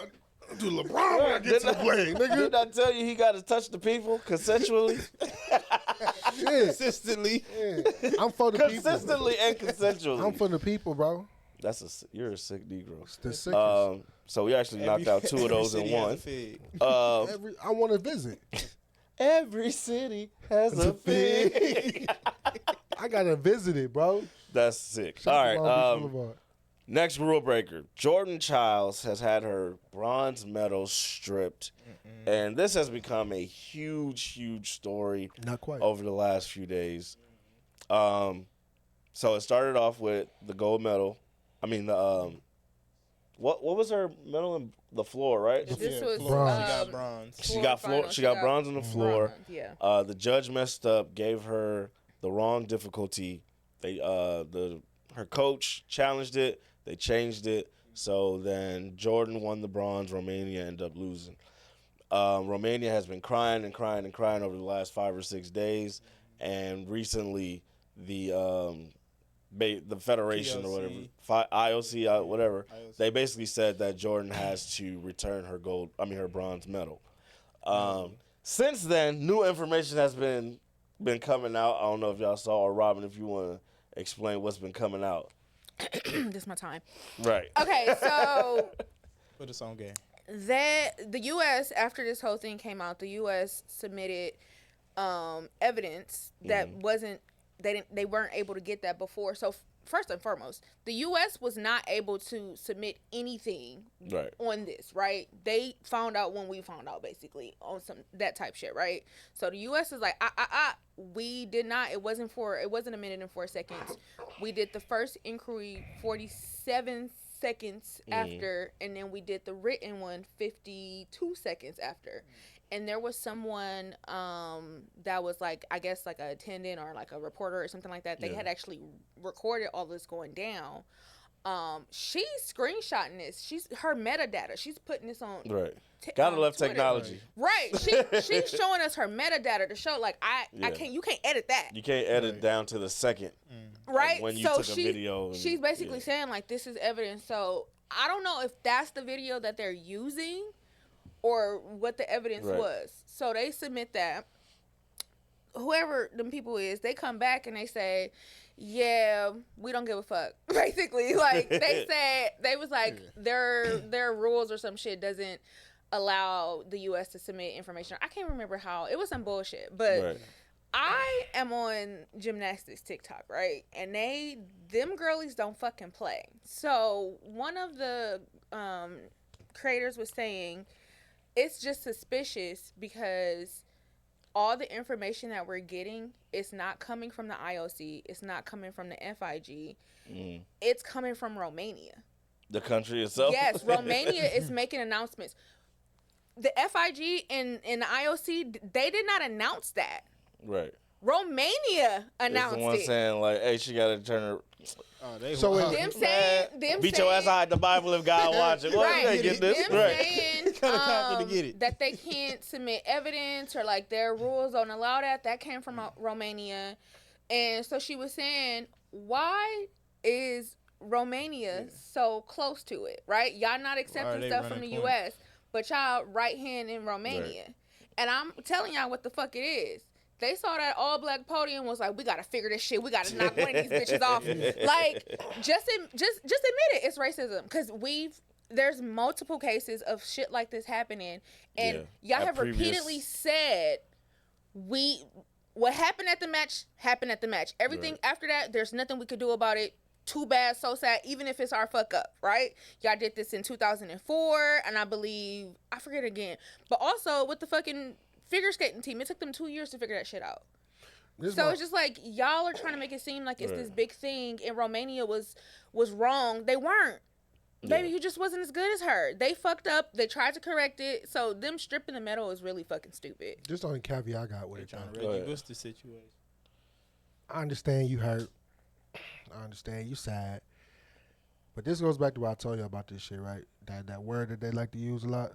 [SPEAKER 5] Do LeBron when I get to the blade, nigga.
[SPEAKER 3] Did I tell you he got to touch the people consensually?
[SPEAKER 5] Shit.
[SPEAKER 4] Consistently.
[SPEAKER 5] Yeah. I'm for the people.
[SPEAKER 3] Consistently and consensually.
[SPEAKER 5] I'm for the people, bro.
[SPEAKER 3] You're a sick Negro.
[SPEAKER 5] It's the sickest.
[SPEAKER 3] So we actually knocked out 2 of those in one.
[SPEAKER 5] I want to visit.
[SPEAKER 3] Every city has a fig.
[SPEAKER 5] I gotta visit it, bro.
[SPEAKER 3] That's sick.
[SPEAKER 5] Shout
[SPEAKER 3] All
[SPEAKER 5] out to Long
[SPEAKER 3] right.
[SPEAKER 5] Beach Boulevard.
[SPEAKER 3] Next rule breaker. Jordan Childs has had her bronze medal stripped. And this has become a huge story
[SPEAKER 5] Not quite.
[SPEAKER 3] over the last few days. So it started off with the gold medal. I mean, the what was her medal in the floor, right?
[SPEAKER 6] This was
[SPEAKER 5] Bronze.
[SPEAKER 4] She got bronze.
[SPEAKER 3] She got
[SPEAKER 6] final.
[SPEAKER 3] She got bronze on the floor.
[SPEAKER 6] bronze, yeah.
[SPEAKER 3] The judge messed up, gave her the wrong difficulty. Her coach challenged it. They changed it. So then Jordan won the bronze. Romania ended up losing. Romania has been crying over the last 5 or 6 days, and recently the federation or whatever, IOC, whatever,
[SPEAKER 4] IOC.
[SPEAKER 3] they basically said that Jordan has to return her bronze medal. Since then, new information has been coming out. I don't know if y'all saw, or Robin, if you want to explain what's been coming out.
[SPEAKER 6] This is my time.
[SPEAKER 3] Right.
[SPEAKER 6] Okay, so
[SPEAKER 4] Put us on game.
[SPEAKER 6] that the U.S. after this whole thing came out, the U.S. submitted evidence that they weren't able to get that before. So first and foremost, the U.S. was not able to submit anything on this, right? They found out when we found out, basically, on some that type shit, right? So the U.S. is like, we did not. It wasn't a minute and 4 seconds. We did the first inquiry 47 seconds after, and then we did the written one 52 seconds after. And there was someone that was like, I guess like an attendant or like a reporter or something like that. They had actually recorded all this going down. She's screenshotting this. Her metadata. She's putting this on.
[SPEAKER 3] Right. Gotta love
[SPEAKER 6] Twitter.
[SPEAKER 3] technology.
[SPEAKER 6] Right. She's showing us her metadata to show like you can't edit that.
[SPEAKER 3] You can't edit down to the second.
[SPEAKER 6] Right.
[SPEAKER 3] When you
[SPEAKER 6] so
[SPEAKER 3] took a video.
[SPEAKER 6] She's basically saying like this is evidence. So I don't know if that's the video that they're using or what the evidence was. So they submit that. Whoever them people is, they come back and they say, yeah, we don't give a fuck. Basically, like they said, they was like their rules or some shit doesn't allow the U.S. to submit information. I can't remember how. It was some bullshit, but I am on gymnastics TikTok, right? And them girlies don't fucking play. So one of the creators was saying it's just suspicious because all the information that we're getting is not coming from the IOC. It's not coming from the FIG. It's coming from Romania.
[SPEAKER 3] The country itself?
[SPEAKER 6] Yes, Romania is making announcements. The FIG and the IOC, they did not announce that.
[SPEAKER 3] Right.
[SPEAKER 6] Romania announced
[SPEAKER 3] it's the one
[SPEAKER 6] it.
[SPEAKER 3] saying like, hey, she got to turn her...
[SPEAKER 5] So
[SPEAKER 3] beat your ass out the Bible if God watch it.
[SPEAKER 6] Right.
[SPEAKER 3] They get this.
[SPEAKER 6] Them saying
[SPEAKER 4] to get it.
[SPEAKER 6] that they can't submit evidence or like their rules don't allow that. That came from Romania. And so she was saying, why is Romania so close to it, right? Y'all not accepting stuff from the U.S., but y'all right hand in Romania. Right. And I'm telling y'all what the fuck it is. They saw that all black podium was like, we gotta figure this shit. We gotta knock one of these bitches off. Like, just admit it. It's racism because there's multiple cases of shit like this happening, and y'all have repeatedly said what happened at the match happened at the match. Everything after that, there's nothing we could do about it. Too bad, so sad, even if it's our fuck up, right? Y'all did this in 2004, and I forget again. But also with the fucking figure skating team, it took them 2 years to figure that shit out. It's just like y'all are trying to make it seem like it's this big thing, and Romania was wrong. They weren't. Baby, you just wasn't as good as her. They fucked up. They tried to correct it. So them stripping the medal is really fucking stupid.
[SPEAKER 5] Just the only caveat I got with it.
[SPEAKER 4] Trying to Reggie Bush the situation.
[SPEAKER 5] I understand you hurt. I understand you sad. But this goes back to what I told you about this shit, right? That word that they like to use a lot.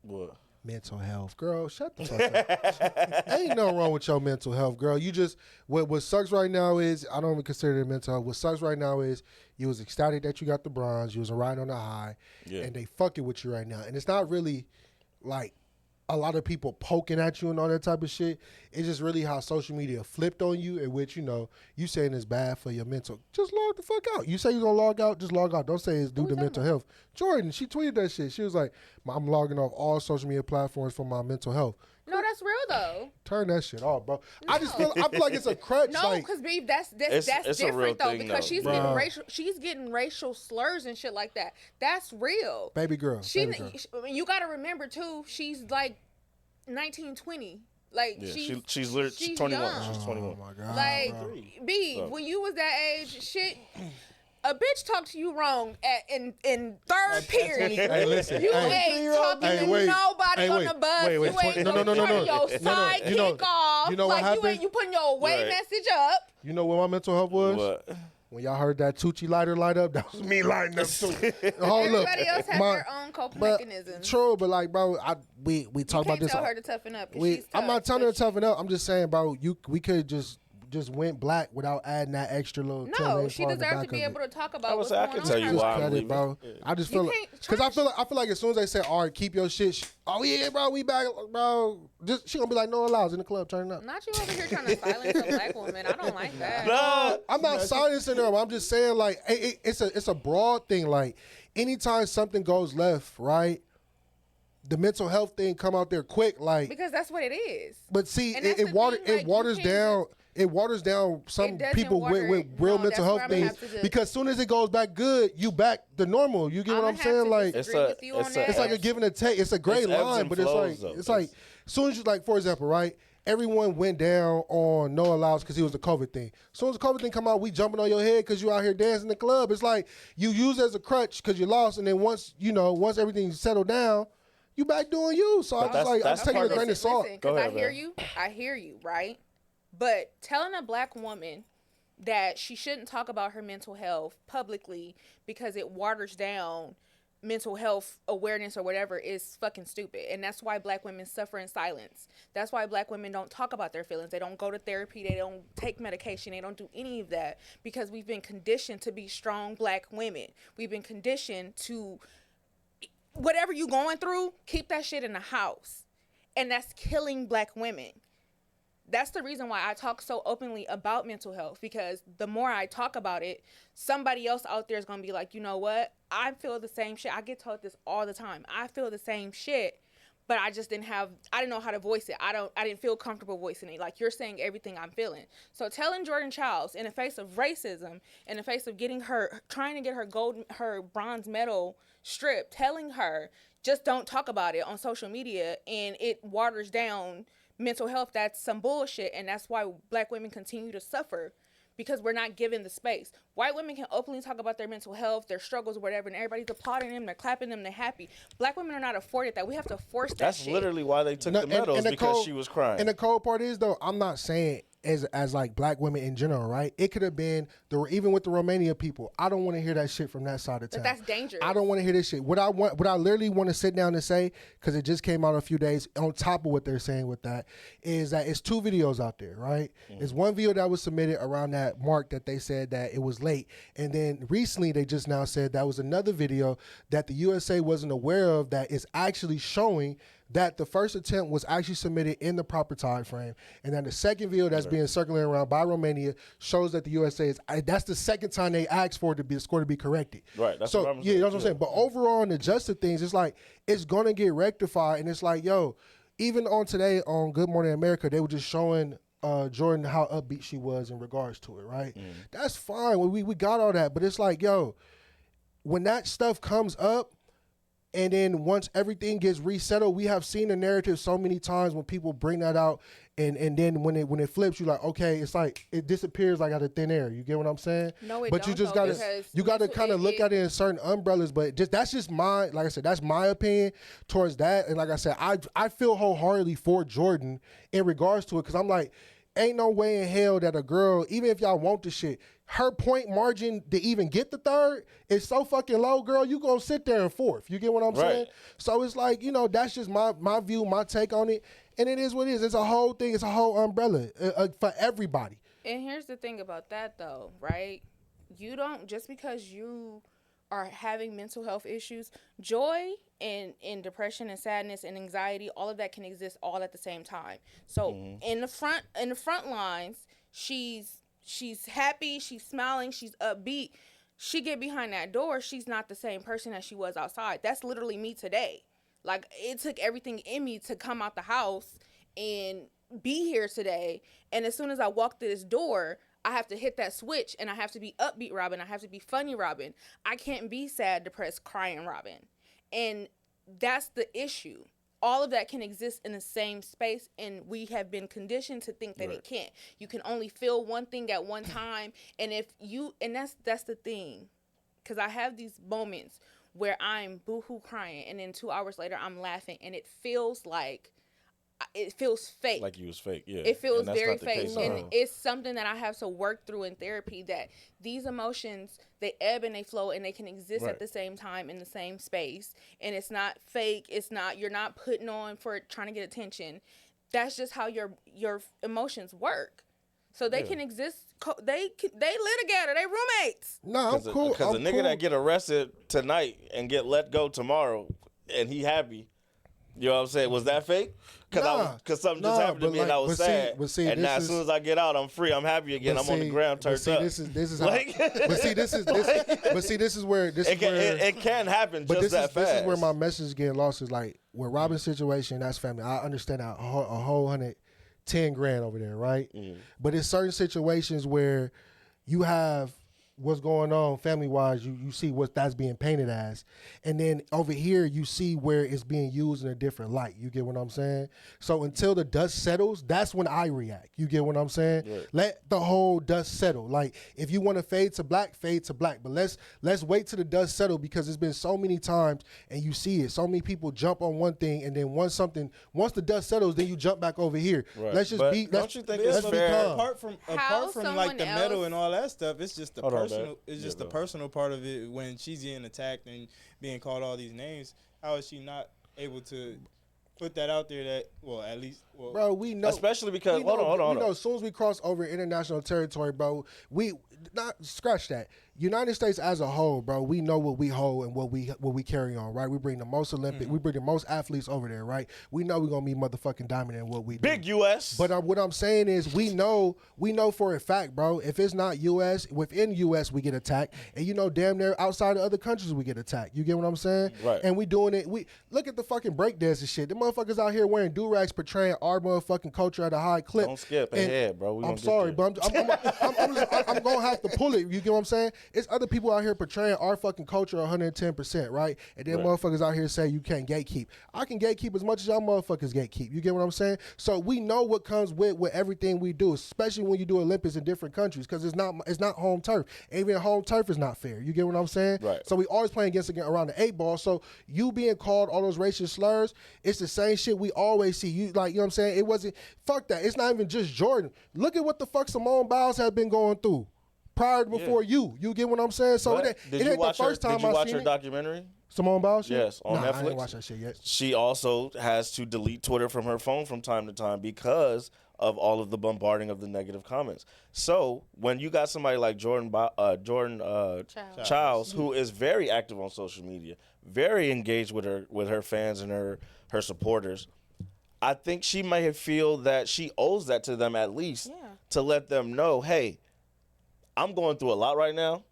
[SPEAKER 3] What?
[SPEAKER 5] Mental health. Girl, shut the fuck up. Ain't nothing wrong with your mental health, girl. You just, what sucks right now is, I don't even consider it mental health. What sucks right now is you was ecstatic that you got the bronze. You was riding on the high. Yeah. And they fucking with you right now. And it's not really like a lot of people poking at you and all that type of shit. It's just really how social media flipped on you, in which, you saying it's bad for your mental. Just log the fuck out. You say you're going to log out, just log out. Don't say it's due to mental health. Jordan, she tweeted that shit. She was like, I'm logging off all social media platforms for my mental health.
[SPEAKER 6] No, that's real though.
[SPEAKER 5] Turn that shit off, bro. No. I feel like it's a crutch.
[SPEAKER 6] No, because that's different though, because she's getting racial slurs and shit like that. That's real.
[SPEAKER 5] Baby girl.
[SPEAKER 6] You got to remember too. She's like 19, 20. Like
[SPEAKER 3] she's 21. She's 21.
[SPEAKER 5] Oh my God,
[SPEAKER 6] like when you was that age, shit. A bitch talked to you wrong in third period.
[SPEAKER 5] Hey, listen.
[SPEAKER 6] You ain't talking to nobody on the bus. You ain't turning your sidekick off.
[SPEAKER 5] You know what happened?
[SPEAKER 6] You putting your away message up.
[SPEAKER 5] You know what my mental health was?
[SPEAKER 3] What?
[SPEAKER 5] When y'all heard that Tucci lighter light up, that was me lighting up too.
[SPEAKER 6] Everybody else has their own coping mechanisms.
[SPEAKER 5] True, but like, bro, we talk about this.
[SPEAKER 6] You can't tell her to toughen up.
[SPEAKER 5] I'm not telling her to toughen up. I'm just saying, bro, we could just just went black without adding that extra little.
[SPEAKER 6] No, she deserves to be able to talk about what's going on.
[SPEAKER 3] I can tell you
[SPEAKER 5] Just
[SPEAKER 3] why I
[SPEAKER 5] cut
[SPEAKER 3] believe
[SPEAKER 5] it, bro.
[SPEAKER 3] it.
[SPEAKER 5] I just feel like because I feel like as soon as they say, "All right, keep your shit," oh yeah, bro, we back, bro. Just she gonna be like, "No allows in the club, turn it up."
[SPEAKER 6] Not you over here trying to silence a black woman. I don't like that.
[SPEAKER 3] Nah,
[SPEAKER 5] I'm not silencing them. I'm just saying like it's a broad thing. Like anytime something goes left, right, the mental health thing come out there quick. Like
[SPEAKER 6] Because that's what it is.
[SPEAKER 5] but see,
[SPEAKER 6] And that's the
[SPEAKER 5] it
[SPEAKER 6] thing, like, you
[SPEAKER 5] waters
[SPEAKER 6] can't
[SPEAKER 5] down. It waters down some
[SPEAKER 6] It doesn't
[SPEAKER 5] people
[SPEAKER 6] water
[SPEAKER 5] with
[SPEAKER 6] it.
[SPEAKER 5] real
[SPEAKER 6] No,
[SPEAKER 5] mental
[SPEAKER 6] that's where
[SPEAKER 5] health
[SPEAKER 6] I'm gonna
[SPEAKER 5] things
[SPEAKER 6] have to
[SPEAKER 5] because as soon as it goes back good, you back the normal. You get what
[SPEAKER 6] I'ma
[SPEAKER 5] I'm
[SPEAKER 6] have
[SPEAKER 5] saying?
[SPEAKER 6] to
[SPEAKER 5] Like
[SPEAKER 6] disagree with you on that.
[SPEAKER 5] it's like a give and a take. It's a great
[SPEAKER 3] It's ebbs
[SPEAKER 5] line,
[SPEAKER 3] and
[SPEAKER 5] but it's
[SPEAKER 3] flows,
[SPEAKER 5] like
[SPEAKER 3] though.
[SPEAKER 5] it's like as soon as you like for example, right? Everyone went down on no allows because it was the COVID thing. As soon as the COVID thing come out, we jumping on your head because you out here dancing in the club. It's like you use it as a crutch because you lost, and then once everything's settled down, you back doing you. So I just take it with a grain of salt.
[SPEAKER 6] Listen, because I hear
[SPEAKER 3] man.
[SPEAKER 6] you. I hear you, right? But telling a black woman that she shouldn't talk about her mental health publicly because it waters down mental health awareness or whatever is fucking stupid. And that's why black women suffer in silence. That's why black women don't talk about their feelings. They don't go to therapy. They don't take medication. They don't do any of that because we've been conditioned to be strong black women. We've been conditioned to whatever you going through, keep that shit in the house. And that's killing black women. That's the reason why I talk so openly about mental health, because the more I talk about it, somebody else out there is going to be like, you know what? I feel the same shit. I get told this all the time. I feel the same shit, but I just didn't know how to voice it. I didn't feel comfortable voicing it. Like, you're saying everything I'm feeling. So telling Jordan Childs in the face of racism, in the face of trying to get her bronze medal stripped, telling her, just don't talk about it on social media, and it waters down mental health, that's some bullshit. And that's why black women continue to suffer, because we're not given the space. White women can openly talk about their mental health, their struggles, whatever, and everybody's applauding them, they're clapping them, they're happy. Black women are not afforded that. We have to force that
[SPEAKER 3] That's
[SPEAKER 6] shit.
[SPEAKER 3] literally why they took the medals, because she was crying.
[SPEAKER 5] And the cold part is though, I'm not saying as like black women in general, right? It could have been even with the Romania people. I don't want to hear that shit from that side of town.
[SPEAKER 6] But that's dangerous.
[SPEAKER 5] I don't want to hear this shit. What I literally want to sit down and say, because it just came out a few days on top of what they're saying with that, is that it's two videos out there, right? It's one video that was submitted around that mark that they said that it was late, and then recently they just now said that was another video that the USA wasn't aware of that is actually showing that the first attempt was actually submitted in the proper time frame, and then the second video that's being circulated around by Romania shows that the USA that's the second time they asked for the score to be corrected.
[SPEAKER 3] Right. That's
[SPEAKER 5] so
[SPEAKER 3] what I'm
[SPEAKER 5] yeah,
[SPEAKER 3] saying.
[SPEAKER 5] that's what I'm saying. But overall, in the justice things, it's like it's gonna get rectified, and it's like, yo, even on today on Good Morning America, they were just showing Jordan how upbeat she was in regards to it. Right. That's fine. We got all that, but it's like, yo, when that stuff comes up. And then once everything gets resettled, we have seen the narrative so many times when people bring that out, and then when it flips, you're like, okay, it's like it disappears like out of thin air. You get what I'm saying?
[SPEAKER 6] No, it
[SPEAKER 5] but
[SPEAKER 6] don't,
[SPEAKER 5] you just
[SPEAKER 6] though,
[SPEAKER 5] gotta kind of look at it in certain umbrellas. But that's just my, like I said, that's my opinion towards that. And like I said, I feel wholeheartedly for Jordan in regards to it, because I'm like, ain't no way in hell that a girl, even if y'all want the shit, her point margin to even get the third is so fucking low, girl, you gonna sit there in fourth. You get what I'm saying? So it's like, that's just my view, my take on it. And it is what it is. It's a whole thing. It's a whole umbrella for everybody.
[SPEAKER 6] And here's the thing about that, though, right? You don't, just because you are having mental health issues, joy and depression and sadness and anxiety, all of that can exist all at the same time. So in the front lines, she's happy, she's smiling, she's upbeat. She get behind that door, she's not the same person as she was outside. That's literally me today. Like, it took everything in me to come out the house and be here today. And as soon as I walk through this door, I have to hit that switch, and I have to be upbeat Robin. I have to be funny Robin. I can't be sad, depressed, crying Robin. And that's the issue. All of that can exist in the same space, and we have been conditioned to think that it can't. You can only feel one thing at one time, and that's the thing. Because I have these moments where I'm boohoo crying, and then 2 hours later I'm laughing, and it feels fake.
[SPEAKER 3] Like you was fake, yeah.
[SPEAKER 6] It feels very
[SPEAKER 3] not the
[SPEAKER 6] fake.
[SPEAKER 3] case.
[SPEAKER 6] And it's something that I have to work through in therapy, that these emotions, they ebb and they flow, and they can exist at the same time in the same space. And it's not fake. You're not putting on for trying to get attention. That's just how your emotions work. so they can exist. They live together. They roommates.
[SPEAKER 5] No, I'm cool.
[SPEAKER 3] Because a
[SPEAKER 5] I'm
[SPEAKER 3] nigga
[SPEAKER 5] cool.
[SPEAKER 3] that get arrested tonight and get let go tomorrow, and he happy. You know what I'm saying? Was that fake? Because something just happened to me and I was sad.
[SPEAKER 5] And
[SPEAKER 3] now as soon as I get out, I'm free. I'm happy again. I'm on the ground turned up.
[SPEAKER 5] This is how.
[SPEAKER 3] Like-
[SPEAKER 5] But see, this is where
[SPEAKER 3] It can happen
[SPEAKER 5] But
[SPEAKER 3] just that fast.
[SPEAKER 5] this is where my message is getting lost. Is like with Robin's situation, that's family. I understand a whole 110 grand over there, right? But it's certain situations where you have what's going on family wise. You see what that's being painted as, and then over here you see where it's being used in a different light. You get what I'm saying? So until the dust settles, that's when I react. You get what I'm saying?
[SPEAKER 3] Right.
[SPEAKER 5] Let the whole dust settle. Like if you want to fade to black, fade to black. But let's wait till the dust settle, because it's been so many times and you see it. So many people jump on one thing, and then once the dust settles, then you jump back over here.
[SPEAKER 3] Right.
[SPEAKER 5] Let's just
[SPEAKER 3] But
[SPEAKER 5] be.
[SPEAKER 3] don't
[SPEAKER 5] Let's,
[SPEAKER 3] you think
[SPEAKER 5] let's
[SPEAKER 3] it's
[SPEAKER 5] be
[SPEAKER 3] fair?
[SPEAKER 5] calm.
[SPEAKER 4] Apart from
[SPEAKER 6] someone
[SPEAKER 4] like the metal
[SPEAKER 6] else-
[SPEAKER 4] and all that stuff, it's just the
[SPEAKER 3] Hold on,
[SPEAKER 4] personal.
[SPEAKER 3] Dad.
[SPEAKER 4] It's just
[SPEAKER 3] Yeah,
[SPEAKER 4] the
[SPEAKER 3] go.
[SPEAKER 4] personal part of it when she's getting attacked and being called all these names. How is she not able to put that out there? That at least
[SPEAKER 5] Bro, we know.
[SPEAKER 3] Especially because
[SPEAKER 5] we know,
[SPEAKER 3] hold on.
[SPEAKER 5] You know, as soon as we cross over international territory, bro, we not scratch that. United States as a whole, bro, we know what we hold and what we carry on, right? We bring the most we bring the most athletes over there, right? We know we're gonna be motherfucking dominant in what we do.
[SPEAKER 3] Big U.S.
[SPEAKER 5] But what I'm saying is, we know for a fact, bro. If it's not U.S., within U.S. we get attacked, and you know, damn near outside of other countries we get attacked. You get what I'm saying?
[SPEAKER 3] Right.
[SPEAKER 5] And we doing it. We look at the fucking breakdance and shit. The motherfuckers out here wearing do-rags, portraying our motherfucking culture at a high clip.
[SPEAKER 3] Don't skip
[SPEAKER 5] And
[SPEAKER 3] ahead, bro. We
[SPEAKER 5] I'm
[SPEAKER 3] gonna get
[SPEAKER 5] sorry,
[SPEAKER 3] there.
[SPEAKER 5] but I'm gonna have to pull it. You get what I'm saying? It's other people out here portraying our fucking culture 110%, right? And then
[SPEAKER 3] Right.
[SPEAKER 5] motherfuckers out here say you can't gatekeep. I can gatekeep as much as y'all motherfuckers gatekeep. You get what I'm saying? So we know what comes with everything we do, especially when you do Olympics in different countries, because it's not home turf. Even home turf is not fair. You get what I'm saying?
[SPEAKER 3] Right.
[SPEAKER 5] So we always playing around the 8 ball. So you being called all those racist slurs, it's the same shit we always see. You know what I'm saying? It wasn't fuck that. It's not even just Jordan. Look at what the fuck Simone Biles had been going through before you. You get what I'm saying? So
[SPEAKER 3] But
[SPEAKER 5] it
[SPEAKER 3] did
[SPEAKER 5] ain't
[SPEAKER 3] you
[SPEAKER 5] the
[SPEAKER 3] watch
[SPEAKER 5] first time
[SPEAKER 3] Did you
[SPEAKER 5] I
[SPEAKER 3] watch
[SPEAKER 5] seen
[SPEAKER 3] her
[SPEAKER 5] it.
[SPEAKER 3] documentary?
[SPEAKER 5] Simone Biles shit?
[SPEAKER 3] Yes, on
[SPEAKER 5] nah, I
[SPEAKER 3] Netflix.
[SPEAKER 5] didn't watch that shit yet.
[SPEAKER 3] She also has to delete Twitter from her phone from time to time because of all of the bombarding of the negative comments. So when you got somebody like Jordan Childs, who is very active on social media, very engaged with her fans and her supporters, I think she may feel that she owes that to them at least to let them know, hey, I'm going through a lot right now.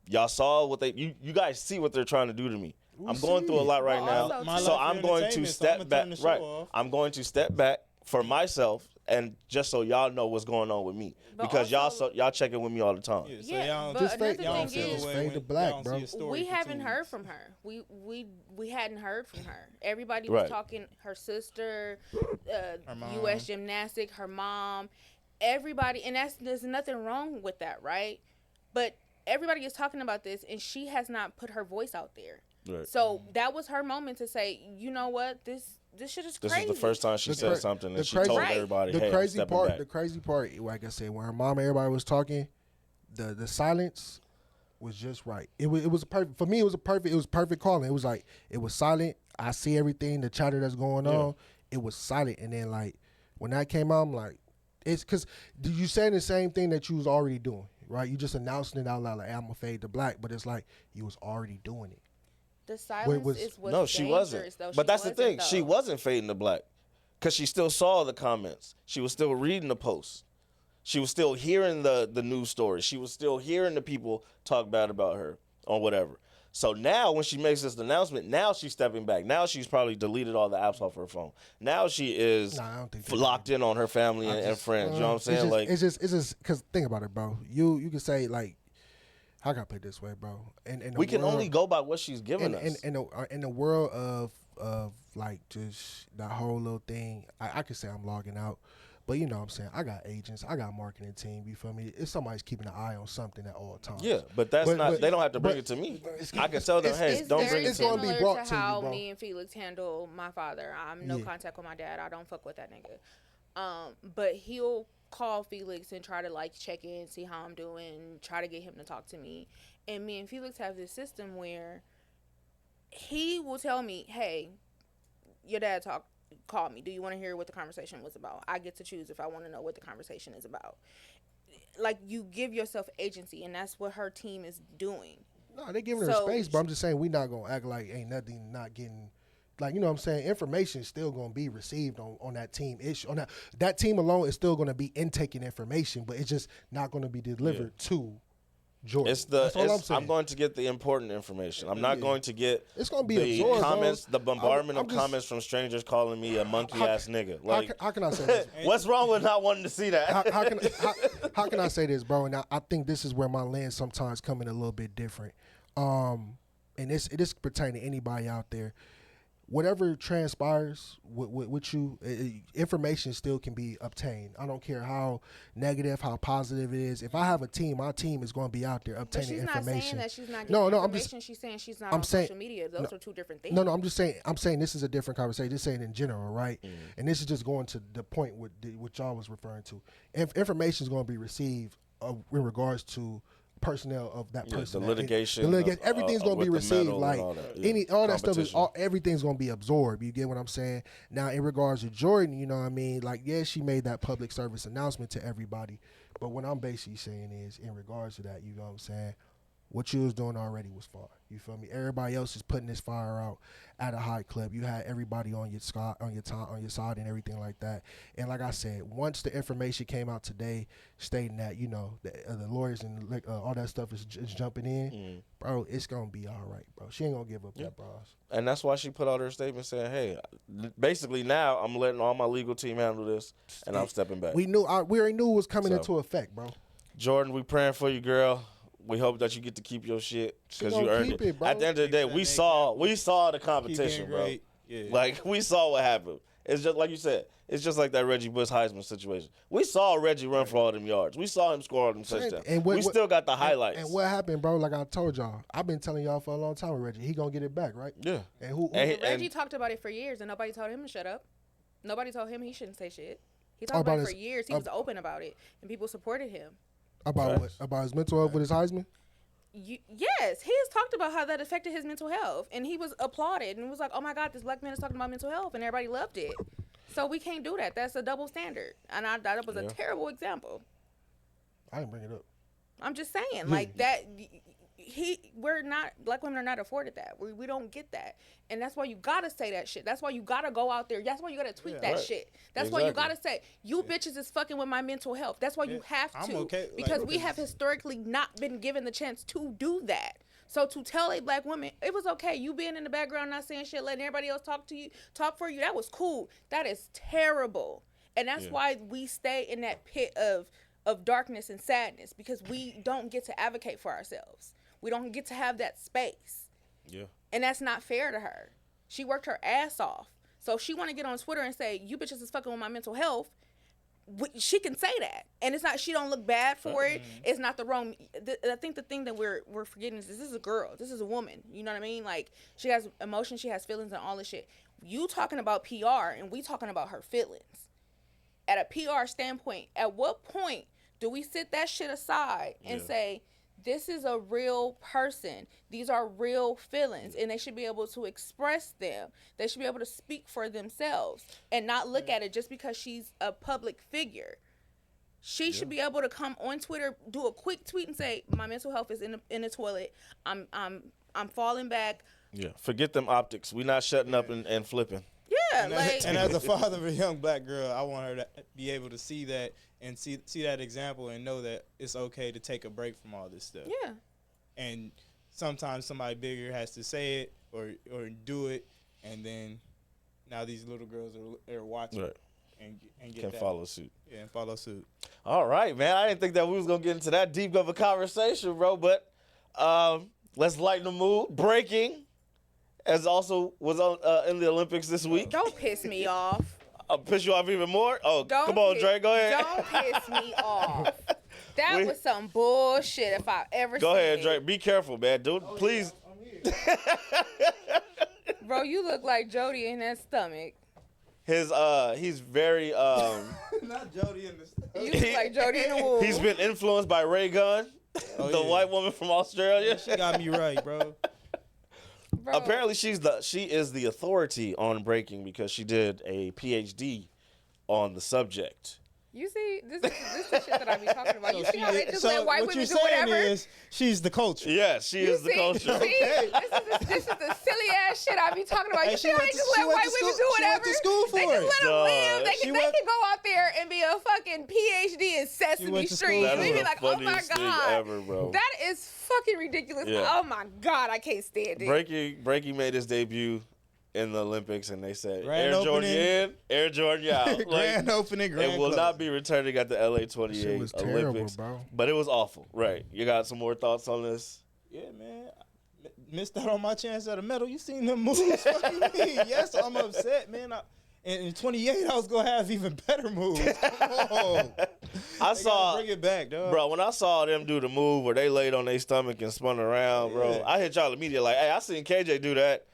[SPEAKER 3] Y'all saw what you guys see what they're trying to do to me. I'm going through a lot right
[SPEAKER 6] Well,
[SPEAKER 3] now.
[SPEAKER 6] also,
[SPEAKER 3] So
[SPEAKER 6] too.
[SPEAKER 3] I'm going to step back. Right. I'm going to step back for myself, and just so y'all know what's going on with me,
[SPEAKER 6] But
[SPEAKER 3] because
[SPEAKER 6] also-
[SPEAKER 3] y'all checking with me all the time.
[SPEAKER 4] Yeah, so
[SPEAKER 6] Yeah,
[SPEAKER 4] y'all
[SPEAKER 6] but
[SPEAKER 4] don't,
[SPEAKER 5] Just
[SPEAKER 6] another
[SPEAKER 5] fade-
[SPEAKER 4] y'all
[SPEAKER 6] thing
[SPEAKER 4] don't feel
[SPEAKER 6] is,
[SPEAKER 4] away
[SPEAKER 5] fade
[SPEAKER 4] when
[SPEAKER 5] to black,
[SPEAKER 4] y'all don't
[SPEAKER 5] bro.
[SPEAKER 4] see a story
[SPEAKER 6] we haven't
[SPEAKER 4] continues.
[SPEAKER 6] heard from her. We hadn't heard from her. Everybody was
[SPEAKER 3] Right.
[SPEAKER 6] talking. Her sister,
[SPEAKER 4] mom.
[SPEAKER 6] U.S. Gymnastic, her mom, everybody, and there's nothing wrong with that, right? But everybody is talking about this, and she has not put her voice out there.
[SPEAKER 3] Right.
[SPEAKER 6] So that was her moment to say, you know what, this shit is
[SPEAKER 3] This
[SPEAKER 6] crazy.
[SPEAKER 3] is the first time she
[SPEAKER 5] The
[SPEAKER 3] said
[SPEAKER 5] cra-
[SPEAKER 3] something,
[SPEAKER 5] the
[SPEAKER 3] and she
[SPEAKER 5] crazy-
[SPEAKER 3] told
[SPEAKER 6] Right.
[SPEAKER 3] everybody,
[SPEAKER 5] The
[SPEAKER 3] hey, I'm
[SPEAKER 5] crazy
[SPEAKER 3] stepping
[SPEAKER 5] part,
[SPEAKER 3] back.
[SPEAKER 5] the crazy part, like I said, when her mom and everybody was talking, the silence was just right. It was a perfect for me. It was perfect calling. It was like it was silent. I see everything, the chatter that's going on. It was silent, and then like when that came out, I'm like, it's because you saying the same thing that you was already doing, right? You just announcing it out loud, like, hey, I'm gonna fade to black, but it's like you was already doing it.
[SPEAKER 6] The silence
[SPEAKER 5] was-
[SPEAKER 6] is what's
[SPEAKER 3] No, she
[SPEAKER 6] dangerous,
[SPEAKER 3] wasn't.
[SPEAKER 6] though.
[SPEAKER 3] But
[SPEAKER 6] She
[SPEAKER 3] that's the thing.
[SPEAKER 6] wasn't,
[SPEAKER 3] She
[SPEAKER 6] though.
[SPEAKER 3] wasn't fading to black because she still saw the comments. She was still reading the posts. She was still hearing the news stories. She was still hearing the people talk bad about her or whatever. So now when she makes this announcement, now she's stepping back. Now she's probably deleted all the apps off her phone. Now she is
[SPEAKER 5] Nah, I don't think that-
[SPEAKER 3] locked in on her family and friends. You know what I'm saying?
[SPEAKER 5] It's just because think about it, bro. You can say like, how can I put it this way, bro? And
[SPEAKER 3] we can only go by what she's giving us.
[SPEAKER 5] in the world of like just that whole little thing. I could say I'm logging out. But you know what I'm saying? I got agents. I got marketing team. You feel me? It's somebody's keeping an eye on something at all times.
[SPEAKER 3] Yeah, but that's
[SPEAKER 5] But-
[SPEAKER 3] not.
[SPEAKER 5] but-
[SPEAKER 3] they don't have to bring
[SPEAKER 5] but-
[SPEAKER 3] it to me.
[SPEAKER 5] it's-
[SPEAKER 3] I can tell them,
[SPEAKER 5] it's-
[SPEAKER 3] hey,
[SPEAKER 6] It's
[SPEAKER 3] don't
[SPEAKER 6] very
[SPEAKER 3] bring it
[SPEAKER 5] it's
[SPEAKER 3] to
[SPEAKER 5] gonna
[SPEAKER 3] me.
[SPEAKER 5] be
[SPEAKER 6] similar
[SPEAKER 5] brought
[SPEAKER 6] to
[SPEAKER 5] to you,
[SPEAKER 6] how
[SPEAKER 5] bro.
[SPEAKER 6] me and Felix handle my father. I'm no
[SPEAKER 5] Yeah.
[SPEAKER 6] contact with my dad. I don't fuck with that nigga. But he'll call Felix and try to like check in, see how I'm doing, try to get him to talk to me. And me and Felix have this system where he will tell me, "Hey, your dad call me. Do you want to hear what the conversation was about? I get to choose if I want to know what the conversation is about. Like, you give yourself agency, and that's what her team is doing.
[SPEAKER 5] No, they giving her space, but I'm just saying we not gonna act like ain't nothing not getting. Like, you know what I'm saying? Information is still going to be received on that team issue. On that team alone is still going to be intaking information, but it's just not going to be delivered to Jordan. That's all I'm saying.
[SPEAKER 3] I'm going to get the important information. I'm not going to get
[SPEAKER 5] it's going to be
[SPEAKER 3] the
[SPEAKER 5] absorbed,
[SPEAKER 3] comments,
[SPEAKER 5] bro.
[SPEAKER 3] the bombardment of comments from strangers calling me a monkey-ass nigga. Like,
[SPEAKER 5] how can I say this?
[SPEAKER 3] What's wrong with not wanting to see that?
[SPEAKER 5] How can I say this, bro? And I think this is where my lens sometimes come in a little bit different. And it is pertaining to anybody out there. Whatever transpires with you, information still can be obtained. I don't care how negative, how positive it is. If I have a team, my team is going to be out there obtaining information.
[SPEAKER 6] But she's not saying that she's not getting information. She's saying she's not on social media. Those are two different things.
[SPEAKER 5] No, I'm saying this is a different conversation. Just saying in general, right? And this is just going to the point what y'all was referring to. Information is going to be received in regards to personnel of that person.
[SPEAKER 3] The litigation.
[SPEAKER 5] Everything's going to be received. Like
[SPEAKER 3] all that
[SPEAKER 5] stuff is everything's going to be absorbed. You get what I'm saying? Now, in regards to Jordan, you know what I mean? Like, yeah, she made that public service announcement to everybody. But what I'm basically saying is, in regards to that, you know what I'm saying? What you was doing already was fine. You feel me? Everybody else is putting this fire out at a high clip. You had everybody on your side, and everything like that. And like I said, once the information came out today, stating that the lawyers and all that stuff is jumping in, bro, it's gonna be all right, bro. She ain't gonna give up that bronze.
[SPEAKER 3] And that's why she put out her statement saying, "Hey, basically now I'm letting all my legal team handle this, and I'm stepping back."
[SPEAKER 5] We already knew it was coming into effect, bro.
[SPEAKER 3] Jordan, we praying for you, girl. We hope that you get to keep your shit because you earned it.
[SPEAKER 5] Bro.
[SPEAKER 3] At the end of the day, we saw the competition, bro.
[SPEAKER 4] Yeah.
[SPEAKER 3] Like, we saw what happened. It's just like you said. It's just like that Reggie Bush Heisman situation. We saw Reggie run for all them yards. We saw him score all them touchdowns.
[SPEAKER 5] And
[SPEAKER 3] we still got the highlights.
[SPEAKER 5] And what happened, bro? Like I told y'all, I've been telling y'all for a long time with Reggie. He gonna get it back, right?
[SPEAKER 3] Yeah.
[SPEAKER 5] And
[SPEAKER 6] Reggie talked about it for years, and nobody told him to shut up. Nobody told him he shouldn't say shit. He talked about it for years. He was open about it, and people supported him.
[SPEAKER 5] About what? About his mental health with his Heisman?
[SPEAKER 6] Yes, he has talked about how that affected his mental health, and he was applauded and was like, "Oh my God, this black man is talking about mental health," and everybody loved it. So we can't do that. That's a double standard, and that was a terrible example.
[SPEAKER 5] I didn't bring it up.
[SPEAKER 6] I'm just saying, like that. Black women are not afforded that. We don't get that, and that's why you gotta say that shit. That's why you gotta go out there. That's why you gotta tweet that shit. That's why you gotta say, you bitches is fucking with my mental health. That's why you have to, because we have historically not been given the chance to do that. So to tell a black woman, it was okay, you being in the background, not saying shit, letting everybody else talk for you, that was cool. That is terrible, and that's why we stay in that pit of darkness and sadness, because we don't get to advocate for ourselves. We don't get to have that space.
[SPEAKER 3] Yeah.
[SPEAKER 6] And that's not fair to her. She worked her ass off. So if she want to get on Twitter and say, you bitches is fucking with my mental health, she can say that. And it's not, she don't look bad for it. It's not the wrong. I think the thing that we're forgetting is this is a girl. This is a woman. You know what I mean? Like, she has emotions, she has feelings and all this shit. You talking about PR and we talking about her feelings. At a PR standpoint, at what point do we sit that shit aside and say, this is a real person. These are real feelings, and they should be able to express them. They should be able to speak for themselves and not look at it just because she's a public figure. She should be able to come on Twitter, do a quick tweet, and say, "My mental health is in the toilet. I'm falling back."
[SPEAKER 3] Yeah, forget them optics. We not shutting up and flipping.
[SPEAKER 6] Yeah,
[SPEAKER 4] and as a father of a young black girl, I want her to be able to see that and see that example and know that it's okay to take a break from all this stuff.
[SPEAKER 6] Yeah.
[SPEAKER 4] And sometimes somebody bigger has to say it or do it, and then now these little girls are watching and get that.
[SPEAKER 3] Follow suit.
[SPEAKER 4] Yeah, and follow suit.
[SPEAKER 3] All right, man. I didn't think that we was gonna get into that deep of a conversation, bro. But let's lighten the mood. Breaking, as also was on in the Olympics this week.
[SPEAKER 6] Don't piss me off.
[SPEAKER 3] I'll piss you off even more? Oh, come on, Dre. Go ahead.
[SPEAKER 6] Don't piss me off. That was some bullshit if I ever
[SPEAKER 3] Go
[SPEAKER 6] seen
[SPEAKER 3] ahead,
[SPEAKER 6] it.
[SPEAKER 3] Dre. Be careful, man. Dude, please.
[SPEAKER 6] Bro, you look like Jody in that stomach.
[SPEAKER 3] He's very
[SPEAKER 4] Not Jody in the stomach.
[SPEAKER 6] You look like Jody in the womb.
[SPEAKER 3] He's been influenced by Raygun, the white woman from Australia.
[SPEAKER 4] She got me right, bro.
[SPEAKER 6] Bro.
[SPEAKER 3] apparently she is the authority on breaking because she did a PhD on the subject.
[SPEAKER 6] You see, this is the shit that I be talking about. You see how they just let white
[SPEAKER 4] what
[SPEAKER 6] women
[SPEAKER 4] you're
[SPEAKER 6] do
[SPEAKER 4] saying
[SPEAKER 6] whatever?
[SPEAKER 4] is she's the culture.
[SPEAKER 3] Yeah, she is the culture.
[SPEAKER 6] See, this is the silly ass shit I be talking about.
[SPEAKER 4] Hey,
[SPEAKER 6] You
[SPEAKER 4] she
[SPEAKER 6] see how
[SPEAKER 4] went
[SPEAKER 6] they
[SPEAKER 4] to-
[SPEAKER 6] just
[SPEAKER 4] she
[SPEAKER 6] let
[SPEAKER 4] went
[SPEAKER 6] white
[SPEAKER 4] to
[SPEAKER 6] women
[SPEAKER 4] school-
[SPEAKER 6] do
[SPEAKER 4] she went
[SPEAKER 6] whatever?
[SPEAKER 4] to school for
[SPEAKER 6] They
[SPEAKER 4] it.
[SPEAKER 6] just let them live. They
[SPEAKER 4] She
[SPEAKER 6] can
[SPEAKER 4] went-
[SPEAKER 6] go out there and be a fucking PhD in Sesame
[SPEAKER 4] went to school
[SPEAKER 6] Street.
[SPEAKER 4] for
[SPEAKER 6] And we
[SPEAKER 4] it.
[SPEAKER 6] be
[SPEAKER 3] the
[SPEAKER 6] like, oh my
[SPEAKER 3] funniest thing
[SPEAKER 6] god,
[SPEAKER 3] ever, bro.
[SPEAKER 6] that is fucking ridiculous.
[SPEAKER 3] Yeah.
[SPEAKER 6] Oh my god, I can't stand it.
[SPEAKER 3] Breaking made his debut in the Olympics, and they said
[SPEAKER 4] Grand
[SPEAKER 3] Air Jordan
[SPEAKER 4] opening.
[SPEAKER 3] in, Air Jordan out.
[SPEAKER 4] Grand opening, grand
[SPEAKER 3] It will
[SPEAKER 4] close.
[SPEAKER 3] not be returning at the LA
[SPEAKER 5] Shit
[SPEAKER 3] 28
[SPEAKER 5] was terrible,
[SPEAKER 3] Olympics,
[SPEAKER 5] bro.
[SPEAKER 3] but it was awful. Right? You got some more thoughts on this?
[SPEAKER 4] Yeah, man. Missed out on my chance at a medal. You seen them moves? Fucking me. Yes, I'm upset, man. In 28, I was gonna have even better moves. Come on.
[SPEAKER 3] I
[SPEAKER 4] They
[SPEAKER 3] saw,
[SPEAKER 4] gotta bring it back, dog.
[SPEAKER 3] bro. When I saw them do the move where they laid on their stomach and spun around, bro,
[SPEAKER 4] Yeah.
[SPEAKER 3] I hit y'all immediately like, hey, I seen KJ do that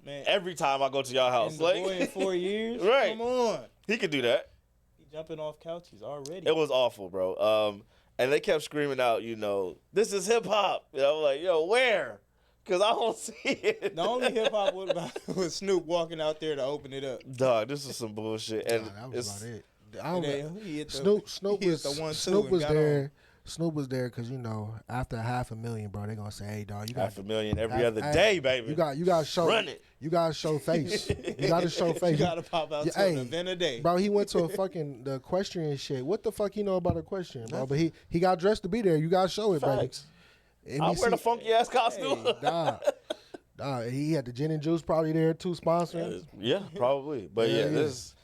[SPEAKER 4] Man,
[SPEAKER 3] every time I go to y'all house.
[SPEAKER 4] and the
[SPEAKER 3] Like,
[SPEAKER 4] boy in 4 years.
[SPEAKER 3] Right.
[SPEAKER 4] Come on.
[SPEAKER 3] he could do that.
[SPEAKER 4] He jumping off couches already.
[SPEAKER 3] It was awful, bro. And they kept screaming out, this is hip hop. I'm like, yo, where? Because I don't see it.
[SPEAKER 4] The only hip hop was Snoop walking out there to open it up.
[SPEAKER 3] Dog, this is some bullshit. And
[SPEAKER 5] Nah, that was
[SPEAKER 3] it's,
[SPEAKER 5] about it. I
[SPEAKER 4] And
[SPEAKER 5] don't
[SPEAKER 4] then he hit the,
[SPEAKER 5] Snoop
[SPEAKER 4] he hit
[SPEAKER 5] was
[SPEAKER 4] the 1-2
[SPEAKER 5] Snoop
[SPEAKER 4] and
[SPEAKER 5] was
[SPEAKER 4] got
[SPEAKER 5] there.
[SPEAKER 4] on.
[SPEAKER 5] Snoop was there because after 500,000, bro, they gonna say, "Hey, dog, you got
[SPEAKER 3] $500,000 every
[SPEAKER 5] half-
[SPEAKER 3] other
[SPEAKER 5] half-
[SPEAKER 3] day, baby.
[SPEAKER 5] You got to show
[SPEAKER 3] Run it.
[SPEAKER 5] You got to show face. You got to show face.
[SPEAKER 4] You gotta pop out
[SPEAKER 5] Yeah,
[SPEAKER 4] to an
[SPEAKER 5] hey,
[SPEAKER 4] event a day.
[SPEAKER 5] Bro, he went to the equestrian shit. What the fuck he know about equestrian, bro? But he got dressed to be there. You got to show it,
[SPEAKER 3] Facts.
[SPEAKER 5] baby.
[SPEAKER 3] I'll wear the funky ass costume.
[SPEAKER 5] He had the gin and juice probably there too, sponsoring.
[SPEAKER 3] Yeah, probably. But yeah,
[SPEAKER 5] Yeah,
[SPEAKER 3] this.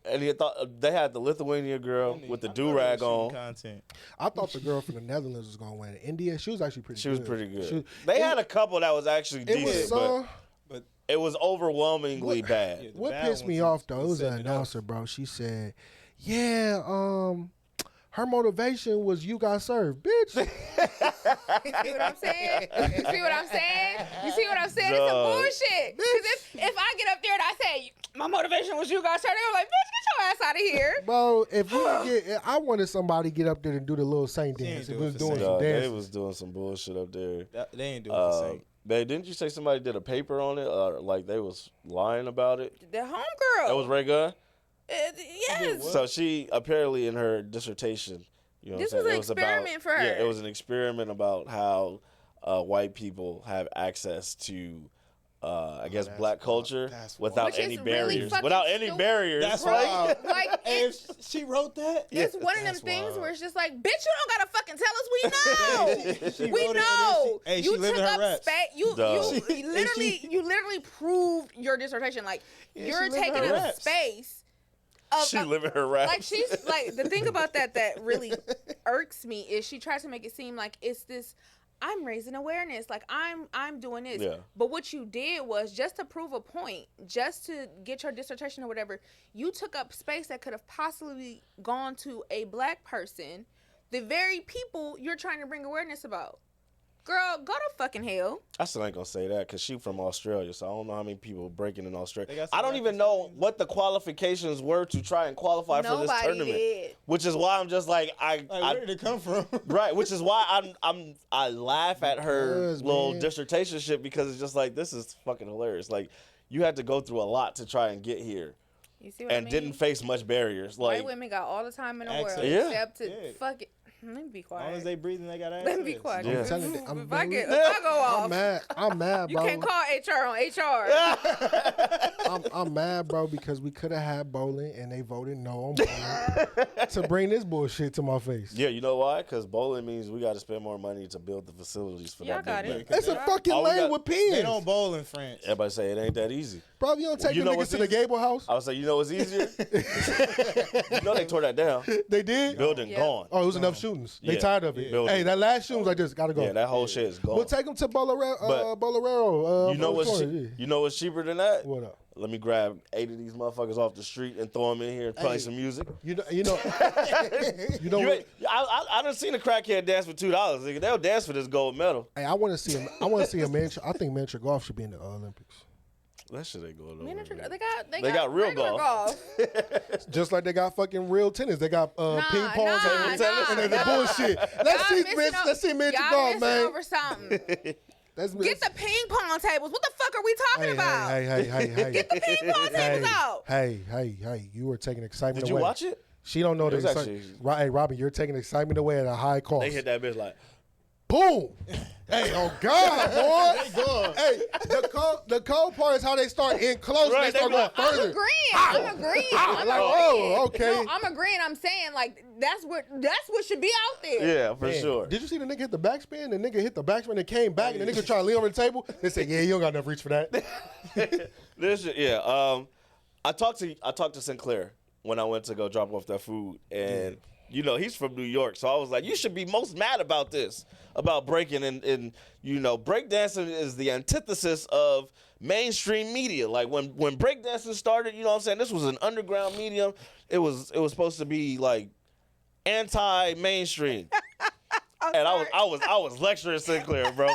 [SPEAKER 3] And he thought they had the Lithuania girl with the do rag on.
[SPEAKER 4] Content.
[SPEAKER 5] I thought the girl from the Netherlands was gonna win. India, she was actually pretty
[SPEAKER 3] She
[SPEAKER 5] good.
[SPEAKER 3] was pretty good.
[SPEAKER 5] She-
[SPEAKER 3] They
[SPEAKER 5] it-
[SPEAKER 3] had a couple that was actually
[SPEAKER 5] It
[SPEAKER 3] decent,
[SPEAKER 5] was so.
[SPEAKER 4] But
[SPEAKER 3] but it was overwhelmingly bad.
[SPEAKER 4] Yeah, the
[SPEAKER 5] What
[SPEAKER 4] bad
[SPEAKER 5] pissed me
[SPEAKER 4] ones
[SPEAKER 5] off though, it was an
[SPEAKER 4] setting it off.
[SPEAKER 5] announcer, bro. She said, "Yeah, her motivation was you got served, bitch."
[SPEAKER 6] You see what I'm saying? You see what I'm saying? You see what I'm saying? It's some
[SPEAKER 3] Dog.
[SPEAKER 6] bullshit. Because if I get up there and I say my motivation was you guys, they were like, bitch, get your ass out of here.
[SPEAKER 5] Bro, if we could get, I wanted somebody to get up there and do the little Saint
[SPEAKER 4] She ain't
[SPEAKER 5] dance.
[SPEAKER 4] do
[SPEAKER 5] If
[SPEAKER 4] it
[SPEAKER 5] we was
[SPEAKER 4] for
[SPEAKER 5] doing
[SPEAKER 4] Saint.
[SPEAKER 5] some
[SPEAKER 3] Dog, they
[SPEAKER 5] dance.
[SPEAKER 3] was doing some bullshit up there.
[SPEAKER 4] They ain't doing the same.
[SPEAKER 3] Babe, didn't you say somebody did a paper on it? Like they was lying about it?
[SPEAKER 6] The homegirl.
[SPEAKER 3] That was Raygun?
[SPEAKER 6] Yes.
[SPEAKER 3] So she apparently in her dissertation,
[SPEAKER 6] This
[SPEAKER 3] what I'm saying,
[SPEAKER 6] was
[SPEAKER 3] it
[SPEAKER 6] an experiment for her.
[SPEAKER 3] Yeah, it was an experiment about how white people have access to, I guess, black culture
[SPEAKER 4] that's
[SPEAKER 3] without
[SPEAKER 6] Which is
[SPEAKER 3] any
[SPEAKER 6] really
[SPEAKER 3] barriers.
[SPEAKER 6] fucking
[SPEAKER 3] Without any
[SPEAKER 6] stupid.
[SPEAKER 3] barriers.
[SPEAKER 4] That's
[SPEAKER 3] right?
[SPEAKER 4] wild.
[SPEAKER 6] Like,
[SPEAKER 4] Hey, if she wrote that,
[SPEAKER 6] it's one of them
[SPEAKER 4] That's
[SPEAKER 6] things
[SPEAKER 4] wild.
[SPEAKER 6] where it's just like, bitch, you don't gotta fucking tell us. We know.
[SPEAKER 4] She
[SPEAKER 6] We
[SPEAKER 4] wrote it and then
[SPEAKER 6] know.
[SPEAKER 4] she- hey,
[SPEAKER 6] You
[SPEAKER 4] she living
[SPEAKER 6] took
[SPEAKER 4] her
[SPEAKER 6] up
[SPEAKER 4] reps.
[SPEAKER 6] space. You
[SPEAKER 3] Dog.
[SPEAKER 6] literally proved your dissertation. Like
[SPEAKER 4] Yeah,
[SPEAKER 6] you're
[SPEAKER 4] she living
[SPEAKER 6] taking
[SPEAKER 4] her
[SPEAKER 6] up
[SPEAKER 4] reps.
[SPEAKER 6] space. Of,
[SPEAKER 3] She living her raps.
[SPEAKER 6] like she's like the thing about that really irks me is she tries to make it seem like it's this. I'm raising awareness, like I'm doing this.
[SPEAKER 3] Yeah.
[SPEAKER 6] But what you did was just to prove a point, just to get your dissertation or whatever. You took up space that could have possibly gone to a black person, the very people you're trying to bring awareness about. Girl, go to fucking hell.
[SPEAKER 3] I still ain't gonna say that because she from Australia, so I don't know how many people breaking in
[SPEAKER 4] They
[SPEAKER 3] Australia.
[SPEAKER 4] got some
[SPEAKER 3] I don't
[SPEAKER 4] black
[SPEAKER 3] even know
[SPEAKER 4] Australians.
[SPEAKER 3] what the qualifications were to try and qualify for this
[SPEAKER 6] Nobody
[SPEAKER 3] tournament,
[SPEAKER 6] did.
[SPEAKER 3] which is why I'm just like
[SPEAKER 4] Like, where did it come from?
[SPEAKER 3] right, which is why I laugh at her
[SPEAKER 5] Because,
[SPEAKER 3] little
[SPEAKER 5] man.
[SPEAKER 3] dissertation shit because it's just like this is fucking hilarious. Like you had to go through a lot to try and get here,
[SPEAKER 6] You see what I
[SPEAKER 3] and
[SPEAKER 6] mean?
[SPEAKER 3] didn't face much barriers. Like
[SPEAKER 6] White women got all the time in the
[SPEAKER 4] Access.
[SPEAKER 6] world
[SPEAKER 3] Yeah.
[SPEAKER 6] except to
[SPEAKER 4] Yeah.
[SPEAKER 6] fuck it. Let me be
[SPEAKER 4] As long as
[SPEAKER 6] quiet.
[SPEAKER 4] they breathing, they got access.
[SPEAKER 6] Let me be quiet.
[SPEAKER 3] Yeah.
[SPEAKER 6] If
[SPEAKER 3] I'm
[SPEAKER 5] telling you, I'm
[SPEAKER 6] if I
[SPEAKER 5] very-
[SPEAKER 6] if I go off,
[SPEAKER 5] I'm mad,
[SPEAKER 6] you
[SPEAKER 5] bro.
[SPEAKER 6] can't call HR on HR.
[SPEAKER 5] I'm mad, bro, because we could have had bowling and they voted no on bowling to bring this bullshit to my face.
[SPEAKER 3] yeah, you know why? Because bowling means we got to spend more money to build the facilities for
[SPEAKER 6] Y'all
[SPEAKER 3] that.
[SPEAKER 6] got
[SPEAKER 3] big
[SPEAKER 6] it.
[SPEAKER 3] money.
[SPEAKER 5] It's a fucking
[SPEAKER 3] All we
[SPEAKER 5] lane
[SPEAKER 3] got-
[SPEAKER 5] with
[SPEAKER 4] They
[SPEAKER 5] pins.
[SPEAKER 4] don't bowl in France.
[SPEAKER 3] Everybody say it ain't that easy.
[SPEAKER 5] Bro, you don't take
[SPEAKER 3] You
[SPEAKER 5] the
[SPEAKER 3] know
[SPEAKER 5] niggas
[SPEAKER 3] what's
[SPEAKER 5] to the
[SPEAKER 3] easy?
[SPEAKER 5] Gable house?
[SPEAKER 3] I would say, you know what's easier? You know they tore that down.
[SPEAKER 5] They did?
[SPEAKER 3] Building
[SPEAKER 6] Yeah.
[SPEAKER 3] gone.
[SPEAKER 5] Oh, it was enough shootings. They
[SPEAKER 3] Yeah.
[SPEAKER 5] tired of it.
[SPEAKER 3] Yeah.
[SPEAKER 5] Hey, that last shooting was like this. Gotta go.
[SPEAKER 3] Yeah, that whole shit is gone.
[SPEAKER 5] We'll take them to Bolero.
[SPEAKER 3] But you know what's
[SPEAKER 5] yeah.
[SPEAKER 3] you know what's cheaper than that?
[SPEAKER 5] What up?
[SPEAKER 3] Let me grab 8 of these motherfuckers off the street and throw them in here and play
[SPEAKER 5] Hey.
[SPEAKER 3] some music.
[SPEAKER 5] You know, you know
[SPEAKER 3] You
[SPEAKER 5] what?
[SPEAKER 3] ain't- I done seen a crackhead dance for $2. Nigga. They'll dance for this gold medal.
[SPEAKER 5] Hey, I want to see him. I want to see a miniature. I think miniature golf should be in the Olympics.
[SPEAKER 3] That shit ain't going
[SPEAKER 6] Miniature,
[SPEAKER 3] over.
[SPEAKER 6] they
[SPEAKER 3] They got real
[SPEAKER 6] regular
[SPEAKER 3] golf.
[SPEAKER 5] Just like they got fucking real tennis. They got ping pong
[SPEAKER 6] nah,
[SPEAKER 5] table tennis
[SPEAKER 6] nah,
[SPEAKER 5] and then the
[SPEAKER 6] nah.
[SPEAKER 5] bullshit. Let's see miniature
[SPEAKER 6] y'all
[SPEAKER 5] golf,
[SPEAKER 6] missing
[SPEAKER 5] man.
[SPEAKER 6] over something. Get the ping pong tables. What the fuck are we talking about?
[SPEAKER 5] Hey.
[SPEAKER 6] Get the ping pong tables out.
[SPEAKER 5] Hey. You were taking excitement
[SPEAKER 3] Did
[SPEAKER 5] away.
[SPEAKER 3] you watch it?
[SPEAKER 5] She don't know
[SPEAKER 3] It was
[SPEAKER 5] the
[SPEAKER 3] actually-
[SPEAKER 5] excitement. Hey, Robin, you're taking excitement away at a high cost.
[SPEAKER 3] They hit that bitch like,
[SPEAKER 5] Boom! Hey, oh God, boy! Hey, the cold part is how they start in close
[SPEAKER 3] Right,
[SPEAKER 5] and they start
[SPEAKER 3] they
[SPEAKER 5] going
[SPEAKER 3] be like,
[SPEAKER 5] further.
[SPEAKER 6] I'm agreeing.
[SPEAKER 5] Oh, okay.
[SPEAKER 6] No, I'm agreeing. I'm saying like that's what should be out there.
[SPEAKER 3] yeah, for
[SPEAKER 5] Man,
[SPEAKER 3] sure.
[SPEAKER 5] Did you see the nigga hit the backspin? The nigga hit the backspin and came back, and the nigga tried to lean over the table. They said, "Yeah, you don't got enough reach for that."
[SPEAKER 3] This shit, yeah. I talked to Sinclair when I went to go drop off that food, and you know he's from New York, so I was like, you should be most mad about this, about breaking, and you know, breakdancing is the antithesis of mainstream media. Like when breakdancing started, you know what I'm saying, this was an underground medium. It was supposed to be like anti-mainstream. And I was lecturing Sinclair, bro.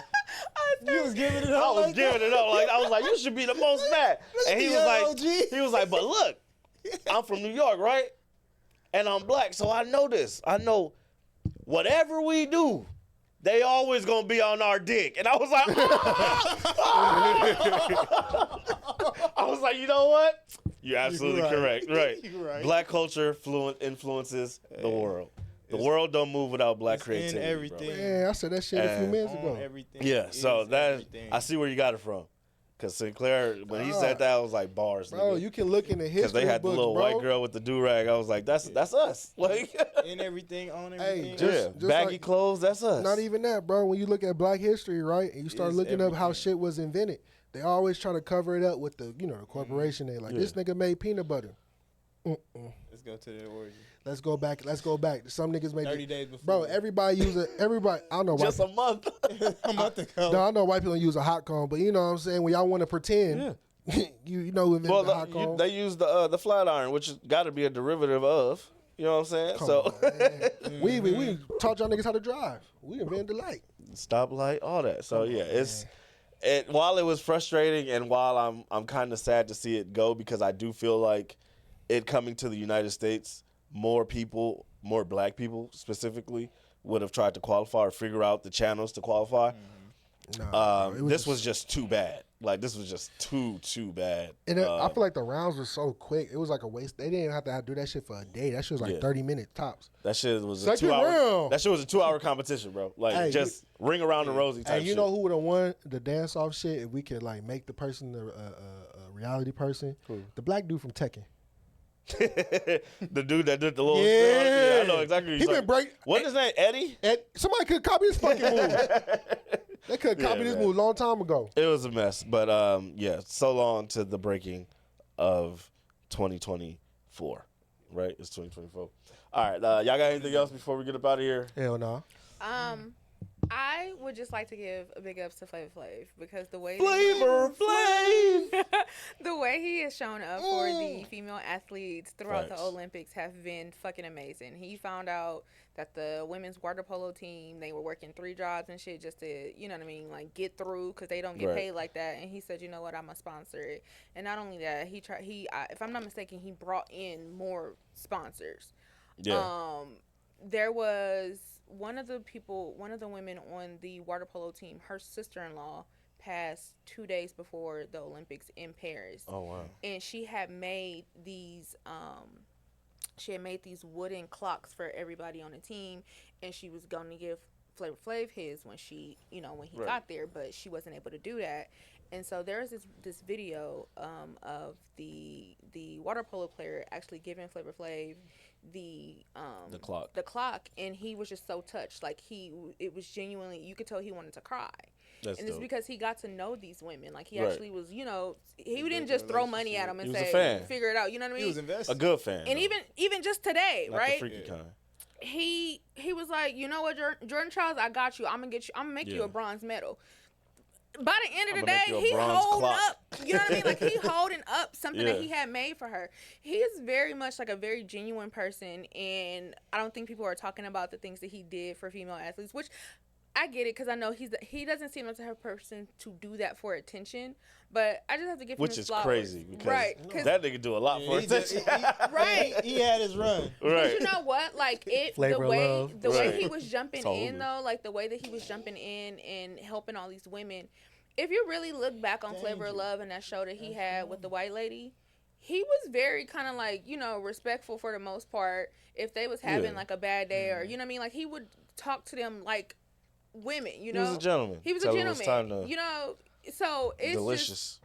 [SPEAKER 4] You was giving it up.
[SPEAKER 3] I was
[SPEAKER 4] like
[SPEAKER 3] giving it up. Like I was like, you should be the most mad. And he was like, but look, I'm from New York, right? And I'm black, so I know this. I know whatever we do, they always gonna be on our dick. And I was like, I was like, you know what? You're absolutely
[SPEAKER 4] right.
[SPEAKER 3] correct. Right.
[SPEAKER 4] You're right.
[SPEAKER 3] Black culture influences the world. The world don't move without black
[SPEAKER 4] It's
[SPEAKER 3] creativity.
[SPEAKER 4] in everything.
[SPEAKER 3] Bro.
[SPEAKER 5] Man, I said that shit a few minutes
[SPEAKER 4] On
[SPEAKER 5] ago.
[SPEAKER 4] everything.
[SPEAKER 3] Yeah, so
[SPEAKER 4] It's
[SPEAKER 3] that
[SPEAKER 4] everything.
[SPEAKER 3] I see where you got it from. Cause Sinclair, when he said that, I was like bars,
[SPEAKER 5] Bro,
[SPEAKER 3] nigga.
[SPEAKER 5] you can look in the history
[SPEAKER 3] Cause they had the
[SPEAKER 5] books,
[SPEAKER 3] little
[SPEAKER 5] bro.
[SPEAKER 3] white girl with the do rag. I was like, that's us. Like,
[SPEAKER 4] in everything, on
[SPEAKER 5] Hey,
[SPEAKER 4] everything.
[SPEAKER 5] just
[SPEAKER 3] baggy
[SPEAKER 5] like-
[SPEAKER 3] clothes. That's us.
[SPEAKER 5] Not even that, bro. When you look at Black history, right, and you start
[SPEAKER 4] It's
[SPEAKER 5] looking up how
[SPEAKER 4] everything.
[SPEAKER 5] shit was invented, they always try to cover it up with the corporation. They like, this nigga made peanut butter.
[SPEAKER 4] Let's go to the origin.
[SPEAKER 5] Let's go back. Some niggas made
[SPEAKER 4] 30 days before.
[SPEAKER 5] Bro, everybody use it. Everybody, I don't know why.
[SPEAKER 3] Just a month.
[SPEAKER 4] A month ago.
[SPEAKER 5] No, I know white people don't use a hot comb, but you know what I'm saying. When y'all want to pretend, you know who invented
[SPEAKER 3] Well,
[SPEAKER 5] the hot comb.
[SPEAKER 3] they use the flat iron, which got to be a derivative of. You know what I'm saying?
[SPEAKER 5] Come
[SPEAKER 3] So
[SPEAKER 5] on, man. we taught y'all niggas how to drive. We invented the light.
[SPEAKER 3] stoplight, all that. So yeah, while it was frustrating and while I'm kind of sad to see it go, because I do feel like it coming to the United States, more people, more black people specifically, would have tried to qualify or figure out the channels to qualify.
[SPEAKER 5] Nah, bro,
[SPEAKER 3] This was just too bad. Like, this was just too bad.
[SPEAKER 5] And I feel like the rounds were so quick. It was like a waste. They didn't have to do that shit for a day. That shit was like 30 minutes tops.
[SPEAKER 3] That shit was
[SPEAKER 5] Second
[SPEAKER 3] a 2 hour.
[SPEAKER 5] round.
[SPEAKER 3] That shit was a 2 hour competition, bro. Like,
[SPEAKER 5] Hey,
[SPEAKER 3] just ring around the rosy type
[SPEAKER 5] And you
[SPEAKER 3] shit.
[SPEAKER 5] know who would have won the dance off shit if we could like make the person a reality person? The black dude from Tekken.
[SPEAKER 3] The dude that did the little.
[SPEAKER 5] Yeah.
[SPEAKER 3] I know exactly.
[SPEAKER 5] He been break.
[SPEAKER 3] What's his name? Eddie.
[SPEAKER 5] And somebody could copy this fucking move. They could copy this
[SPEAKER 3] man.
[SPEAKER 5] move a long time ago.
[SPEAKER 3] It was a mess, but yeah. So long to the breaking of 2024. Right? It's 2024. All right. Y'all got anything else before we get up out of here?
[SPEAKER 5] Hell no.
[SPEAKER 6] I would just like to give a big ups to Flavor Flav because the way
[SPEAKER 3] Flavor Flav.
[SPEAKER 6] the way he has shown up for the female athletes throughout
[SPEAKER 3] Facts.
[SPEAKER 6] the Olympics have been fucking amazing. He found out that the women's water polo team, they were working 3 jobs and shit just to, you know what I mean, like get through because they don't get
[SPEAKER 3] Right.
[SPEAKER 6] paid like that. And he said, you know what, I'm gonna sponsor it. And not only that, if I'm not mistaken, he brought in more sponsors.
[SPEAKER 3] Yeah.
[SPEAKER 6] There was one of the women on the water polo team, her sister-in-law passed 2 days before the Olympics in Paris.
[SPEAKER 3] Oh wow.
[SPEAKER 6] And she had made these wooden clocks for everybody on the team, and she was going to give Flavor Flav his when he
[SPEAKER 3] Right.
[SPEAKER 6] got there, but she wasn't able to do that. And so there's this video of the water polo player actually giving Flavor Flav the clock, and he was just so touched. Like it was genuinely, you could tell he wanted to cry.
[SPEAKER 3] That's
[SPEAKER 6] and it's
[SPEAKER 3] dope.
[SPEAKER 6] because he got to know these women. Like he
[SPEAKER 3] Right.
[SPEAKER 6] actually was, he didn't just throw money at them and
[SPEAKER 3] He was a
[SPEAKER 6] say,
[SPEAKER 3] fan.
[SPEAKER 6] figure it out. You know what I mean?
[SPEAKER 4] He was invested.
[SPEAKER 3] A good fan.
[SPEAKER 6] And
[SPEAKER 3] though.
[SPEAKER 6] even just today,
[SPEAKER 3] Not
[SPEAKER 6] right?
[SPEAKER 3] the freaky kind.
[SPEAKER 6] He was like, you know what, Jordan Charles, I got you. I'm gonna make you
[SPEAKER 3] Yeah.
[SPEAKER 6] a bronze medal. By the end of the
[SPEAKER 3] I'ma make
[SPEAKER 6] day,
[SPEAKER 3] you a
[SPEAKER 6] he
[SPEAKER 3] bronze
[SPEAKER 6] holding
[SPEAKER 3] clock.
[SPEAKER 6] up. You know what I mean? Like he holding up something
[SPEAKER 3] Yeah.
[SPEAKER 6] that he had made for her. He is very much like a very genuine person, and I don't think people are talking about the things that he did for female athletes, which I get it because I know he doesn't seem like the type of person to do that for attention. But I just have to give him
[SPEAKER 3] Which
[SPEAKER 6] his
[SPEAKER 3] is
[SPEAKER 6] flowers.
[SPEAKER 3] crazy because
[SPEAKER 6] Right, 'cause-
[SPEAKER 3] that nigga do a lot for attention.
[SPEAKER 6] Right.
[SPEAKER 4] He had his run.
[SPEAKER 6] But
[SPEAKER 3] Right.
[SPEAKER 6] you know what? Like the
[SPEAKER 5] Flavor of
[SPEAKER 6] way
[SPEAKER 5] love.
[SPEAKER 6] the way
[SPEAKER 3] Right.
[SPEAKER 6] he was jumping
[SPEAKER 3] Totally.
[SPEAKER 6] in though, like the way that he was jumping in and helping all these women. If you really look back on Flavor of Love and that show that he had with the white lady, he was very kind of like, you know, respectful for the most part. If they was having
[SPEAKER 3] Yeah.
[SPEAKER 6] like a bad day or you know what I mean, like he would talk to them like women. You know,
[SPEAKER 3] He was a gentleman.
[SPEAKER 6] He was
[SPEAKER 3] Tell
[SPEAKER 6] a
[SPEAKER 3] him it's
[SPEAKER 6] gentleman.
[SPEAKER 3] time to
[SPEAKER 6] You know, so it's
[SPEAKER 3] delicious.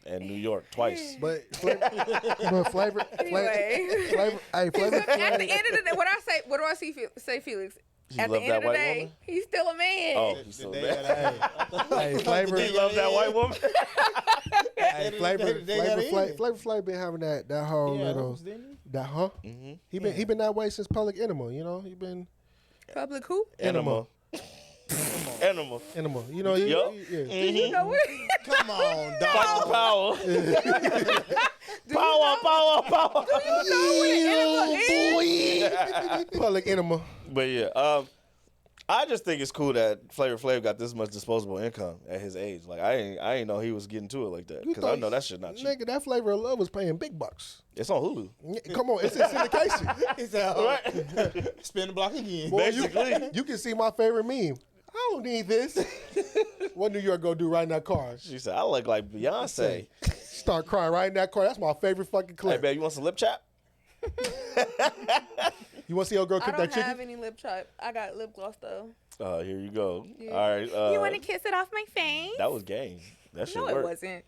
[SPEAKER 3] And New York twice.
[SPEAKER 5] But flavor,
[SPEAKER 6] Anyway.
[SPEAKER 5] flavor, hey, flavor,
[SPEAKER 6] At the
[SPEAKER 5] Flav.
[SPEAKER 6] end of the day, what do I say, Felix?
[SPEAKER 3] He
[SPEAKER 6] At the
[SPEAKER 3] loved
[SPEAKER 6] end
[SPEAKER 3] that
[SPEAKER 6] of the
[SPEAKER 3] white
[SPEAKER 6] day,
[SPEAKER 3] woman?
[SPEAKER 6] he's still a man.
[SPEAKER 3] Oh,
[SPEAKER 4] The
[SPEAKER 3] he's so
[SPEAKER 4] day
[SPEAKER 3] bad.
[SPEAKER 4] of the-
[SPEAKER 5] Hey, flavor.
[SPEAKER 3] He loved that white woman?
[SPEAKER 5] Hey, flavor,
[SPEAKER 4] They got it in.
[SPEAKER 5] Flavor Flav been having that whole
[SPEAKER 4] Yeah,
[SPEAKER 5] little
[SPEAKER 4] didn't
[SPEAKER 5] that huh?
[SPEAKER 3] Mm-hmm.
[SPEAKER 5] He been that way since Public Enema. You know, he been
[SPEAKER 6] Public who?
[SPEAKER 3] Enema. Enema.
[SPEAKER 5] Enema. You know,
[SPEAKER 3] Yup.
[SPEAKER 5] yeah.
[SPEAKER 6] You know what?
[SPEAKER 4] Come on,
[SPEAKER 3] Fight
[SPEAKER 4] dog.
[SPEAKER 3] the power. Power.
[SPEAKER 5] Public Enema.
[SPEAKER 3] But yeah, I just think it's cool that Flavor Flav got this much disposable income at his age. Like I ain't know he was getting to it like that because I know that shit not cheap.
[SPEAKER 5] Nigga, that Flavor of Love was paying big bucks.
[SPEAKER 3] It's on Hulu.
[SPEAKER 5] Come on, it's in syndication.
[SPEAKER 4] He said,
[SPEAKER 3] Right.
[SPEAKER 4] spin the block again.
[SPEAKER 5] Boy,
[SPEAKER 3] Basically.
[SPEAKER 5] you can see my favorite meme. I don't need this. What New York gonna do right in that car?
[SPEAKER 3] She said, I look like Beyonce.
[SPEAKER 5] Start crying right in that car. That's my favorite fucking
[SPEAKER 3] Hey,
[SPEAKER 5] clip.
[SPEAKER 3] babe, you want some lip chap?
[SPEAKER 5] You want to see your girl
[SPEAKER 6] I
[SPEAKER 5] cook
[SPEAKER 6] don't
[SPEAKER 5] that chicken?
[SPEAKER 6] have any lip chop. I got lip gloss though.
[SPEAKER 3] Here you go.
[SPEAKER 6] Yeah.
[SPEAKER 3] All right.
[SPEAKER 6] You want to kiss it off my face?
[SPEAKER 3] That was game. That shit
[SPEAKER 6] No,
[SPEAKER 3] worked.
[SPEAKER 6] it wasn't.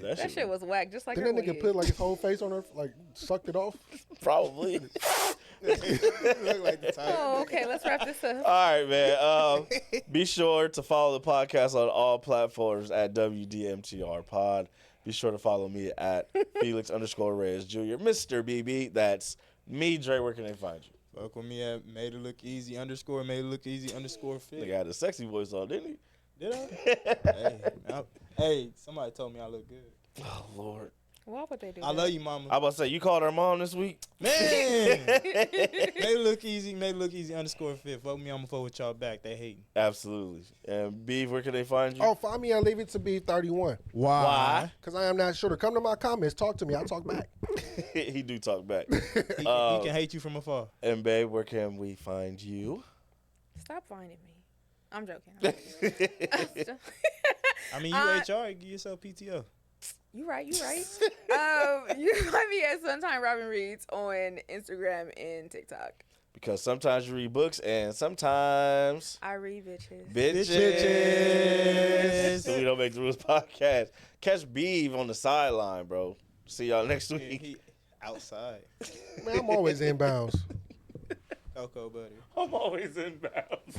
[SPEAKER 6] That shit was whack, just like
[SPEAKER 5] Didn't
[SPEAKER 6] her
[SPEAKER 5] that nigga
[SPEAKER 6] wig.
[SPEAKER 5] put like his whole face on her, like sucked it off?
[SPEAKER 3] Probably.
[SPEAKER 4] Look like the type.
[SPEAKER 6] Oh, okay. Let's wrap this up.
[SPEAKER 3] All right, man. Be sure to follow the podcast on all platforms at WDMTR Pod. Be sure to follow me at Felix_Reyes Jr. Mr. BB. That's me, Dre. Where can they find you?
[SPEAKER 4] Fuck with me at made it look easy _, made it look easy _ fit.
[SPEAKER 3] Nigga had a sexy voice on, didn't he?
[SPEAKER 4] Did I? Hey, somebody told me I look good.
[SPEAKER 3] Oh, Lord.
[SPEAKER 6] Why would they do
[SPEAKER 4] I
[SPEAKER 6] that?
[SPEAKER 4] love you, mama.
[SPEAKER 3] I about to say, you called her mom this week?
[SPEAKER 4] Man, made it look easy _ fit. Fuck me, I'm gonna fuck with y'all back. They hating.
[SPEAKER 3] Absolutely. And Beef, where can they find you?
[SPEAKER 5] Oh, find me and Leave It to Be 31.
[SPEAKER 3] Why?
[SPEAKER 5] Because I am not sure. Come to my comments, talk to me. I'll talk back.
[SPEAKER 3] He do talk back.
[SPEAKER 4] He can hate you from afar.
[SPEAKER 3] And babe, where can we find you?
[SPEAKER 6] Stop finding me. I'm joking.
[SPEAKER 4] I mean, you HR, give yourself PTO.
[SPEAKER 6] You right. You can find me at Sometime Robin Reads on Instagram and TikTok.
[SPEAKER 3] Because sometimes you read books and sometimes
[SPEAKER 6] I read bitches.
[SPEAKER 3] bitches. So we don't make the rules podcast. Catch Beeve on the sideline, bro. See y'all next week.
[SPEAKER 4] He outside.
[SPEAKER 5] Man, I'm always inbounds.
[SPEAKER 4] Cocoa buddy.
[SPEAKER 3] I'm always in bounds.